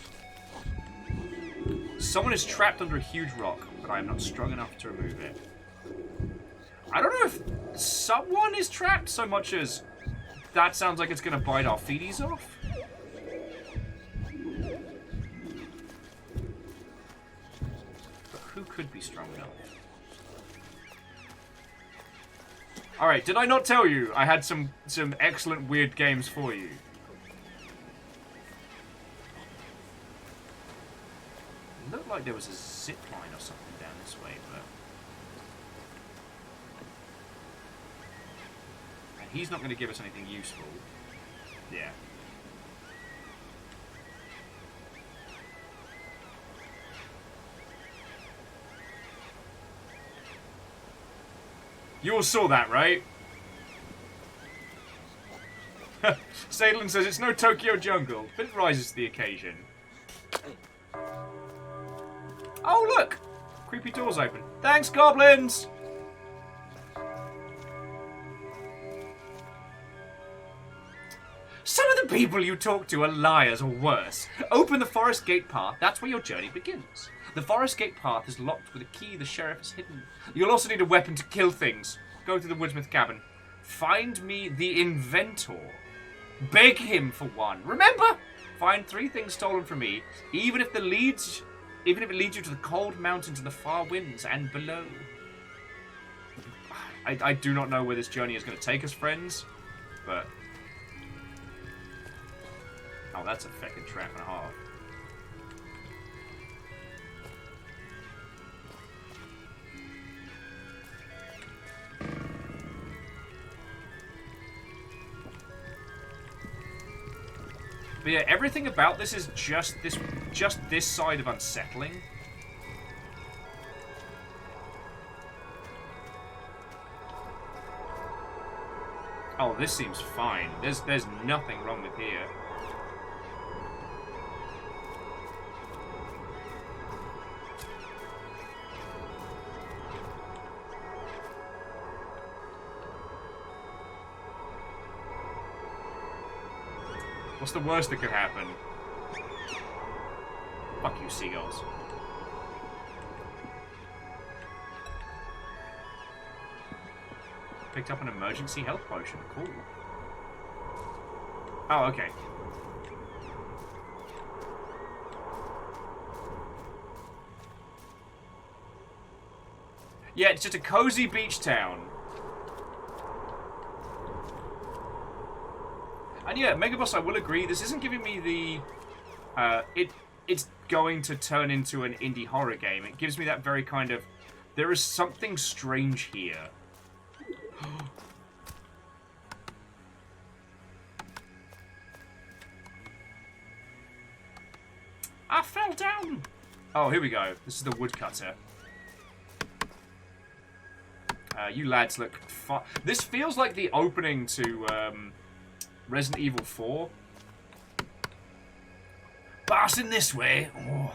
Someone is trapped under a huge rock, but I am not strong enough to remove it. I don't know if someone is trapped so much as that sounds like it's going to bite our feeties off. But who could be strong enough? Alright, did I not tell you I had some excellent weird games for you? It looked like there was a zip line or something down this way, but... And he's not going to give us anything useful. Yeah. You all saw that, right? Sadlin says it's no Tokyo jungle, but it rises to the occasion. Oh, look! Creepy doors open. Thanks, goblins! Some of the people you talk to are liars or worse. Open the forest gate path, that's where your journey begins. The forest gate path is locked with a key the sheriff has hidden. You'll also need a weapon to kill things. Go to the woodsmith cabin. Find me the inventor. Beg him for one. Remember, find 3 things stolen from me, even if it leads you to the cold mountains and the far winds and below. I do not know where this journey is going to take us, friends, but... Oh, that's a feckin' trap and a half. But yeah, everything about this is just this side of unsettling. Oh, this seems fine. There's nothing wrong with here. What's the worst that could happen? Fuck you, seagulls. Picked up an emergency health potion. Cool. Oh, okay. Yeah, it's just a cozy beach town. And yeah, Megaboss, I will agree, this isn't giving me the... It's going to turn into an indie horror game. It gives me that very kind of... There is something strange here. I fell down! Oh, here we go. This is the woodcutter. You lads look fun. This feels like the opening to Resident Evil 4.
Passing this way. Oh,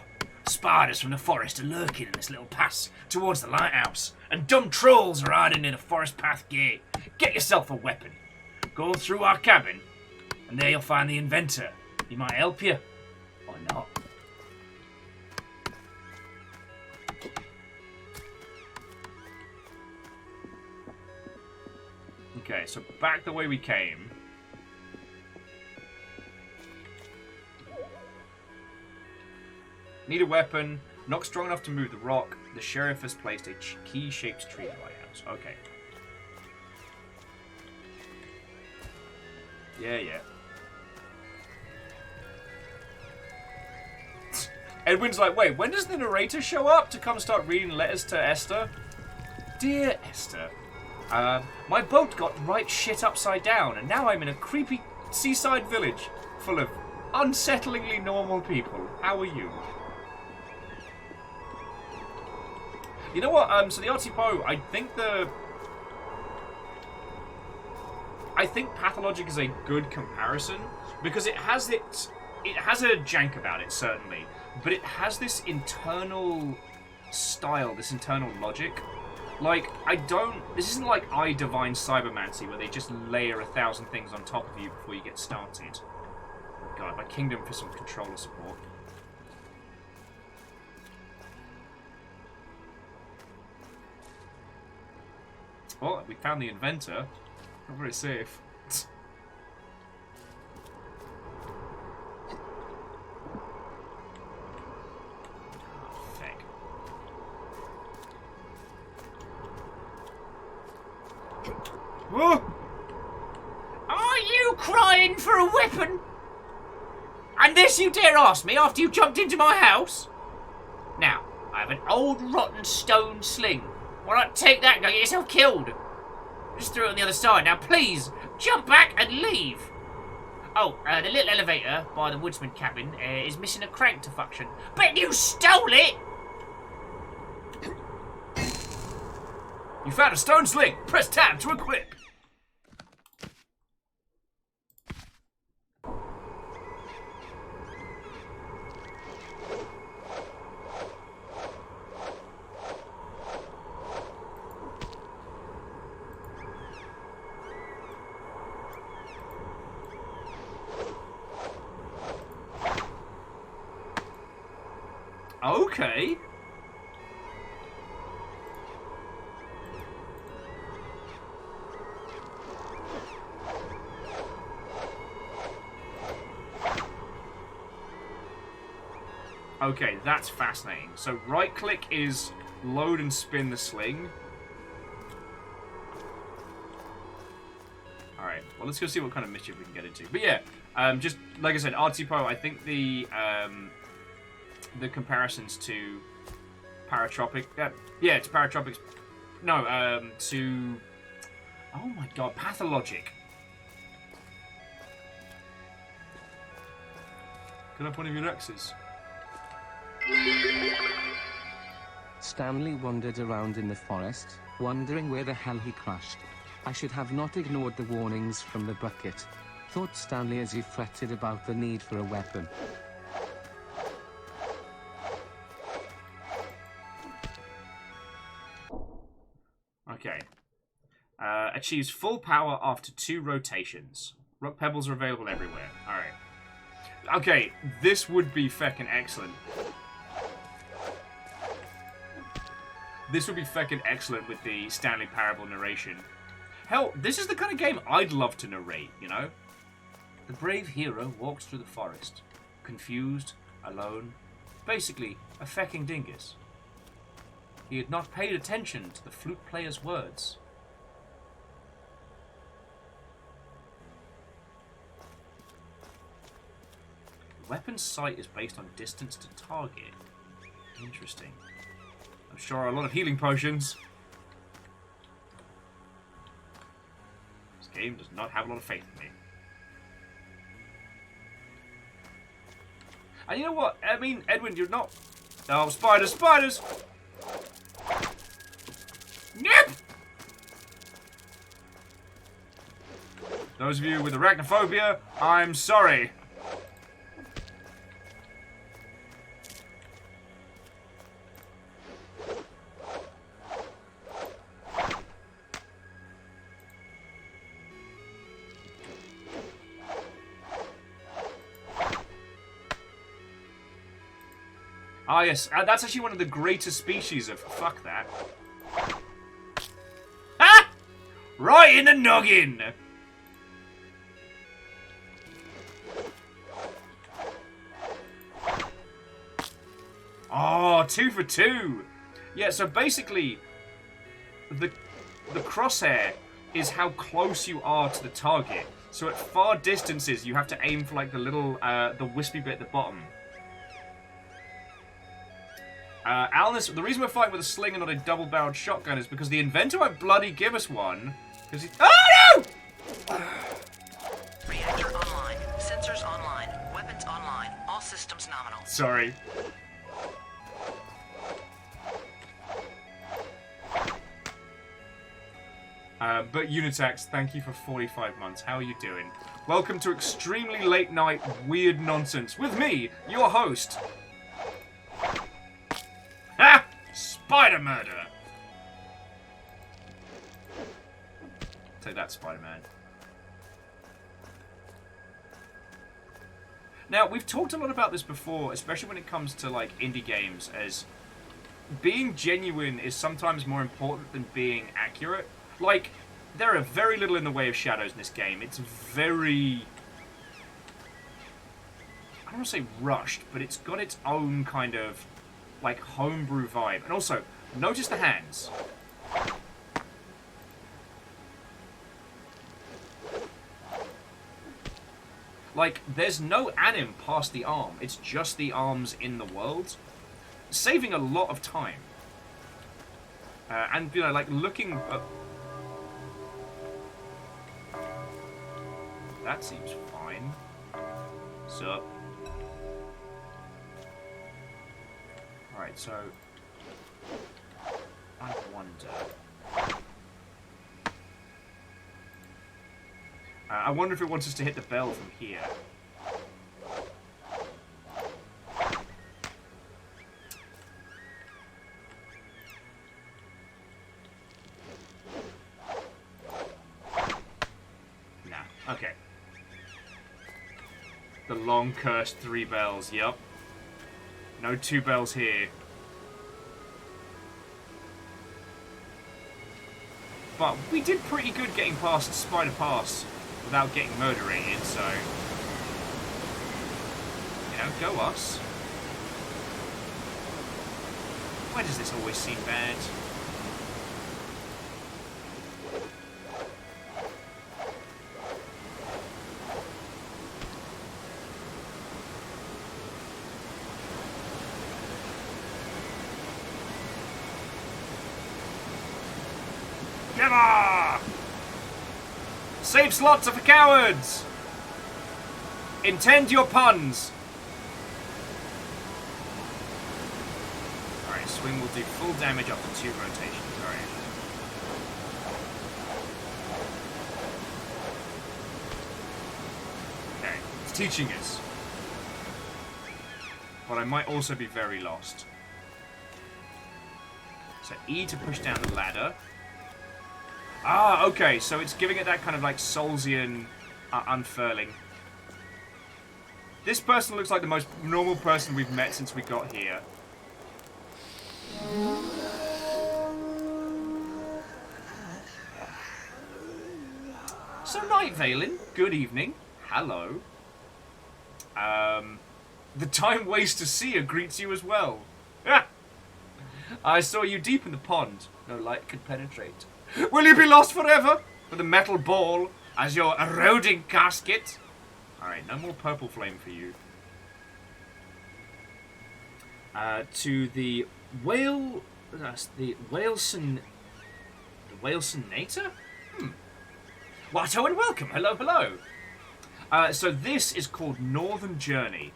spiders from the forest are lurking in this little pass towards the lighthouse. And dumb trolls are hiding near the forest path gate. Get yourself a weapon. Go through our cabin, and there you'll find the inventor. He might help you. Or not.
Okay, so back the way we came. Need a weapon. Not strong enough to move the rock. The sheriff has placed a key-shaped tree in the lighthouse. Okay. Yeah. Edwin's like, wait, when does the narrator show up to come start reading letters to Esther? Dear Esther, my boat got right shit upside down, and now I'm in a creepy seaside village full of unsettlingly normal people. How are you? You know what? So the Artsy Poe, I think Pathologic is a good comparison because it has a jank about it, certainly, but it has this internal style, this internal logic. Like, this isn't like I Divine Cybermancy where they just layer 1,000 things on top of you before you get started. Oh God, my kingdom for some controller support. Well, we found the inventor. Not very safe.
Are you crying for a weapon? And this you dare ask me after you jumped into my house? Now, I have an old rotten stone sling. Why not take that and go get yourself killed? Just throw it on the other side. Now please, jump back and leave. Oh, the little elevator by the woodsman cabin is missing a crank to function. But you stole it!
You found a stone sling. Press tab to equip. Okay. Okay, that's fascinating. So right click is load and spin the sling. Alright, well let's go see what kind of mischief we can get into. But yeah, just like I said, Artsy Poe, I think the comparisons to Paratropic, yeah, to Paratropics, no, to, oh my god, Pathologic. Can I have one of your X's?
Stanley wandered around in the forest, wondering where the hell he crashed. I should have not ignored the warnings from the bucket, thought Stanley as he fretted about the need for a weapon.
Okay. Achieves full power after 2 rotations. Rock pebbles are available everywhere. Alright. Okay, this would be feckin' excellent. This would be feckin' excellent with the Stanley Parable narration. Hell, this is the kind of game I'd love to narrate, you know? The brave hero walks through the forest. Confused, alone. Basically, a fecking dingus. He had not paid attention to the flute player's words. Weapon sight is based on distance to target. Interesting. I'm sure a lot of healing potions. This game does not have a lot of faith in me. And you know what? I mean, Edwin, you're not... Oh, spiders, spiders! Yep! Those of you with arachnophobia, I'm sorry. Ah, yes, that's actually one of the greatest species of... Fuck that. Ah! Right in the noggin! Oh, 2 for 2! Yeah, so basically, the crosshair is how close you are to the target. So at far distances, you have to aim for, like, the little, the wispy bit at the bottom. Alnis, the reason we're fighting with a sling and not a double-barreled shotgun is because the inventor won't bloody give us one. Because he... Oh, no!
Reactor online. Sensors online. Weapons online. All systems nominal.
Sorry. But Unitax, thank you for 45 months. How are you doing? Welcome to extremely late night weird nonsense with me, your host. Ha! Spider murder! Take that, Spider-Man. Now, we've talked a lot about this before, especially when it comes to, like, indie games, as being genuine is sometimes more important than being accurate. Like, there are very little in the way of shadows in this game. It's very... I don't want to say rushed, but it's got its own kind of, like, homebrew vibe. And also, notice the hands. Like, there's no anim past the arm. It's just the arms in the world. Saving a lot of time. And, you know, like, looking at... That seems fine. So... Alright, so... I wonder... I wonder if it wants us to hit the bell from here. Nah, okay. The long cursed 3 bells, yep. No 2 bells here. But we did pretty good getting past Spider Pass without getting murderated, so... You know, go us. Why does this always seem bad? Never! Save slots are for cowards! Intend your puns! Alright, swing will do full damage up to 2 rotations, alright. Okay, it's teaching us. But I might also be very lost. So E to push down the ladder. Ah, okay, so it's giving it that kind of like Soulsian unfurling. This person looks like the most normal person we've met since we got here. So, Night Valen, good evening. Hello. The Time Waster Seer greets you as well. I saw you deep in the pond. No light could penetrate. Will you be lost forever with a metal ball as your eroding casket? Alright, no more purple flame for you. To the whale... the Whaleson... The Whalesonator? Watto and welcome. Hello, hello. So this is called Northern Journey.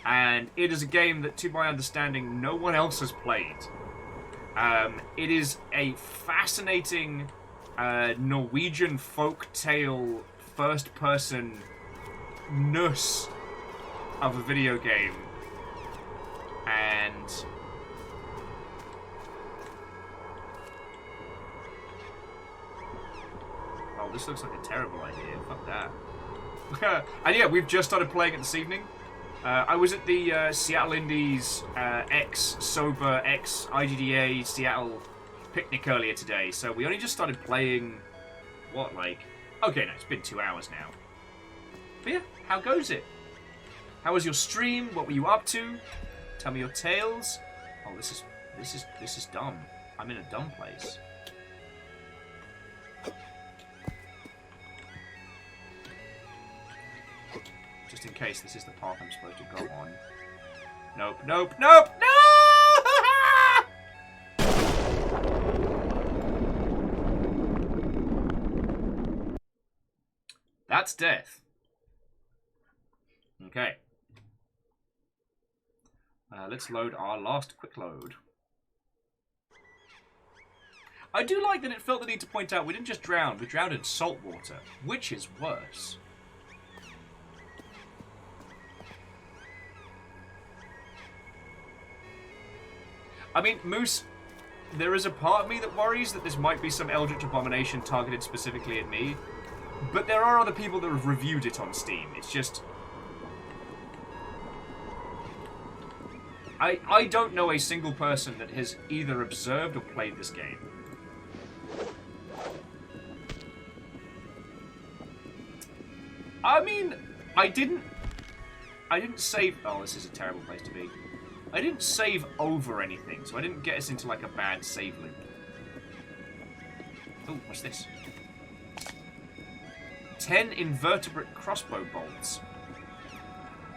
And it is a game that, to my understanding, no one else has played. It is a fascinating Norwegian folk tale first-person-ness of a video game. And... oh, this looks like a terrible idea. Fuck that. And yeah, we've just started playing it this evening. I was at the Seattle Indies ex-Sober, ex-IGDA Seattle picnic earlier today, so we only just started playing, what, like... okay, no, it's been 2 hours now. But yeah, how goes it? How was your stream? What were you up to? Tell me your tales. Oh, this is dumb. I'm in a dumb place. Just in case this is the path I'm supposed to go on. Nope, nope, nope, no! That's death. Okay. Let's load our last quick load. I do like that it felt the need to point out we didn't just drown, we drowned in salt water, which is worse. I mean, Moose, there is a part of me that worries that this might be some Eldritch Abomination targeted specifically at me, but there are other people that have reviewed it on Steam. It's just... I don't know a single person that has either observed or played this game. I mean, I didn't save... oh, this is a terrible place to be. I didn't save over anything, so I didn't get us into, like, a bad save loop. Oh, what's this? 10 invertebrate crossbow bolts.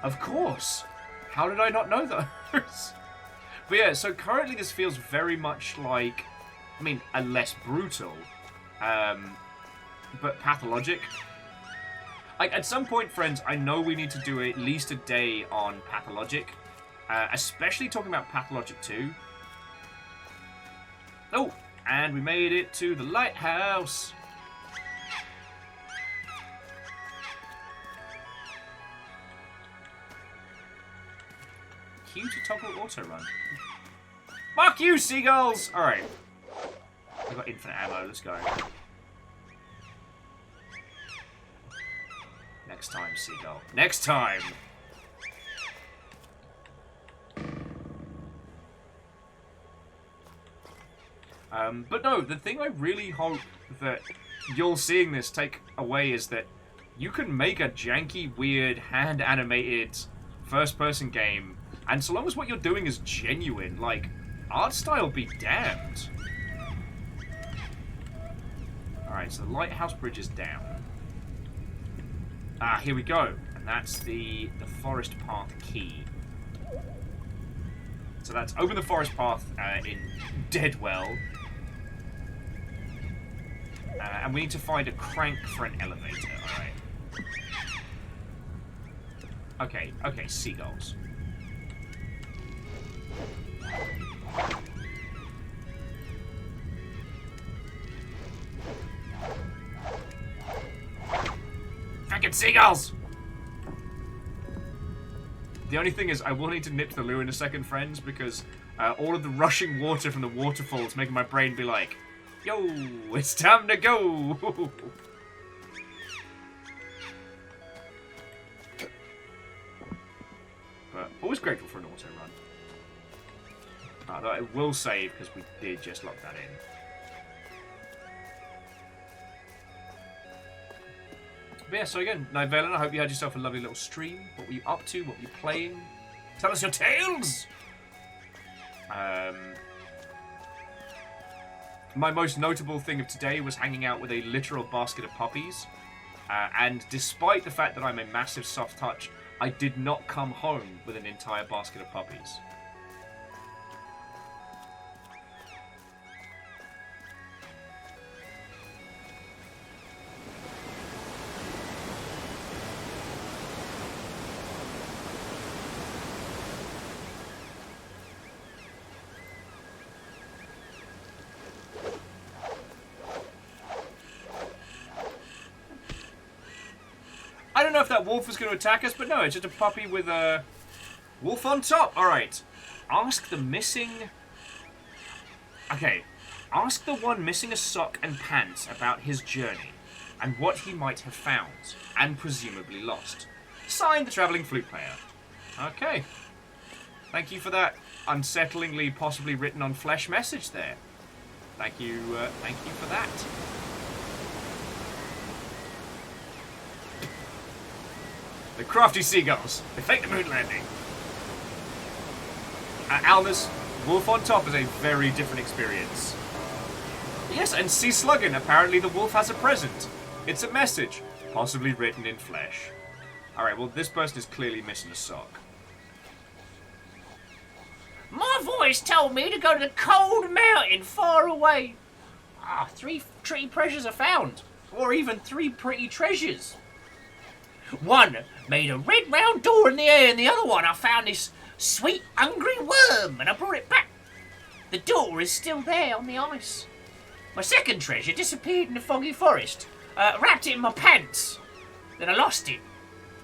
Of course! How did I not know those? But yeah, so currently this feels very much like... I mean, a less brutal, but pathologic. Like, at some point, friends, I know we need to do at least a day on pathologic. Especially talking about Pathologic 2. Oh, and we made it to the lighthouse. Q to toggle auto run. Fuck you, seagulls! Alright. I've got infinite ammo, let's go. Next time, seagull. Next time! But no, the thing I really hope that you'll seeing this take away is that you can make a janky, weird, hand-animated first-person game, and so long as what you're doing is genuine, like, art style be damned. Alright, so the lighthouse bridge is down. Ah, here we go. And that's the forest path key. So that's open the forest path in Deadwell. And we need to find a crank for an elevator, alright. Okay, seagulls. Frickin' seagulls! The only thing is, I will need to nip the loo in a second, friends, because all of the rushing water from the waterfalls making my brain be like, yo, it's time to go! But always grateful for an auto run. Though it will save, because we did just lock that in. But yeah, so again, Nivellen, I hope you had yourself a lovely little stream. What were you up to? What were you playing? Tell us your tales! My most notable thing of today was hanging out with a literal basket of puppies. And despite the fact that I'm a massive soft touch, I did not come home with an entire basket of puppies. I don't know if that wolf is going to attack us, but no, it's just a puppy with a wolf on top. Alright. Ask the missing... Okay. Ask the one missing a sock and pants about his journey and what he might have found and presumably lost. Signed, the travelling flute player. Okay. Thank you for that unsettlingly possibly written on flesh message there. Thank you for that. The crafty seagulls. They fake the moon landing. Almas, wolf on top is a very different experience. Yes, and Sea Sluggin, apparently the wolf has a present. It's a message, possibly written in flesh. Alright, well this person is clearly missing a sock.
My voice told me to go to the cold mountain far away. 3 tricky treasures are found. Or even 3 pretty treasures. One made a red round door in the air, and the other one I found this sweet hungry worm, and I brought it back. The door is still there on the ice. My second treasure disappeared in the foggy forest. Wrapped it in my pants. Then I lost it.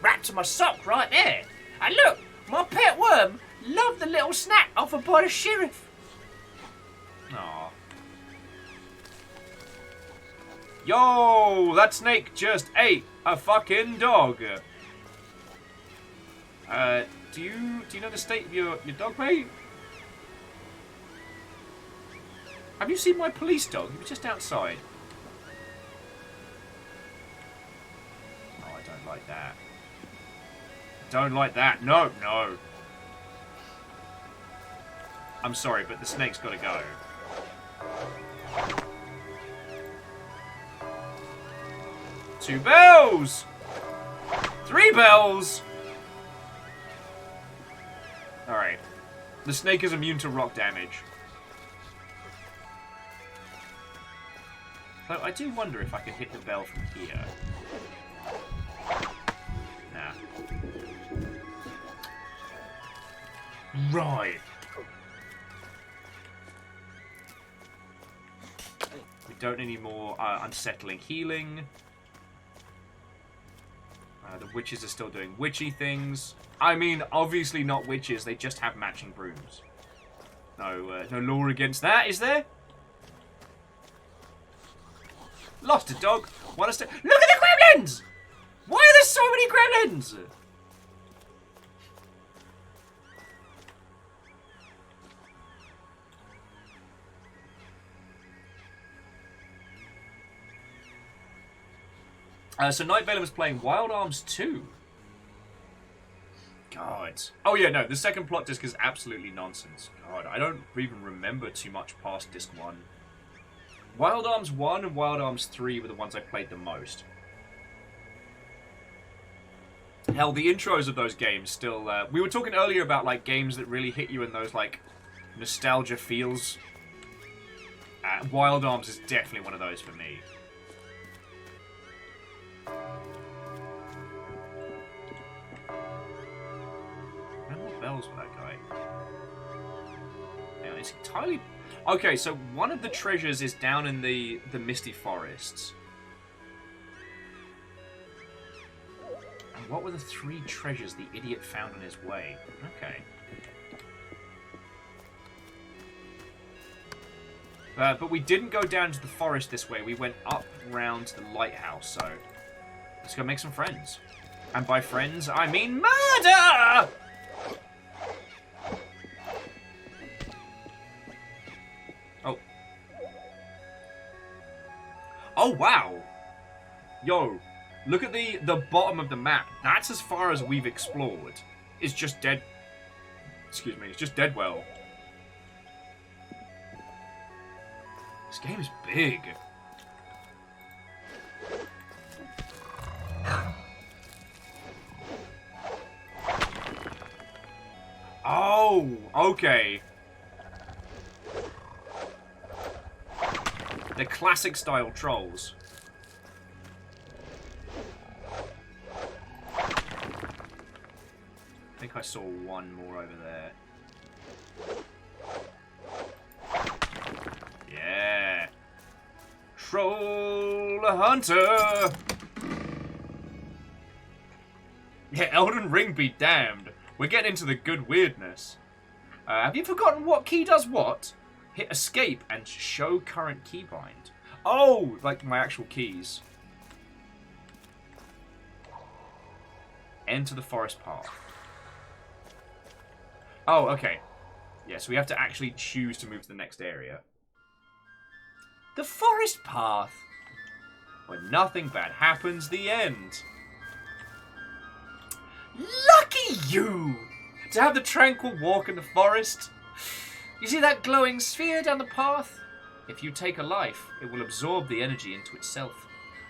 Wrapped in my sock right there. And look, my pet worm loved the little snack offered by the sheriff.
Aww. Yo, that snake just ate a fucking dog. Do you know the state of your dog, mate? Have you seen my police dog? He was just outside. Oh, I don't like that. Don't like that. No, no. I'm sorry, but the snake's got to go. 2 bells! 3 bells! Alright. The snake is immune to rock damage. Though I do wonder if I could hit the bell from here. Nah. Right. We don't need any more unsettling healing. The witches are still doing witchy things. I mean, obviously not witches. They just have matching brooms. No law against that, is there? Lost a dog. Look at the gremlins! Why are there so many gremlins? So Night Valen was playing Wild Arms 2. God. Oh yeah, no, the second plot disc is absolutely nonsense. God, I don't even remember too much past disc 1. Wild Arms 1 and Wild Arms 3 were the ones I played the most. Hell, the intros of those games still... we were talking earlier about like games that really hit you in those like nostalgia feels. Wild Arms is definitely one of those for me. Bells for that guy. Yeah, it's entirely... Okay, so one of the treasures is down in the Misty Forests. And what were the 3 treasures the idiot found on his way? Okay. But we didn't go down to the forest this way. We went up round to the lighthouse, so... Let's go make some friends. And by friends, I mean murder! Oh, wow. Yo, look at the bottom of the map. That's as far as we've explored. It's just dead... Excuse me, it's just Deadwell. This game is big. Oh, okay. They're classic style trolls. I think I saw one more over there. Yeah. Troll hunter. Yeah, Elden Ring be damned. We're getting into the good weirdness. Have you forgotten what key does what? Hit escape and show current keybind. Oh, like my actual keys. Enter the forest path. Oh, okay. Yeah, so we have to actually choose to move to the next area. The forest path. When nothing bad happens, the end. Lucky you! To have the tranquil walk in the forest. You see that glowing sphere down the path? If you take a life, it will absorb the energy into itself.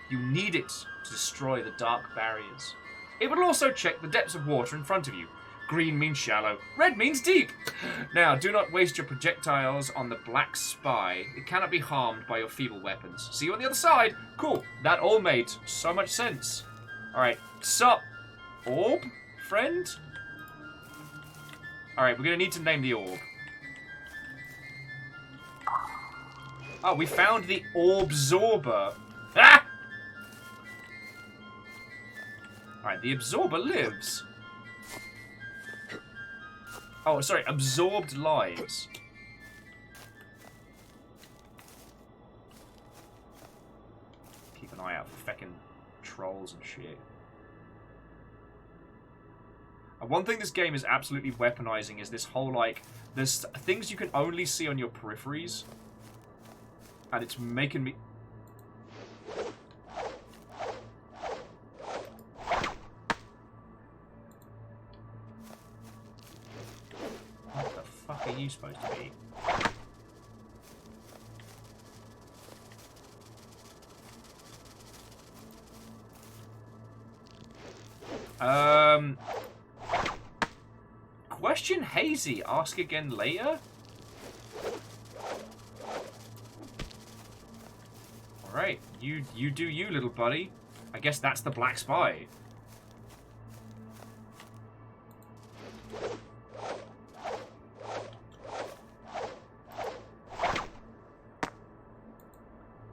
You need it to destroy the dark barriers. It will also check the depths of water in front of you. Green means shallow, red means deep. Now, do not waste your projectiles on the black spy. It cannot be harmed by your feeble weapons. See you on the other side. Cool. That all made so much sense. Alright, sup, orb, friend? Alright, we're going to need to name the orb. Oh, we found the Orbzorber. Ah! Alright, the Absorber lives. Oh, sorry, absorbed lives. Keep an eye out for feckin' trolls and shit. And one thing this game is absolutely weaponizing is this whole, like, there's things you can only see on your peripheries. And it's making me... What the fuck are you supposed to be? Question hazy. Ask again later? Alright, you do you, little buddy. I guess that's the Black Spy.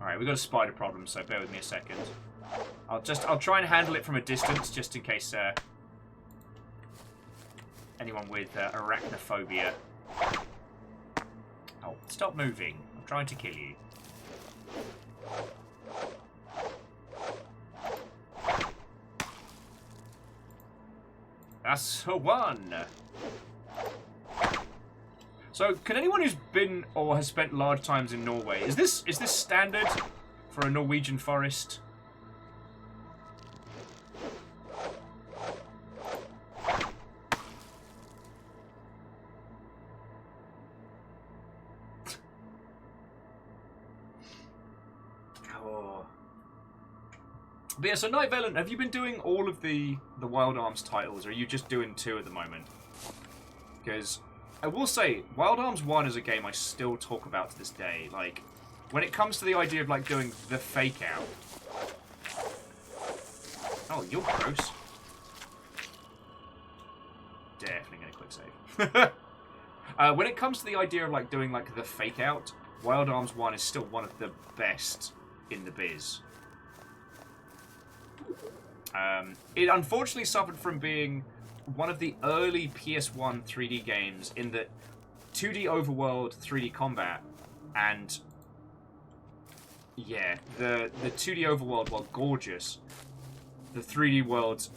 Alright, we've got a spider problem, so bear with me a second. I'll try and handle it from a distance, just in case anyone with arachnophobia. Oh, stop moving. I'm trying to kill you. That's a one. So, can anyone who's been or has spent large times in Norway, is this standard for a Norwegian forest? But yeah, so Night Valen, have you been doing all of the Wild Arms titles, or are you just doing 2 at the moment? Because I will say, Wild Arms 1 is a game I still talk about to this day. Like, when it comes to the idea of, like, doing the fake out. Oh, you're gross. Definitely gonna quick save. When it comes to the idea of, like, doing, like, the fake out, Wild Arms 1 is still one of the best in the biz. It unfortunately suffered from being one of the early PS1 3D games in that 2D overworld, 3D combat, and yeah, the 2D overworld, while gorgeous, the 3D world's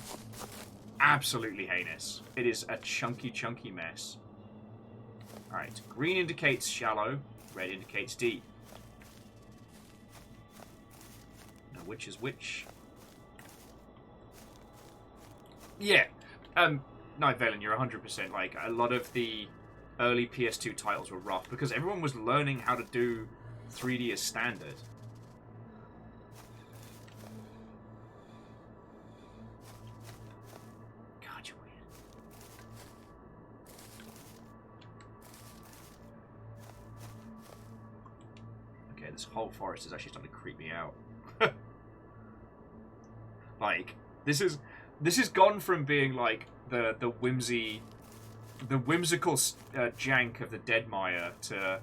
absolutely heinous. It is a chunky mess. Alright, green indicates shallow, red indicates deep. Now which is which? Yeah, Night Valen, you're 100%. Like, a lot of the early PS2 titles were rough because everyone was learning how to do 3D is standard. God, you're weird. Okay, this whole forest is actually starting to creep me out. Like, this is gone from being like the whimsical jank of the Deadmire to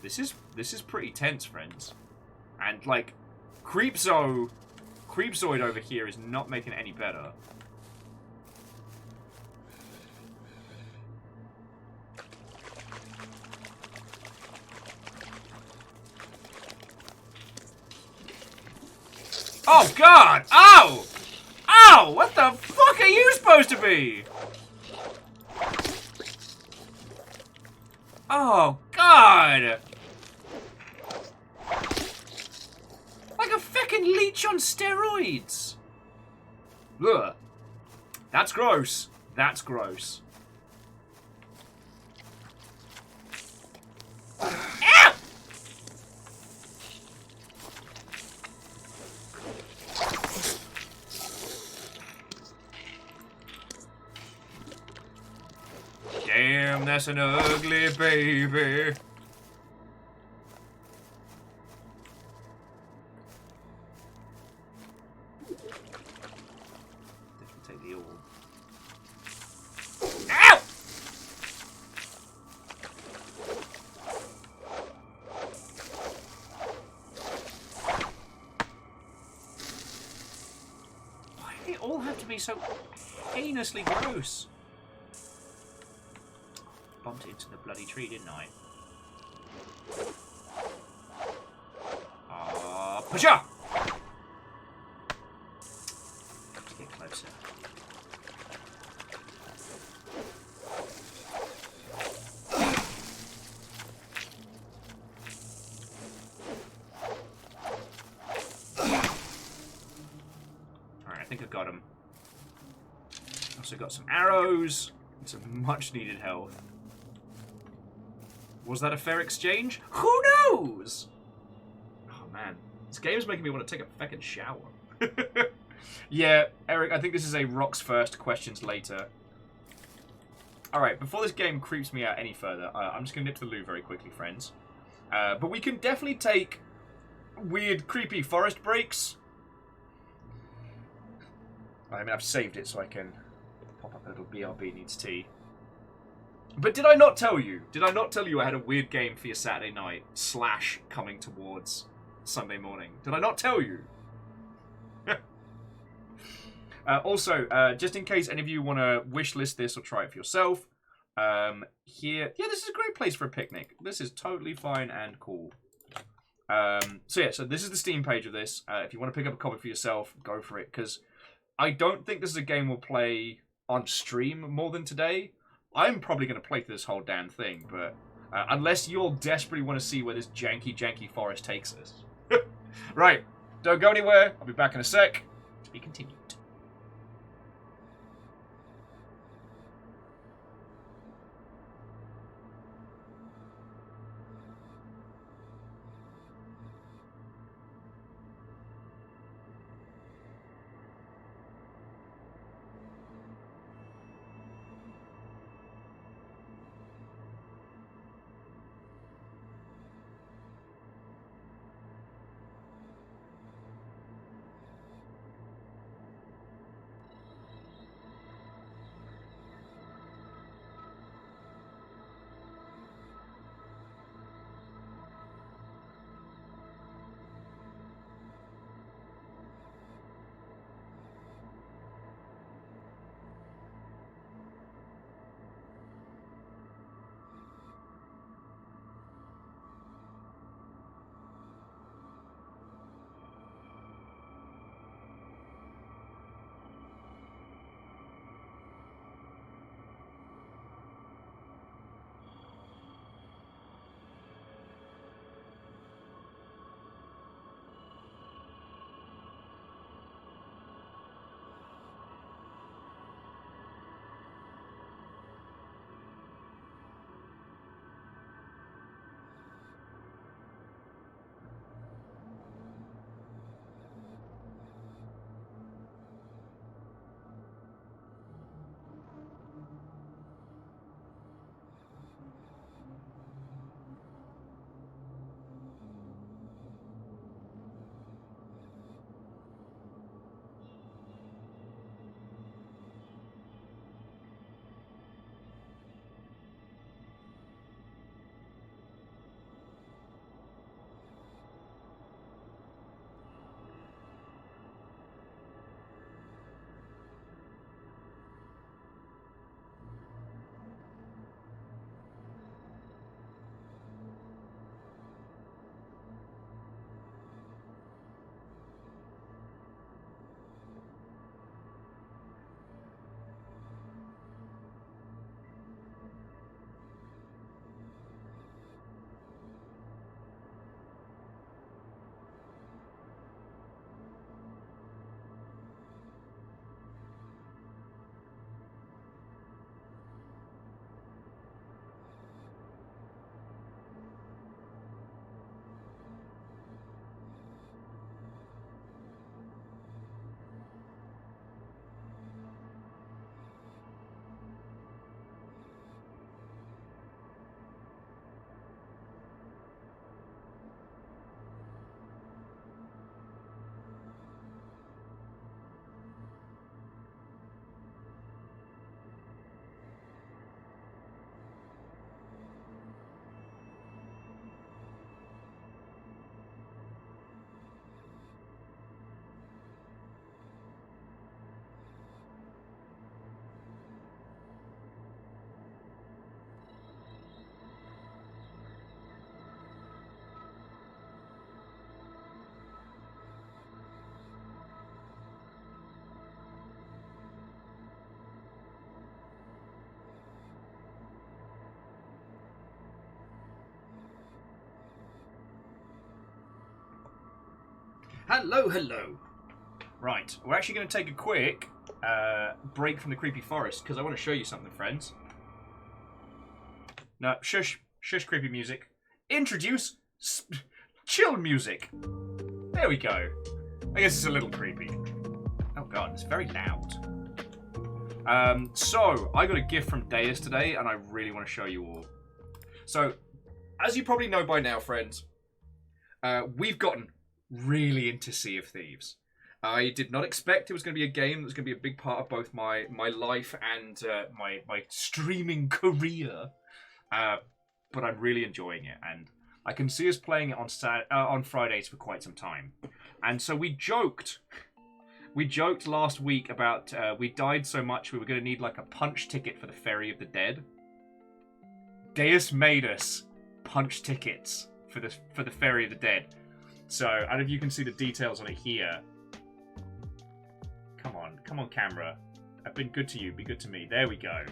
this is pretty tense, friends. And like Creepzoid over here is not making it any better. Oh God! Ow! Ow! What the fuck are you supposed to be? Oh God! Like a fucking leech on steroids. Ugh. That's gross. That's gross. Ow! Damn, that's an ugly baby. Take the orb. Ow! Why do they all have to be so heinously gross? Bumped into the bloody tree, didn't I? Pusha! Have to get closer. Alright, I think I've got him. Also got some arrows and some much needed health. Was that a fair exchange? Who knows? Oh man, this game is making me want to take a fucking shower. Yeah, Eric, I think this is a rocks first, questions later. Alright, before this game creeps me out any further, I'm just going to nip to the loo very quickly, friends. But we can definitely take weird, creepy forest breaks. I mean, I've saved it so I can pop up a little BRB needs tea. But did I not tell you? Did I not tell you I had a weird game for your Saturday night / coming towards Sunday morning? Did I not tell you? Also, just in case any of you want to wish list this or try it for yourself, here, yeah, this is a great place for a picnic. This is totally fine and cool. So this is the Steam page of this. If you want to pick up a copy for yourself, go for it, because I don't think this is a game we'll play on stream more than today. I'm probably going to play through this whole damn thing, but unless you all desperately want to see where this janky forest takes us. Right, don't go anywhere. I'll be back in a sec. To be continued. Hello, hello. Right, we're actually going to take a quick break from the creepy forest because I want to show you something, friends. No, shush, shush, creepy music. Introduce chill music. There we go. I guess it's a little creepy. Oh god, it's very loud. So, I got a gift from Deus today, and I really want to show you all. So, as you probably know by now, friends, we've gotten really into Sea of Thieves. I did not expect it was going to be a game that was going to be a big part of both my life and my streaming career. But I'm really enjoying it, and I can see us playing it on Fridays for quite some time. And so we joked last week about we died so much we were going to need like a punch ticket for the Ferry of the Dead. Deus made us punch tickets for the Ferry of the Dead. So, I don't know if you can see the details on it here. Come on, camera. I've been good to you, be good to me. There we go.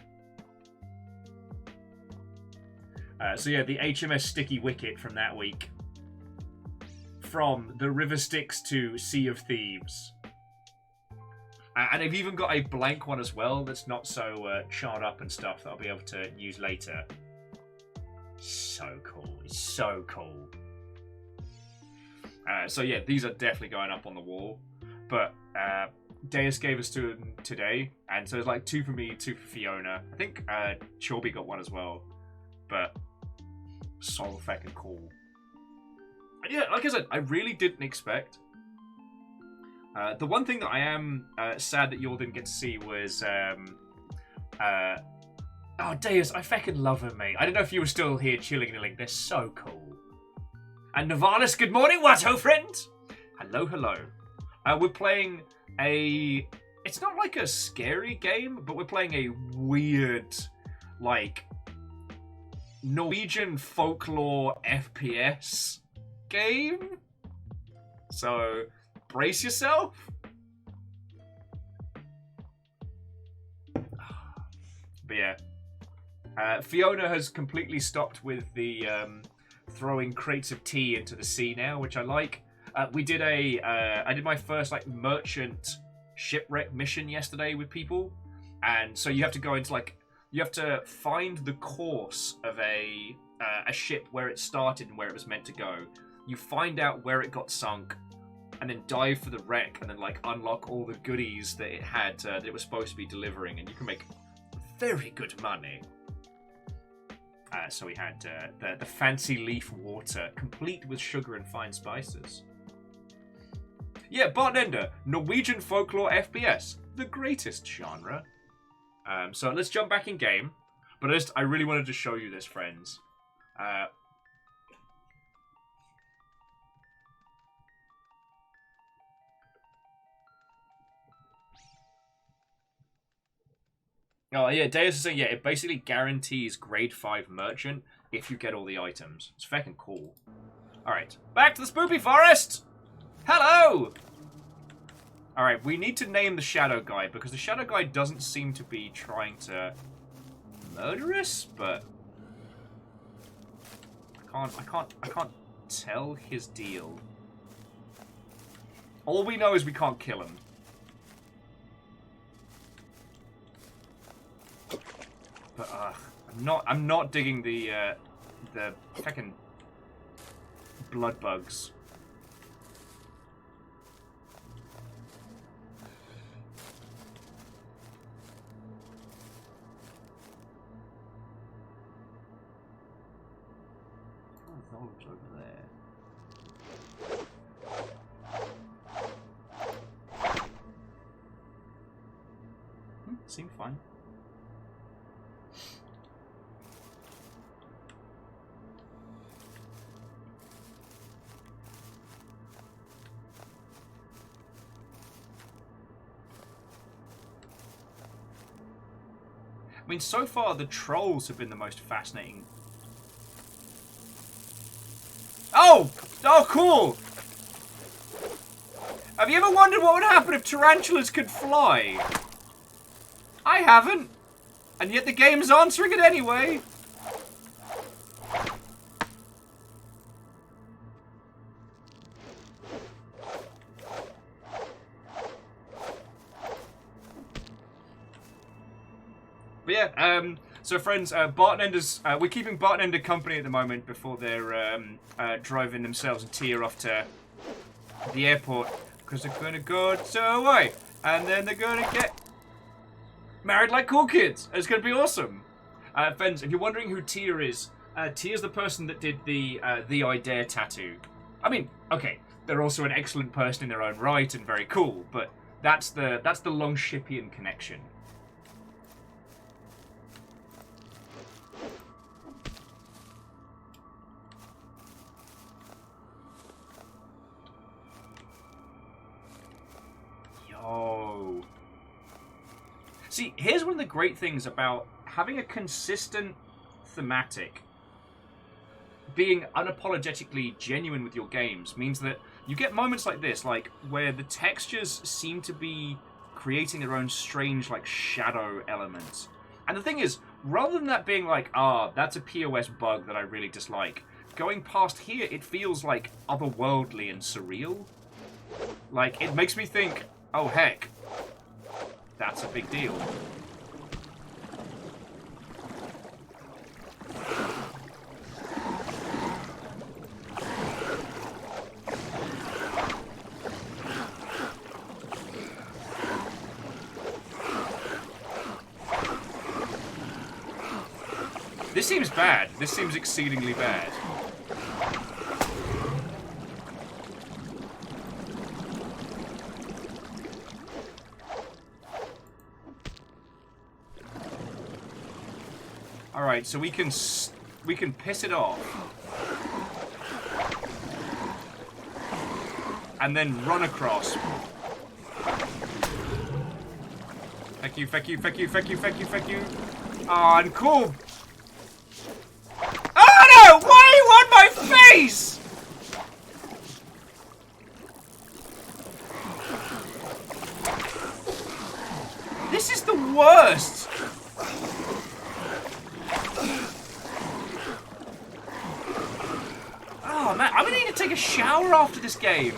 So yeah, the HMS Sticky Wicket from that week. From the River Styx to Sea of Thieves. And I've even got a blank one as well that's not so charred up and stuff that I'll be able to use later. So cool. It's so cool. So yeah, these are definitely going up on the wall. But Deus gave us two today. And so it's like 2 for me, 2 for Fiona. I think Chorby got one as well. But so fucking cool. And yeah, like I said, I really didn't expect. The one thing that I am sad that you all didn't get to see was... oh, Deus, I fucking love them, mate. I don't know if you were still here chilling in the link. They're so cool. And Navalis, good morning, Watto friends! Hello, hello. We're playing a... It's not like a scary game, but we're playing a weird, like, Norwegian folklore FPS game. So, brace yourself. But yeah. Fiona has completely stopped with the throwing crates of tea into the sea now, which I like. We did I did my first like merchant shipwreck mission yesterday with people, and so you have to go into like you have to find the course of a ship where it started and where it was meant to go. You find out where it got sunk, and then dive for the wreck, and then like unlock all the goodies that it had that it was supposed to be delivering, and you can make very good money. So we had the fancy leaf water, complete with sugar and fine spices. Yeah, Bartender, Norwegian folklore FPS, the greatest genre. So let's jump back in game. But I really wanted to show you this, friends. Oh, yeah, Deus is saying, yeah, it basically guarantees grade 5 merchant if you get all the items. It's fucking cool. Alright, back to the Spoopy Forest! Hello! Alright, we need to name the Shadow Guy, because the Shadow Guy doesn't seem to be trying to murder us, but... I can't tell his deal. All we know is we can't kill him. But I'm not digging the fucking blood bugs. Oh, those over there. Seemed fine. I mean, so far, the trolls have been the most fascinating. Oh! Oh, cool! Have you ever wondered what would happen if tarantulas could fly? I haven't. And yet the game's answering it anyway. But yeah, so friends, Bartenders, we're keeping Bartender company at the moment before they're driving themselves and Tia off to the airport because they're gonna go to Hawaii and then they're gonna get married like cool kids. It's gonna be awesome. Friends, if you're wondering who Tia is the person that did the I Dare tattoo. I mean, okay, they're also an excellent person in their own right and very cool, but that's the Longshipian connection. Yo. See, here's one of the great things about having a consistent thematic. Being unapologetically genuine with your games means that you get moments like this, like where the textures seem to be creating their own strange, like, shadow elements. And the thing is, rather than that being like, that's a POS bug that I really dislike, going past here, it feels like otherworldly and surreal. Like, it makes me think, oh heck, that's a big deal. This seems bad. This seems exceedingly bad. Alright, so we can piss it off. And then run across. Feck you, feck you, feck you, feck you, feck you, feck you. Ah, and cool. Oh no! Why are you on my face? This is the worst. Oh man, I'm gonna need to take a shower after this game.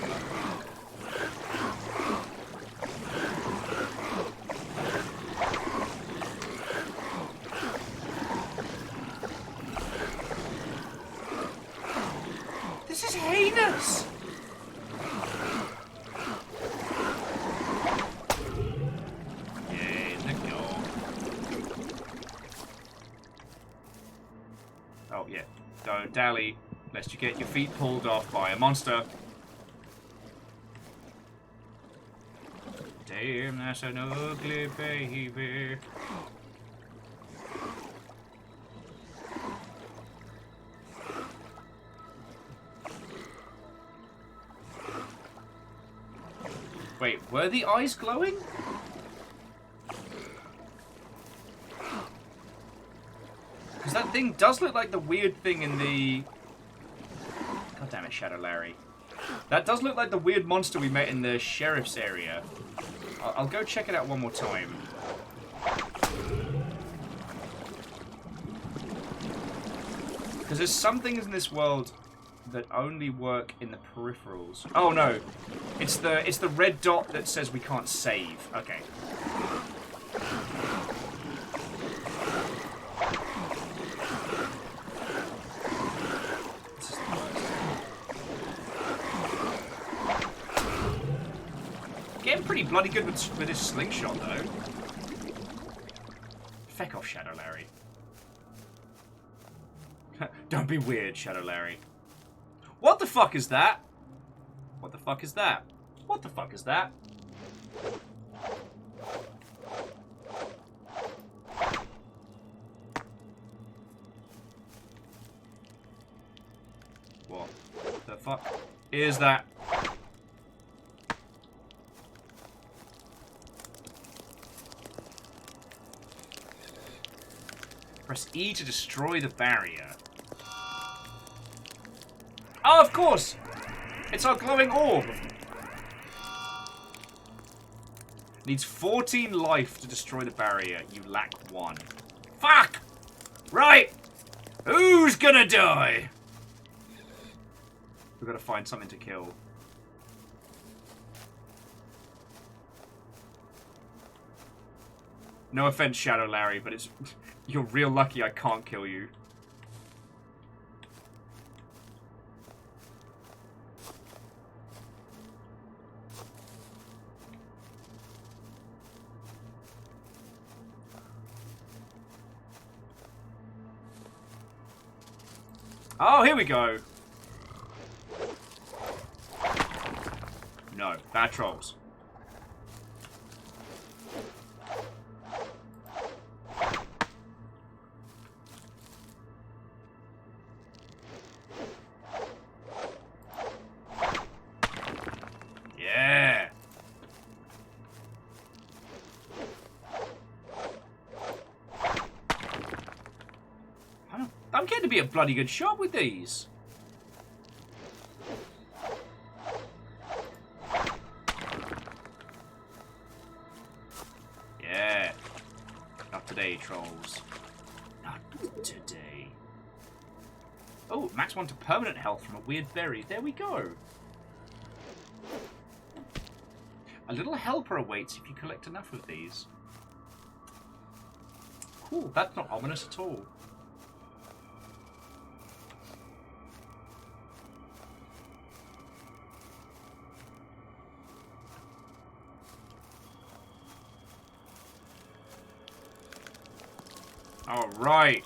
This is heinous. Yeah, let go. Oh yeah, don't dally. Lest you get your feet pulled off by a monster. Damn, that's an ugly baby. Wait, were the eyes glowing? Because that thing does look like the weird thing in the... God damn it, Shadow Larry. That does look like the weird monster we met in the sheriff's area. I'll go check it out one more time. Because there's some things in this world that only work in the peripherals. Oh no, it's the red dot that says we can't save. Okay. Getting pretty bloody good with his slingshot, though. Feck off, Shadow Larry. Don't be weird, Shadow Larry. What the fuck is that? What the fuck is that? What the fuck is that? What the fuck is that? Press E to destroy the barrier. Oh, of course! It's our glowing orb! Needs 14 life to destroy the barrier. You lack 1. Fuck! Right! Who's gonna die? We've got to find something to kill. No offense, Shadow Larry, but it's you're real lucky I can't kill you. Oh, here we go. No, bad trolls. Yeah. I'm getting to be a bloody good shot with these. Yeah. Not today, trolls. Not today. Oh, max 1 to permanent health from a weird berry. There we go. A little helper awaits if you collect enough of these. Cool, that's not ominous at all. Alright.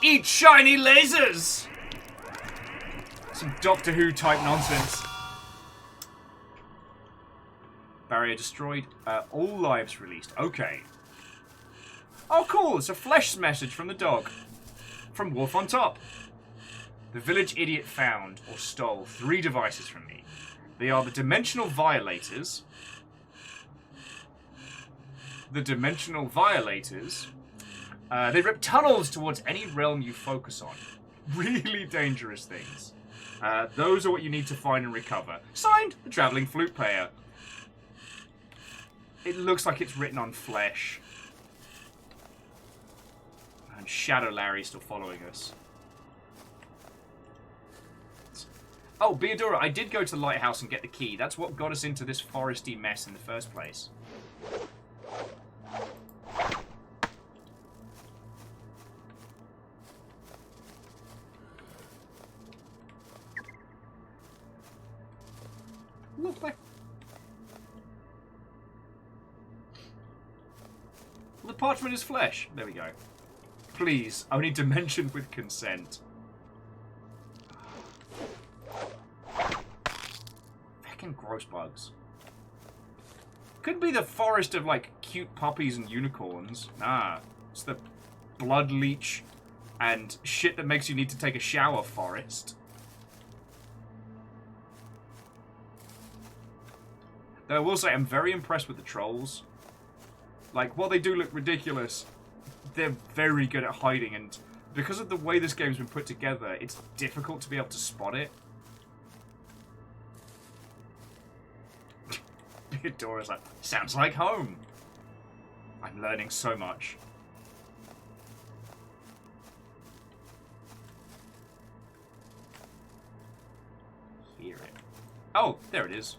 Eat shiny lasers! Some Doctor Who type nonsense. Barrier destroyed. All lives released. Okay. Oh, cool. It's a flesh message from the dog. From Wolf on Top. The village idiot found or stole 3 devices from me. They are the Dimensional Violators. The Dimensional Violators. They rip tunnels towards any realm you focus on. Really dangerous things. Those are what you need to find and recover. Signed, the Travelling Flute Player. It looks like it's written on flesh. And Shadow Larry's still following us. Oh, Beadora, I did go to the lighthouse and get the key. That's what got us into this foresty mess in the first place. Look like the parchment is flesh. There we go. Please, only dimension with consent. Fucking gross bugs. Could be the forest of like cute puppies and unicorns. Nah, it's the blood leech and shit that makes you need to take a shower forest. Though I will say I'm very impressed with the trolls. Like, while they do look ridiculous, they're very good at hiding, and because of the way this game's been put together, it's difficult to be able to spot it. Beadora's like, sounds like home. I'm learning so much. Hear it. Oh, there it is.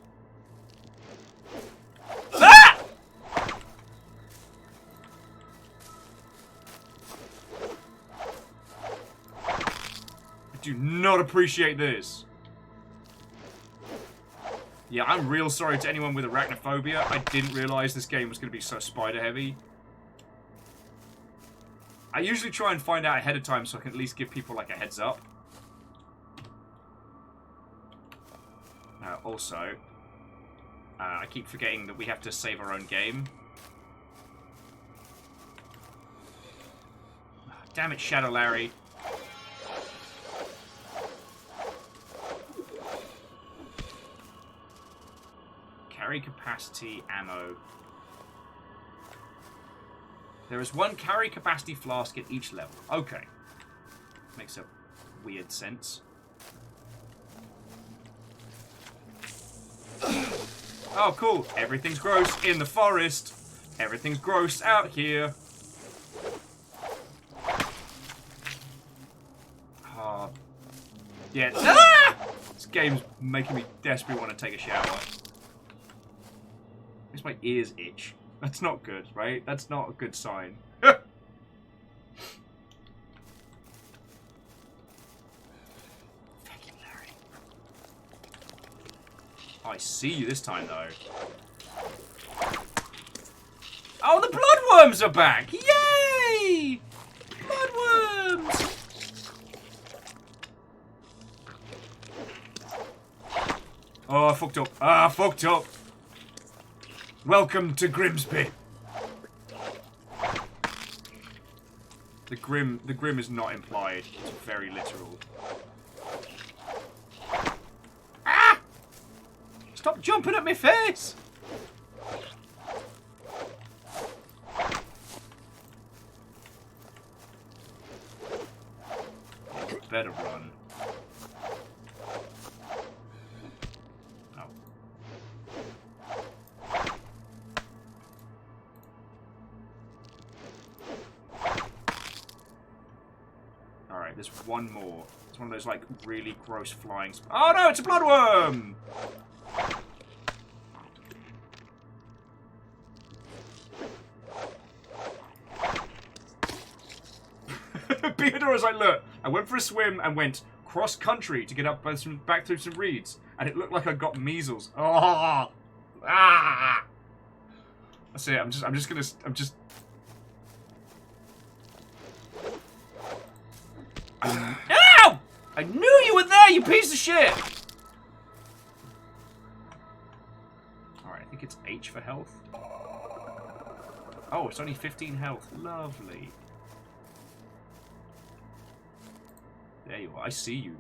Ah! I do not appreciate this. Yeah, I'm real sorry to anyone with arachnophobia. I didn't realise this game was going to be so spider heavy. I usually try and find out ahead of time so I can at least give people like a heads up. Also, I keep forgetting that we have to save our own game. Damn it, Shadow Larry. Carry capacity, ammo. There is 1 carry capacity flask at each level. Okay. Makes a weird sense. Oh, cool. Everything's gross in the forest. Everything's gross out here. Yeah. Ah! This game's making me desperately want to take a shower. Makes my ears itch. That's not good, right? That's not a good sign. I see you this time, though. Oh, the bloodworms are back! Yay! Bloodworms! Oh, I fucked up. Ah, fucked up. Welcome to Grimsby. The grim is not implied. It's very literal. Ah! Stop jumping at my face! You better run. Oh. Alright, there's one more. It's one of those, like, really gross flying... Oh no, it's a bloodworm! Theodora's like, look, I went for a swim and went cross-country to get up back through some reeds, and it looked like I got measles. Oh! Ah! That's it, I'm just gonna... Ow! I knew you were there, you piece of shit! Alright, I think it's H for health. Oh, it's only 15 health. Lovely. There you are. I see you.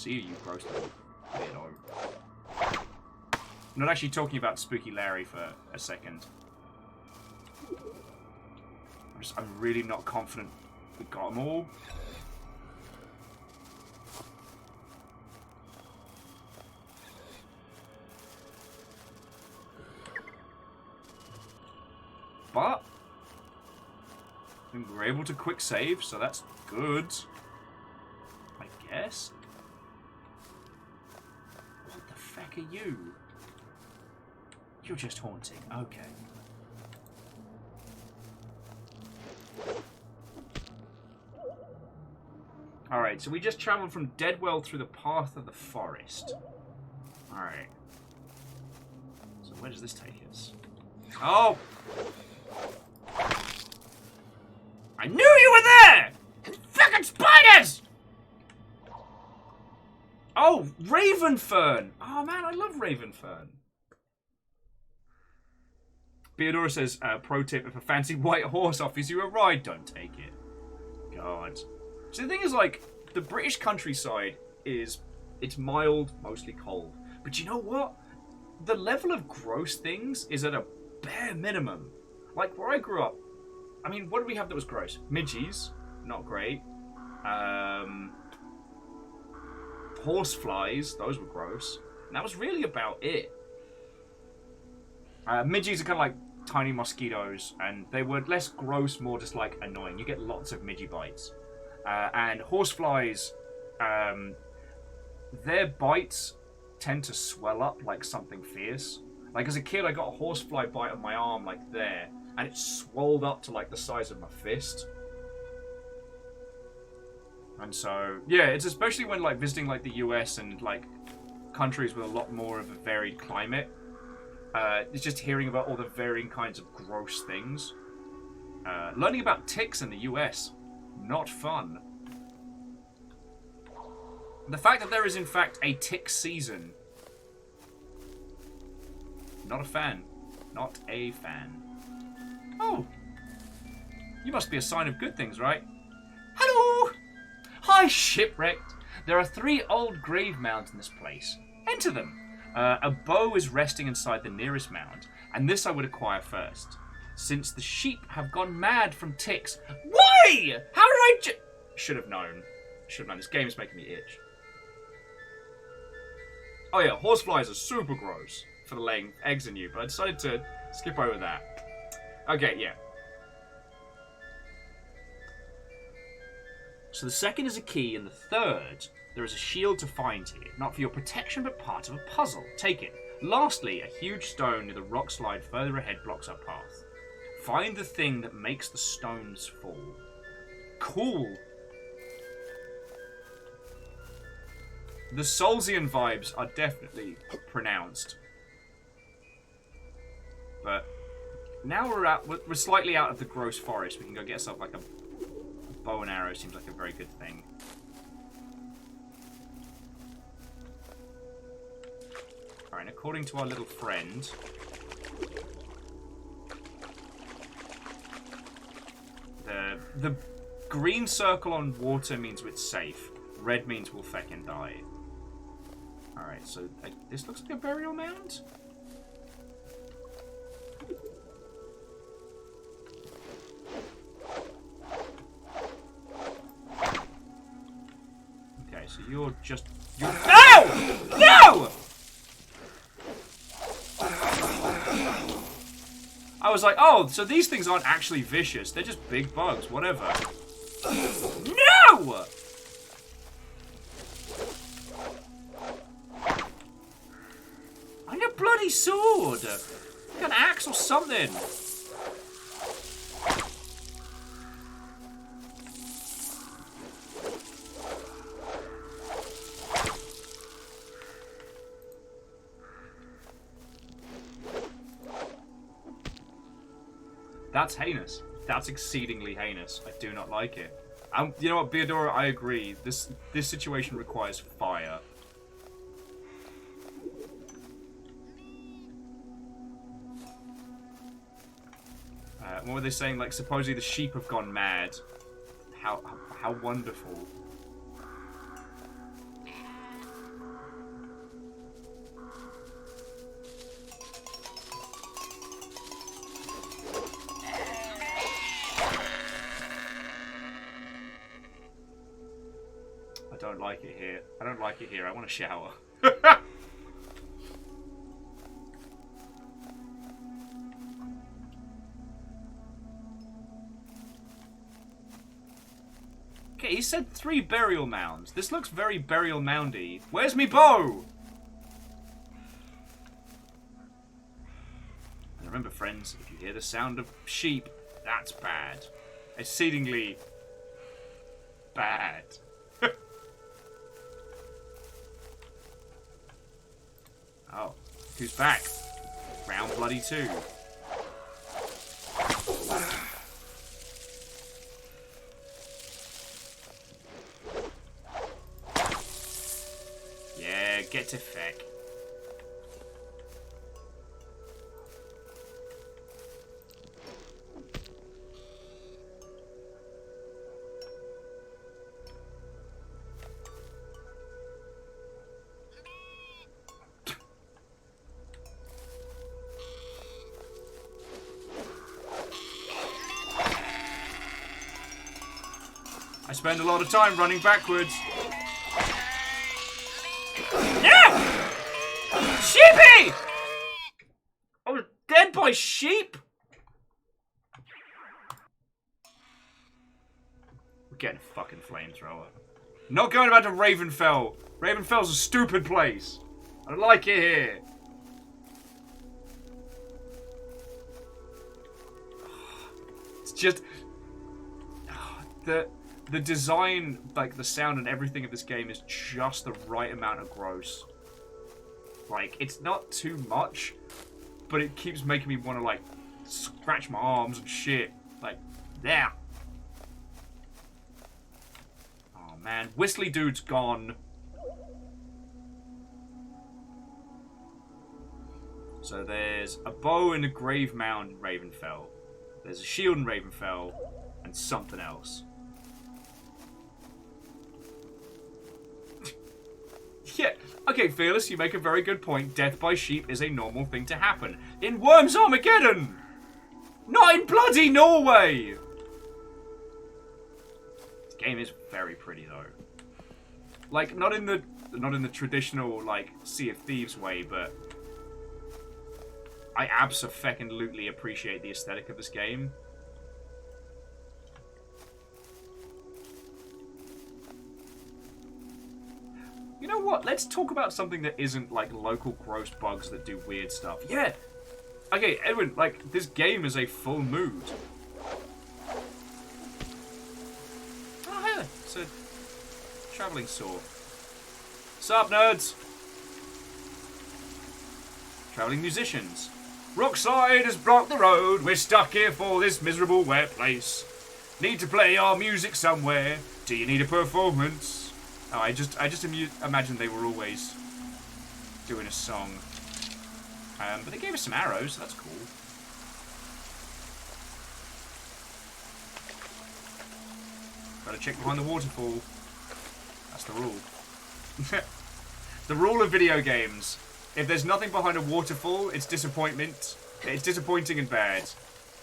You gross little weirdo. I'm not actually talking about Spooky Larry for a second. I'm really not confident we got them all. But we were able to quick save, so that's good. I guess. What the feck are you? You're just haunting. Okay. Alright, so we just travelled from Deadwell through the path of the forest. Alright. So where does this take us? Oh! I knew you were there! Fucking spiders! Oh, Ravenfern! Oh man, I love Ravenfern. Theodora says, pro tip, if a fancy white horse offers you a ride, don't take it. God. So the thing is, like, the British countryside is, it's mild, mostly cold. But you know what? The level of gross things is at a bare minimum. Like, where I grew up, I mean, what did we have that was gross? Midges, not great. Horseflies, those were gross. And that was really about it. Midges are kind of like tiny mosquitoes, and they were less gross, more just like annoying. You get lots of midgie bites. And horseflies, their bites tend to swell up like something fierce. Like as a kid, I got a horsefly bite on my arm like there, and it swelled up to like the size of my fist. And so, yeah, it's especially when like visiting like the US and like countries with a lot more of a varied climate. It's just hearing about all the varying kinds of gross things. Learning about ticks in the US, not fun. The fact that there is in fact a tick season, not a fan. Not a fan. Oh, you must be a sign of good things, right? Hello! Hi, shipwrecked. There are 3 old grave mounds in this place. Enter them. A bow is resting inside the nearest mound, and this I would acquire first, since the sheep have gone mad from ticks. Why? How did I should have known. Should have known. This game is making me itch. Oh yeah, horseflies are super gross for the laying eggs in you, but I decided to skip over that. Okay, yeah. So the second is a key, and the third, there is a shield to find here. Not for your protection, but part of a puzzle. Take it. Lastly, a huge stone near the rock slide further ahead blocks our path. Find the thing that makes the stones fall. Cool. The Soulsian vibes are definitely pronounced. But now we're slightly out of the gross forest. We can go get ourselves like a bow and arrow. Seems like a very good thing. Alright, according to our little friend, the green circle on water means it's safe. Red means we'll feckin' die. Alright, so this looks like a burial mound? Okay, so you're... No! No! I was like, oh, so these things aren't actually vicious. They're just big bugs, whatever. No! I need a bloody sword. Like an axe or something. That's heinous. That's exceedingly heinous. I do not like it. You know what, Beodora, I agree. This situation requires fire. What were they saying? Like, supposedly the sheep have gone mad. How wonderful. I don't like it here. I don't like it here. I want to shower. Okay, he said 3 burial mounds. This looks very burial moundy. Where's me bow? And remember, friends, if you hear the sound of sheep, that's bad. Exceedingly bad. Oh, who's back? Round bloody 2. Yeah, get to feck. I spend a lot of time running backwards. Yeah! Sheepy! I was dead by sheep? We're getting a fucking flamethrower. Not going back to Ravenfell. Ravenfell's a stupid place. I don't like it here. It's just... The design, like the sound and everything of this game is just the right amount of gross. Like, it's not too much, but it keeps making me want to, like, scratch my arms and shit. Like, there. Oh, man. Whistly Dude's gone. So there's a bow and a grave mound in Ravenfell. There's a shield in Ravenfell, and something else. Yeah, okay, Fearless, you make a very good point. Death by sheep is a normal thing to happen. In Worms Armageddon! Not in bloody Norway! This game is very pretty, though. Like, not in the traditional, like, Sea of Thieves way, but... I abso-feckin-lutely appreciate the aesthetic of this game. You know what? Let's talk about something that isn't like local gross bugs that do weird stuff. Yeah! Okay, Edwin, like, this game is a full mood. Oh, yeah, it's a travelling saw. Sup, nerds? Travelling musicians. Rockside has blocked the road. We're stuck here for this miserable wet place. Need to play our music somewhere. Do you need a performance? Oh, I just imagined they were always doing a song. But they gave us some arrows, so that's cool. Gotta check behind the waterfall. That's the rule. The rule of video games. If there's nothing behind a waterfall, it's disappointment. It's disappointing and bad.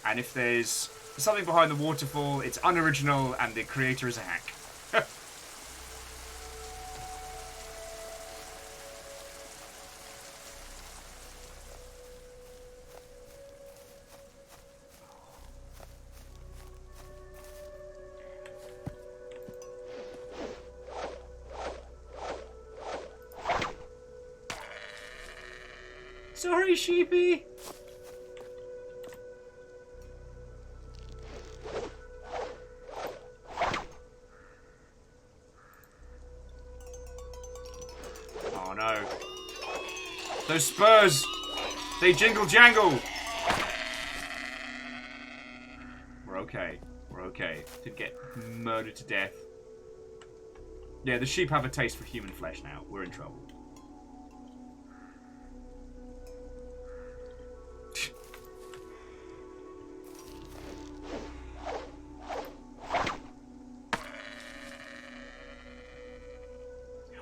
And if there's something behind the waterfall, it's unoriginal and the creator is a hack. Sorry, sheepy. Oh no. Those spurs! They jingle jangle! We're okay. We're okay. Didn't get murdered to death. Yeah, the sheep have a taste for human flesh now. We're in trouble.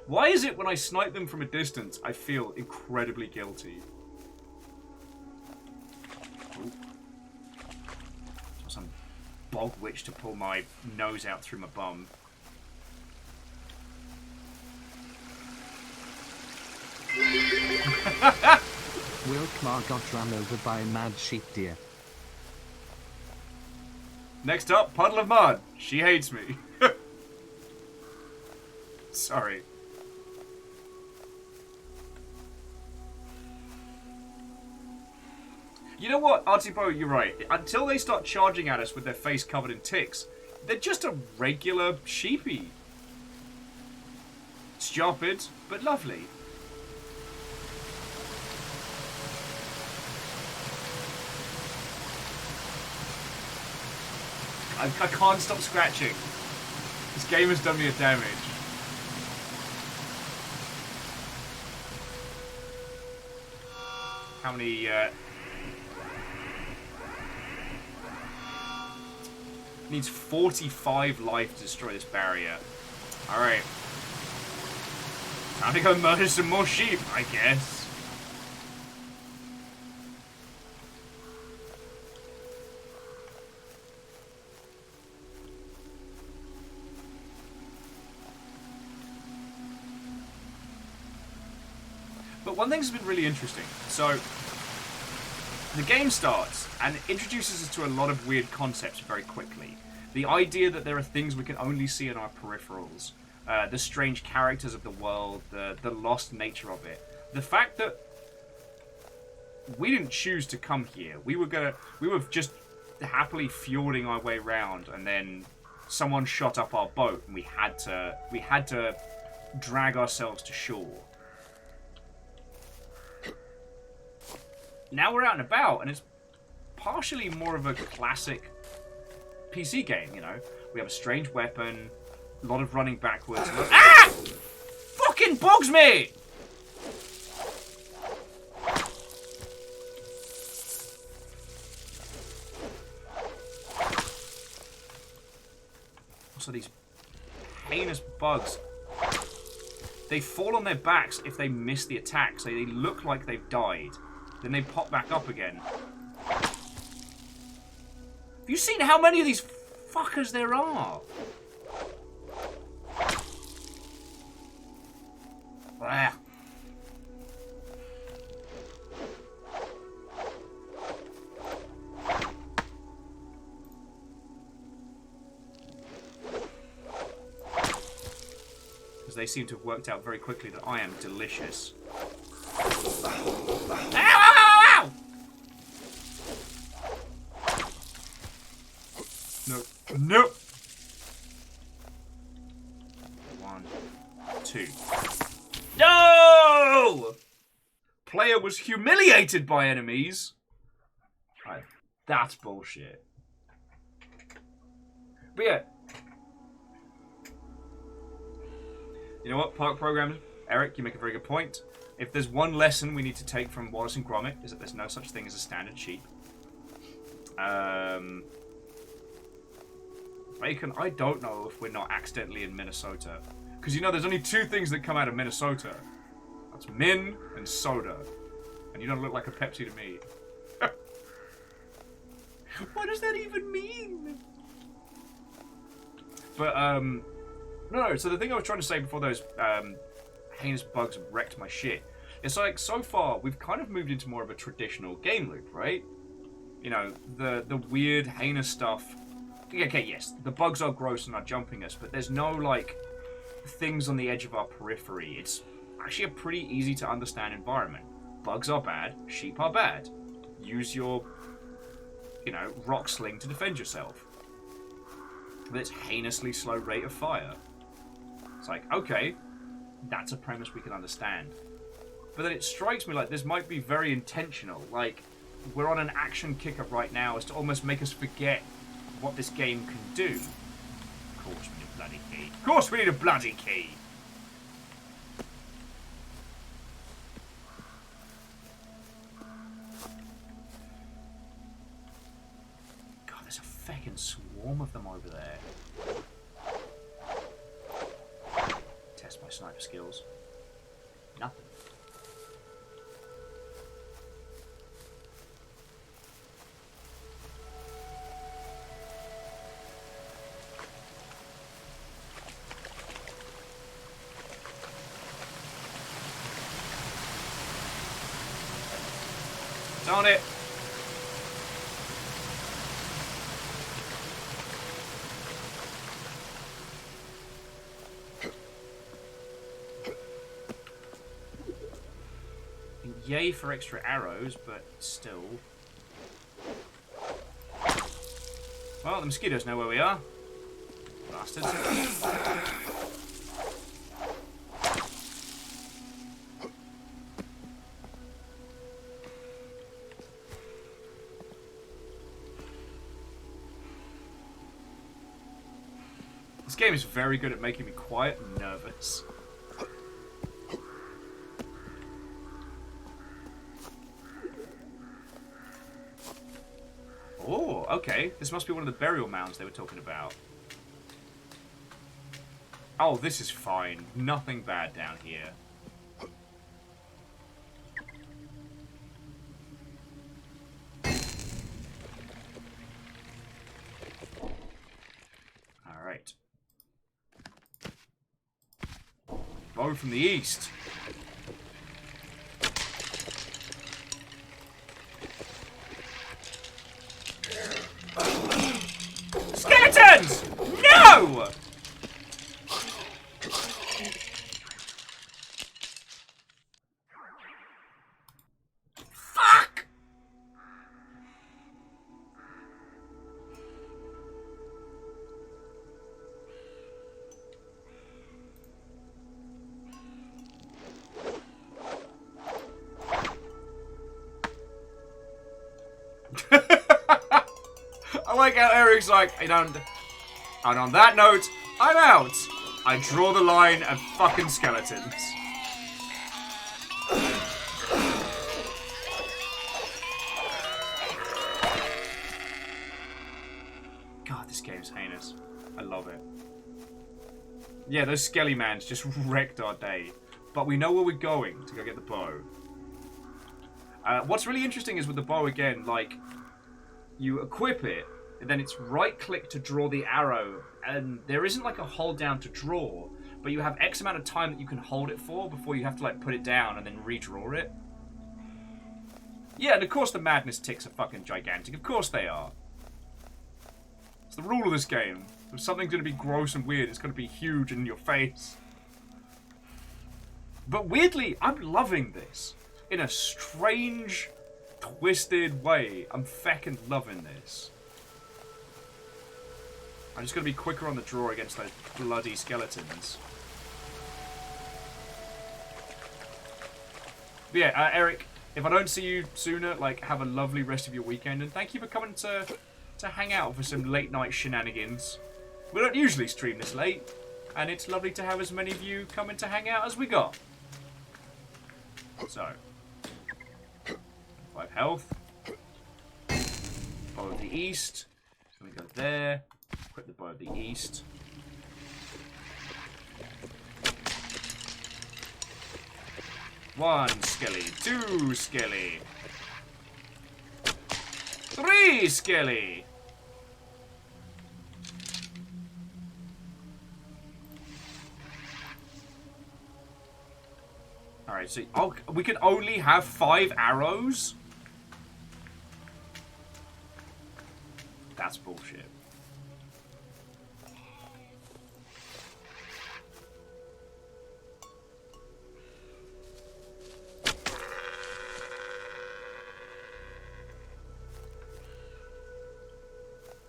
Why is it when I snipe them from a distance, I feel incredibly guilty? Ooh. Some bog witch to pull my nose out through my bum.
Wilkmar got run over by a mad sheep deer.
Next up, Puddle of Mud. She hates me. Sorry. You know what, Artibo, you're right. Until they start charging at us with their face covered in ticks, they're just a regular sheepy. Stupid, but lovely. I can't stop scratching. This game has done me a damage. How many, needs 45 life to destroy this barrier. Alright. Time to go murder some more sheep, I guess. But one thing's been really interesting. So, the game starts and introduces us to a lot of weird concepts very quickly. The idea that there are things we can only see in our peripherals, the strange characters of the world, the lost nature of it. The fact that we didn't choose to come here. We were just happily fjording our way around, and then someone shot up our boat, and we had to drag ourselves to shore. Now we're out and about, and it's partially more of a classic PC game, you know. We have a strange weapon, a lot of running backwards. Ah! Fucking bugs me! Also, these heinous bugs. They fall on their backs if they miss the attack, so they look like they've died. Then they pop back up again. Have you seen how many of these fuckers there are? Blah. Because they seem to have worked out very quickly that I am delicious. Ow, ow, ow, ow! Nope. 1, 2. No! Player was humiliated by enemies. Right, that's bullshit. But yeah. You know what, park programs? Eric, you make a very good point. If there's one lesson we need to take from Wallace and Gromit, is that there's no such thing as a standard sheep. Bacon, I don't know if we're not accidentally in Minnesota. Because, you know, there's only 2 things that come out of Minnesota. That's min and soda. And you don't look like a Pepsi to me. What does that even mean? But, no, so the thing I was trying to say before those, heinous bugs wrecked my shit. It's like, so far, we've kind of moved into more of a traditional game loop, right? You know, the weird, heinous stuff. Okay, yes, the bugs are gross and are jumping us, but there's no, like, things on the edge of our periphery. It's actually a pretty easy to understand environment. Bugs are bad, sheep are bad. Use your, you know, rock sling to defend yourself. But it's heinously slow rate of fire. It's like, okay, that's a premise we can understand. But then it strikes me like this might be very intentional. Like, we're on an action kicker right now as to almost make us forget what this game can do. Of course we need a bloody key. Of course we need a bloody key! God, there's a fucking swarm of them over there. Test my sniper skills. Nothing. It's on it. Yay for extra arrows, but still. Well, the mosquitoes know where we are. Bastards. This game is very good at making me quiet and nervous. Oh, okay. This must be one of the burial mounds they were talking about. Oh, this is fine. Nothing bad down here. Alright. Bow from the east. Skeletons! No! Fuck! I like how Eric's like, I don't. And on that note, I'm out. I draw the line at fucking skeletons. God, this game's heinous. I love it. Yeah, those skelly mans just wrecked our day. But we know where we're going to go get the bow. What's really interesting is with the bow again, like, you equip it, and then it's right-click to draw the arrow, and there isn't like a hold down to draw, but you have X amount of time that you can hold it for before you have to like put it down and then redraw it. Yeah, and of course the madness ticks are fucking gigantic. Of course they are. It's the rule of this game. If something's going to be gross and weird, it's going to be huge and in your face. But weirdly, I'm loving this. In a strange, twisted way. I'm feckin' loving this. I'm just going to be quicker on the draw against those bloody skeletons. But yeah, Eric, if I don't see you sooner, like, have a lovely rest of your weekend, and thank you for coming to hang out for some late night shenanigans. We don't usually stream this late, and it's lovely to have as many of you coming to hang out as we got. So, 5 health. Bow of the East. So we go there. Equip the Bow of the East. One skelly, 2 skelly, 3 skelly. Alright, so we can only have 5 arrows? That's bullshit.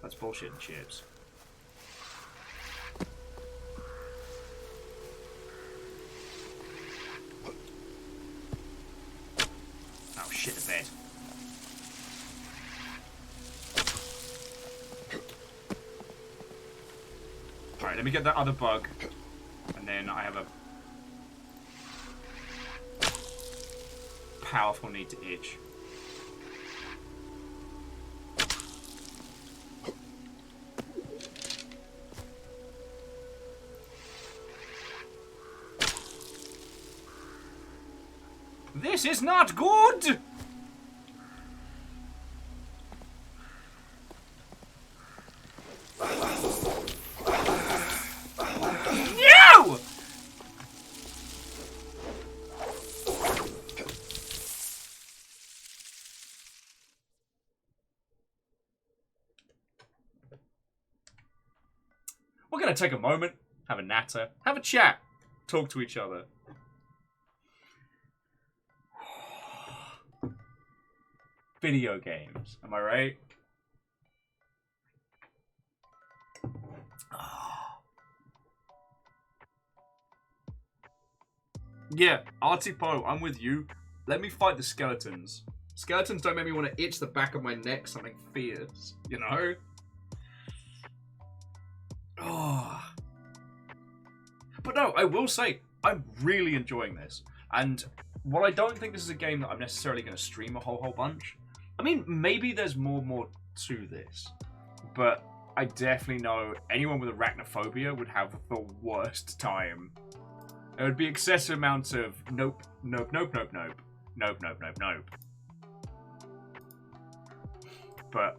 That's bullshit and chips. Oh shit, a bed. Alright, let me get that other bug. And then I have a powerful need to itch. This is not good! No! We're gonna take a moment, have a natter, have a chat, talk to each other. Video games, am I right? Yeah, Artie Poe, I'm with you. Let me fight the skeletons. Skeletons don't make me want to itch the back of my neck something fierce, you know? Oh. But no, I will say, I'm really enjoying this. And while I don't think this is a game that I'm necessarily going to stream a whole bunch, I mean, maybe there's more to this. But I definitely know anyone with arachnophobia would have the worst time. There would be excessive amounts of nope, nope, nope, nope, nope, nope, nope, nope, nope. But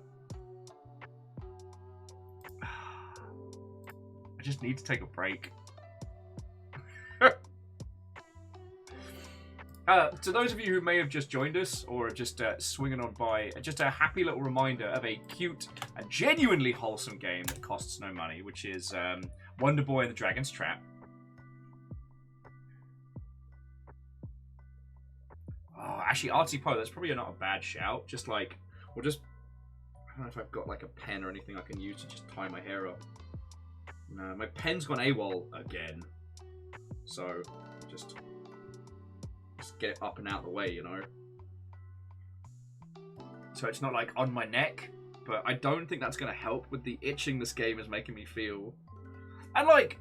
I just need to take a break. To those of you who may have just joined us or just swinging on by, just a happy little reminder of a cute and genuinely wholesome game that costs no money, which is Wonder Boy and the Dragon's Trap. Oh, actually, Artie Poe, that's probably not a bad shout. Just like, we'll just, I don't know if I've got like a pen or anything I can use to just tie my hair up. No, my pen's gone AWOL again. So, just get it up and out of the way, you know? So it's not like on my neck, but I don't think that's going to help with the itching this game is making me feel. And like,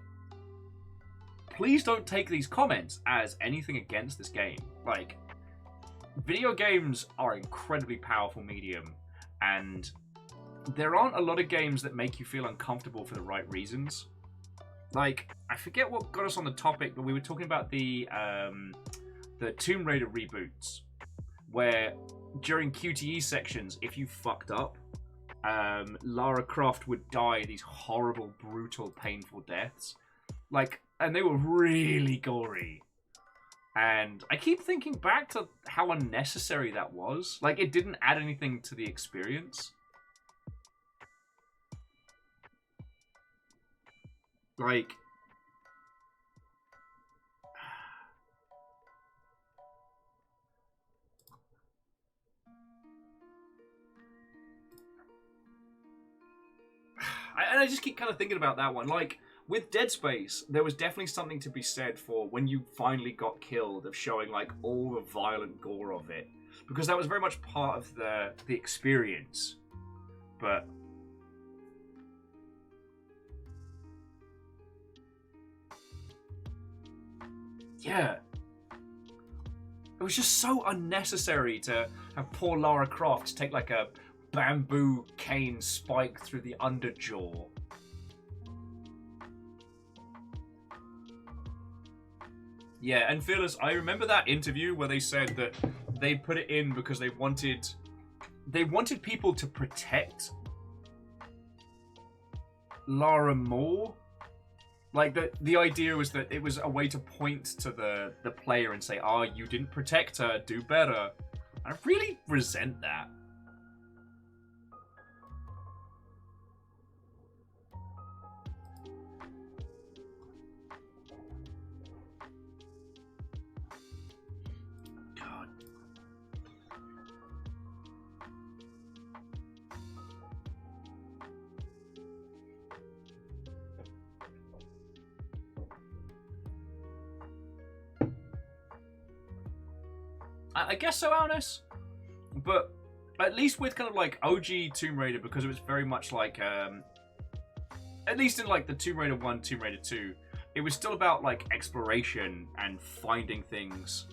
please don't take these comments as anything against this game. Like, video games are incredibly powerful medium, and there aren't a lot of games that make you feel uncomfortable for the right reasons. Like, I forget what got us on the topic, but we were talking about the Tomb Raider reboots, where during QTE sections, if you fucked up, Lara Croft would die these horrible, brutal, painful deaths. Like, and they were really gory. And I keep thinking back to how unnecessary that was. Like, it didn't add anything to the experience. Like, I just keep kind of thinking about that one. Like, with Dead Space, there was definitely something to be said for when you finally got killed, of showing, like, all the violent gore of it. Because that was very much part of the experience. But... yeah. It was just so unnecessary to have poor Lara Croft take, like, a bamboo cane spike through the underjaw. Yeah, and Fearless, I remember that interview where they said that they put it in because they wanted people to protect Lara more. Like, the idea was that it was a way to point to the player and say, oh, you didn't protect her, do better. I really resent that. God. I guess so, Alnus. But at least with kind of like OG Tomb Raider, because it was very much like, at least in like the Tomb Raider 1, Tomb Raider 2, it was still about like exploration and finding things.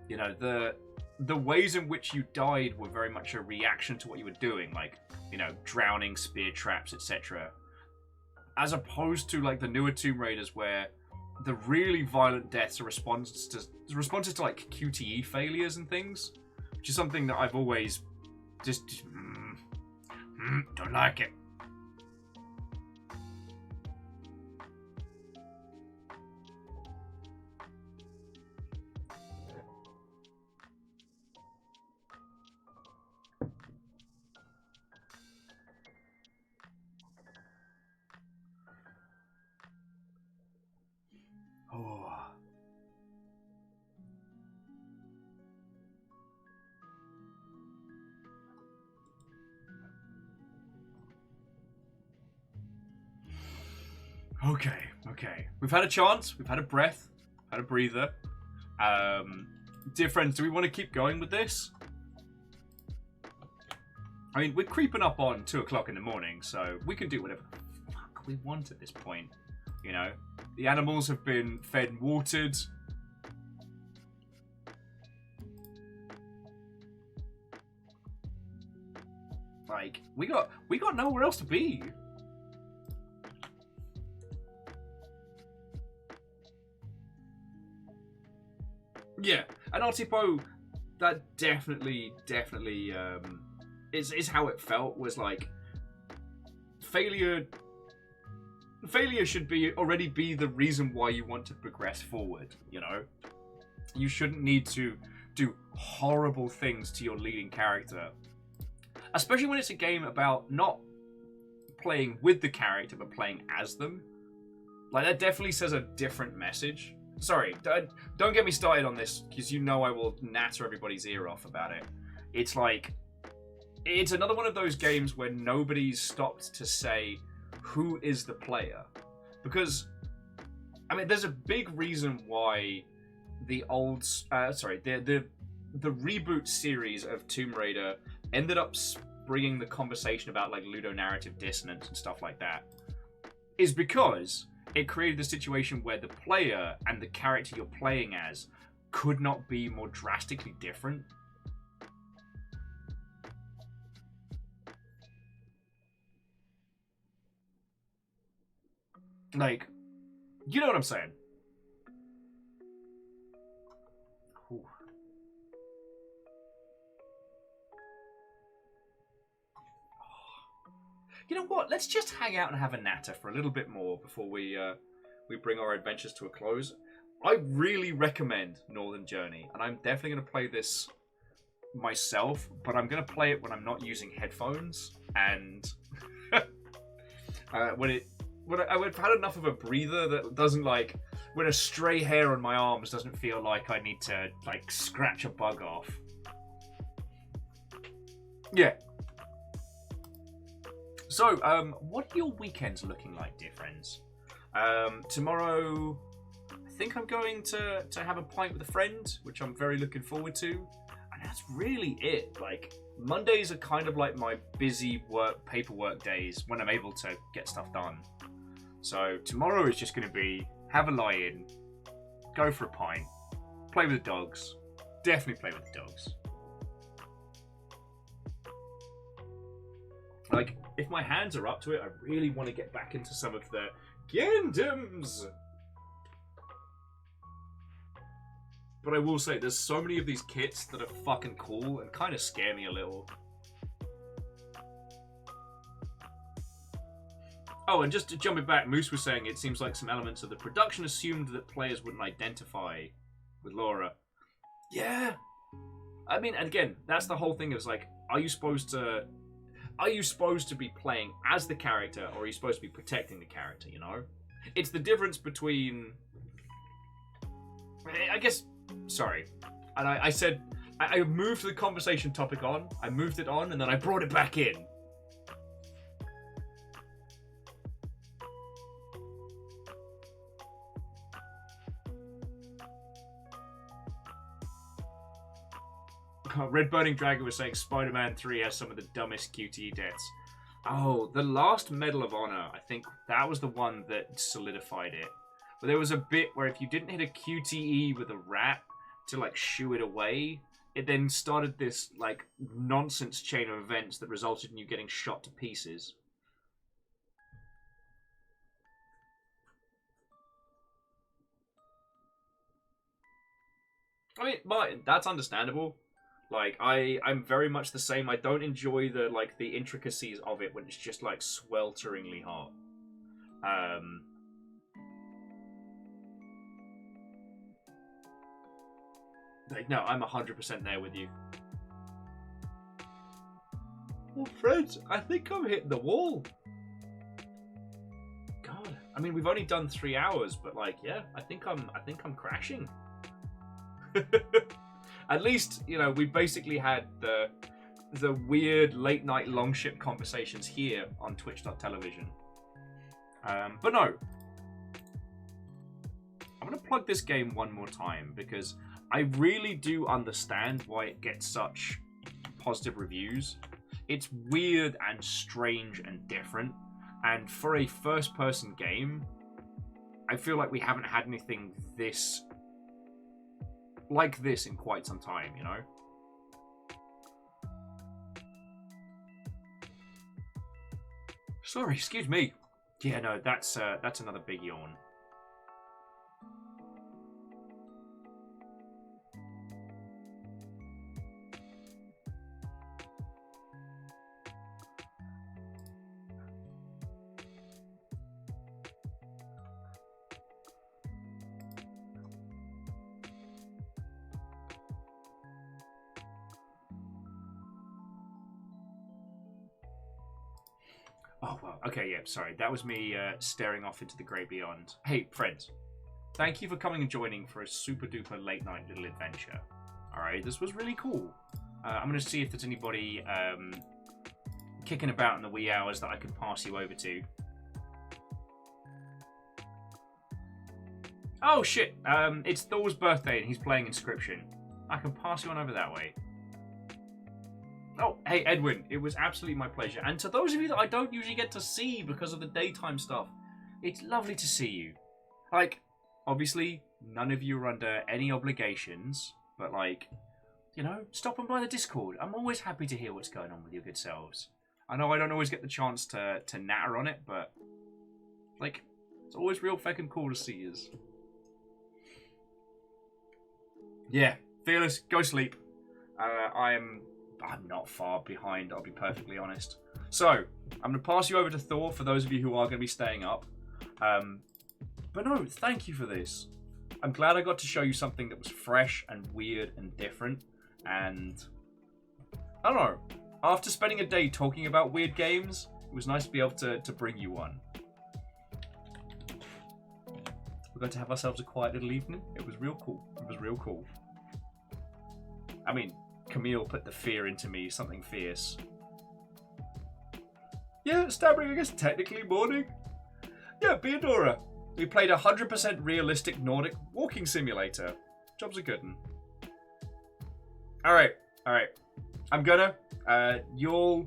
You know, the ways in which you died were very much a reaction to what you were doing, like, you know, drowning, spear traps, etc. As opposed to like the newer Tomb Raiders, where the really violent deaths are responses to like QTE failures and things, which is something that I've always just don't like it. Oh. Okay. We've had a chance. We've had a breath. Had a breather. Dear friends, do we want to keep going with this? I mean, we're creeping up on 2 o'clock in the morning, so we can do whatever the fuck we want at this point. You know? The animals have been fed and watered. Like, we got nowhere else to be. Yeah, and Artipo, that definitely is how it felt. Was like failure should already be the reason why you want to progress forward. You know, you shouldn't need to do horrible things to your leading character, especially when it's a game about not playing with the character but playing as them. Like, that definitely says a different message. Sorry, don't get me started on this, because you know I will natter everybody's ear off about it. It's like, it's another one of those games where nobody's stopped to say who is the player. Because, I mean, there's a big reason why the the reboot series of Tomb Raider ended up bringing the conversation about like ludonarrative dissonance and stuff like that, is because it created a situation where the player and the character you're playing as could not be more drastically different. Like, you know what I'm saying? Ooh. You know what? Let's just hang out and have a natter for a little bit more before we bring our adventures to a close. I really recommend Northern Journey, and I'm definitely going to play this myself, but I'm going to play it when I'm not using headphones, and when I've had enough of a breather that doesn't, like, when a stray hair on my arms doesn't feel like I need to, like, scratch a bug off. Yeah. So, what are your weekends looking like, dear friends? Tomorrow, I think I'm going to have a pint with a friend, which I'm very looking forward to. And that's really it. Like, Mondays are kind of like my busy paperwork days when I'm able to get stuff done. So, tomorrow is just going to be have a lie-in, go for a pint, play with the dogs. Definitely play with the dogs. Like, if my hands are up to it, I really want to get back into some of the Gundams. But I will say, there's so many of these kits that are fucking cool and kind of scare me a little. Oh, and just jumping back, Moose was saying it seems like some elements of the production assumed that players wouldn't identify with Laura. Yeah. I mean, again, that's the whole thing. Is like, are you supposed to be playing as the character, or are you supposed to be protecting the character, you know? It's the difference between... I guess... Sorry. And I said... I moved the conversation topic on, I moved it on, and then I brought it back in. Red Burning Dragon was saying Spider-Man 3 has some of the dumbest QTE deaths. Oh, the last Medal of Honor, I think that was the one that solidified it. But there was a bit where if you didn't hit a QTE with a rat to, like, shoo it away, it then started this, like, nonsense chain of events that resulted in you getting shot to pieces. I mean, Martin, that's understandable. Like, I'm very much the same. I don't enjoy the intricacies of it when it's just, like, swelteringly hot. Like, no, I'm 100% there with you. Well, friends, I think I'm hitting the wall. God, I mean, we've only done 3 hours, but, like, yeah, I think I'm crashing. At least, you know, we basically had the weird late night long ship conversations here on twitch.television. But no. I'm going to plug this game one more time because I really do understand why it gets such positive reviews. It's weird and strange and different. And for a first person game, I feel like we haven't had anything like this in quite some time, you know? Sorry, excuse me. Yeah, no, that's another big yawn. Oh, well, okay, yeah, sorry. That was me staring off into the grey beyond. Hey, friends, thank you for coming and joining for a super duper late night little adventure. Alright, this was really cool. I'm going to see if there's anybody kicking about in the wee hours that I could pass you over to. Oh, shit. It's Thor's birthday and he's playing Inscription. I can pass you on over that way. Oh, hey, Edwin, it was absolutely my pleasure. And to those of you that I don't usually get to see because of the daytime stuff, it's lovely to see you. Like, obviously, none of you are under any obligations, but, like, you know, stop on by the Discord. I'm always happy to hear what's going on with your good selves. I know I don't always get the chance to natter on it, but, like, it's always real fucking cool to see yous. Yeah, Fearless, go sleep. I'm not far behind, I'll be perfectly honest. So, I'm going to pass you over to Thor for those of you who are going to be staying up. But no, thank you for this. I'm glad I got to show you something that was fresh and weird and different. And, I don't know, after spending a day talking about weird games, it was nice to be able to bring you one. We're going to have ourselves a quiet little evening. It was real cool. It was real cool. I mean, Camille put the fear into me, something fierce. Yeah, stammering, I guess technically morning. Yeah, Beadora. We played 100% realistic Nordic walking simulator. Job's a good one. Alright. I'm gonna. If you're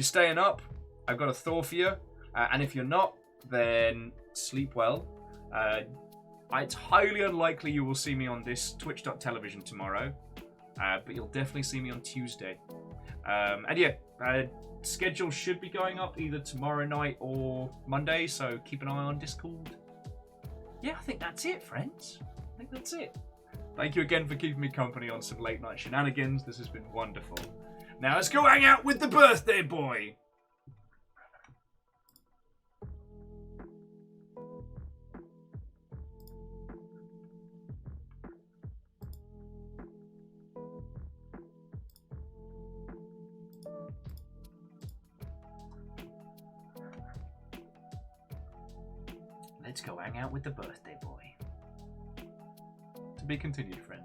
staying up, I've got a thaw for you. And if you're not, then sleep well. It's highly unlikely you will see me on this twitch.television tomorrow. But you'll definitely see me on Tuesday. And yeah, schedule should be going up either tomorrow night or Monday, so keep an eye on Discord. Yeah, I think that's it, friends. I think that's it. Thank you again for keeping me company on some late night shenanigans. This has been wonderful. Now let's go hang out with the birthday boy. Let's go hang out with the birthday boy. To be continued, friends.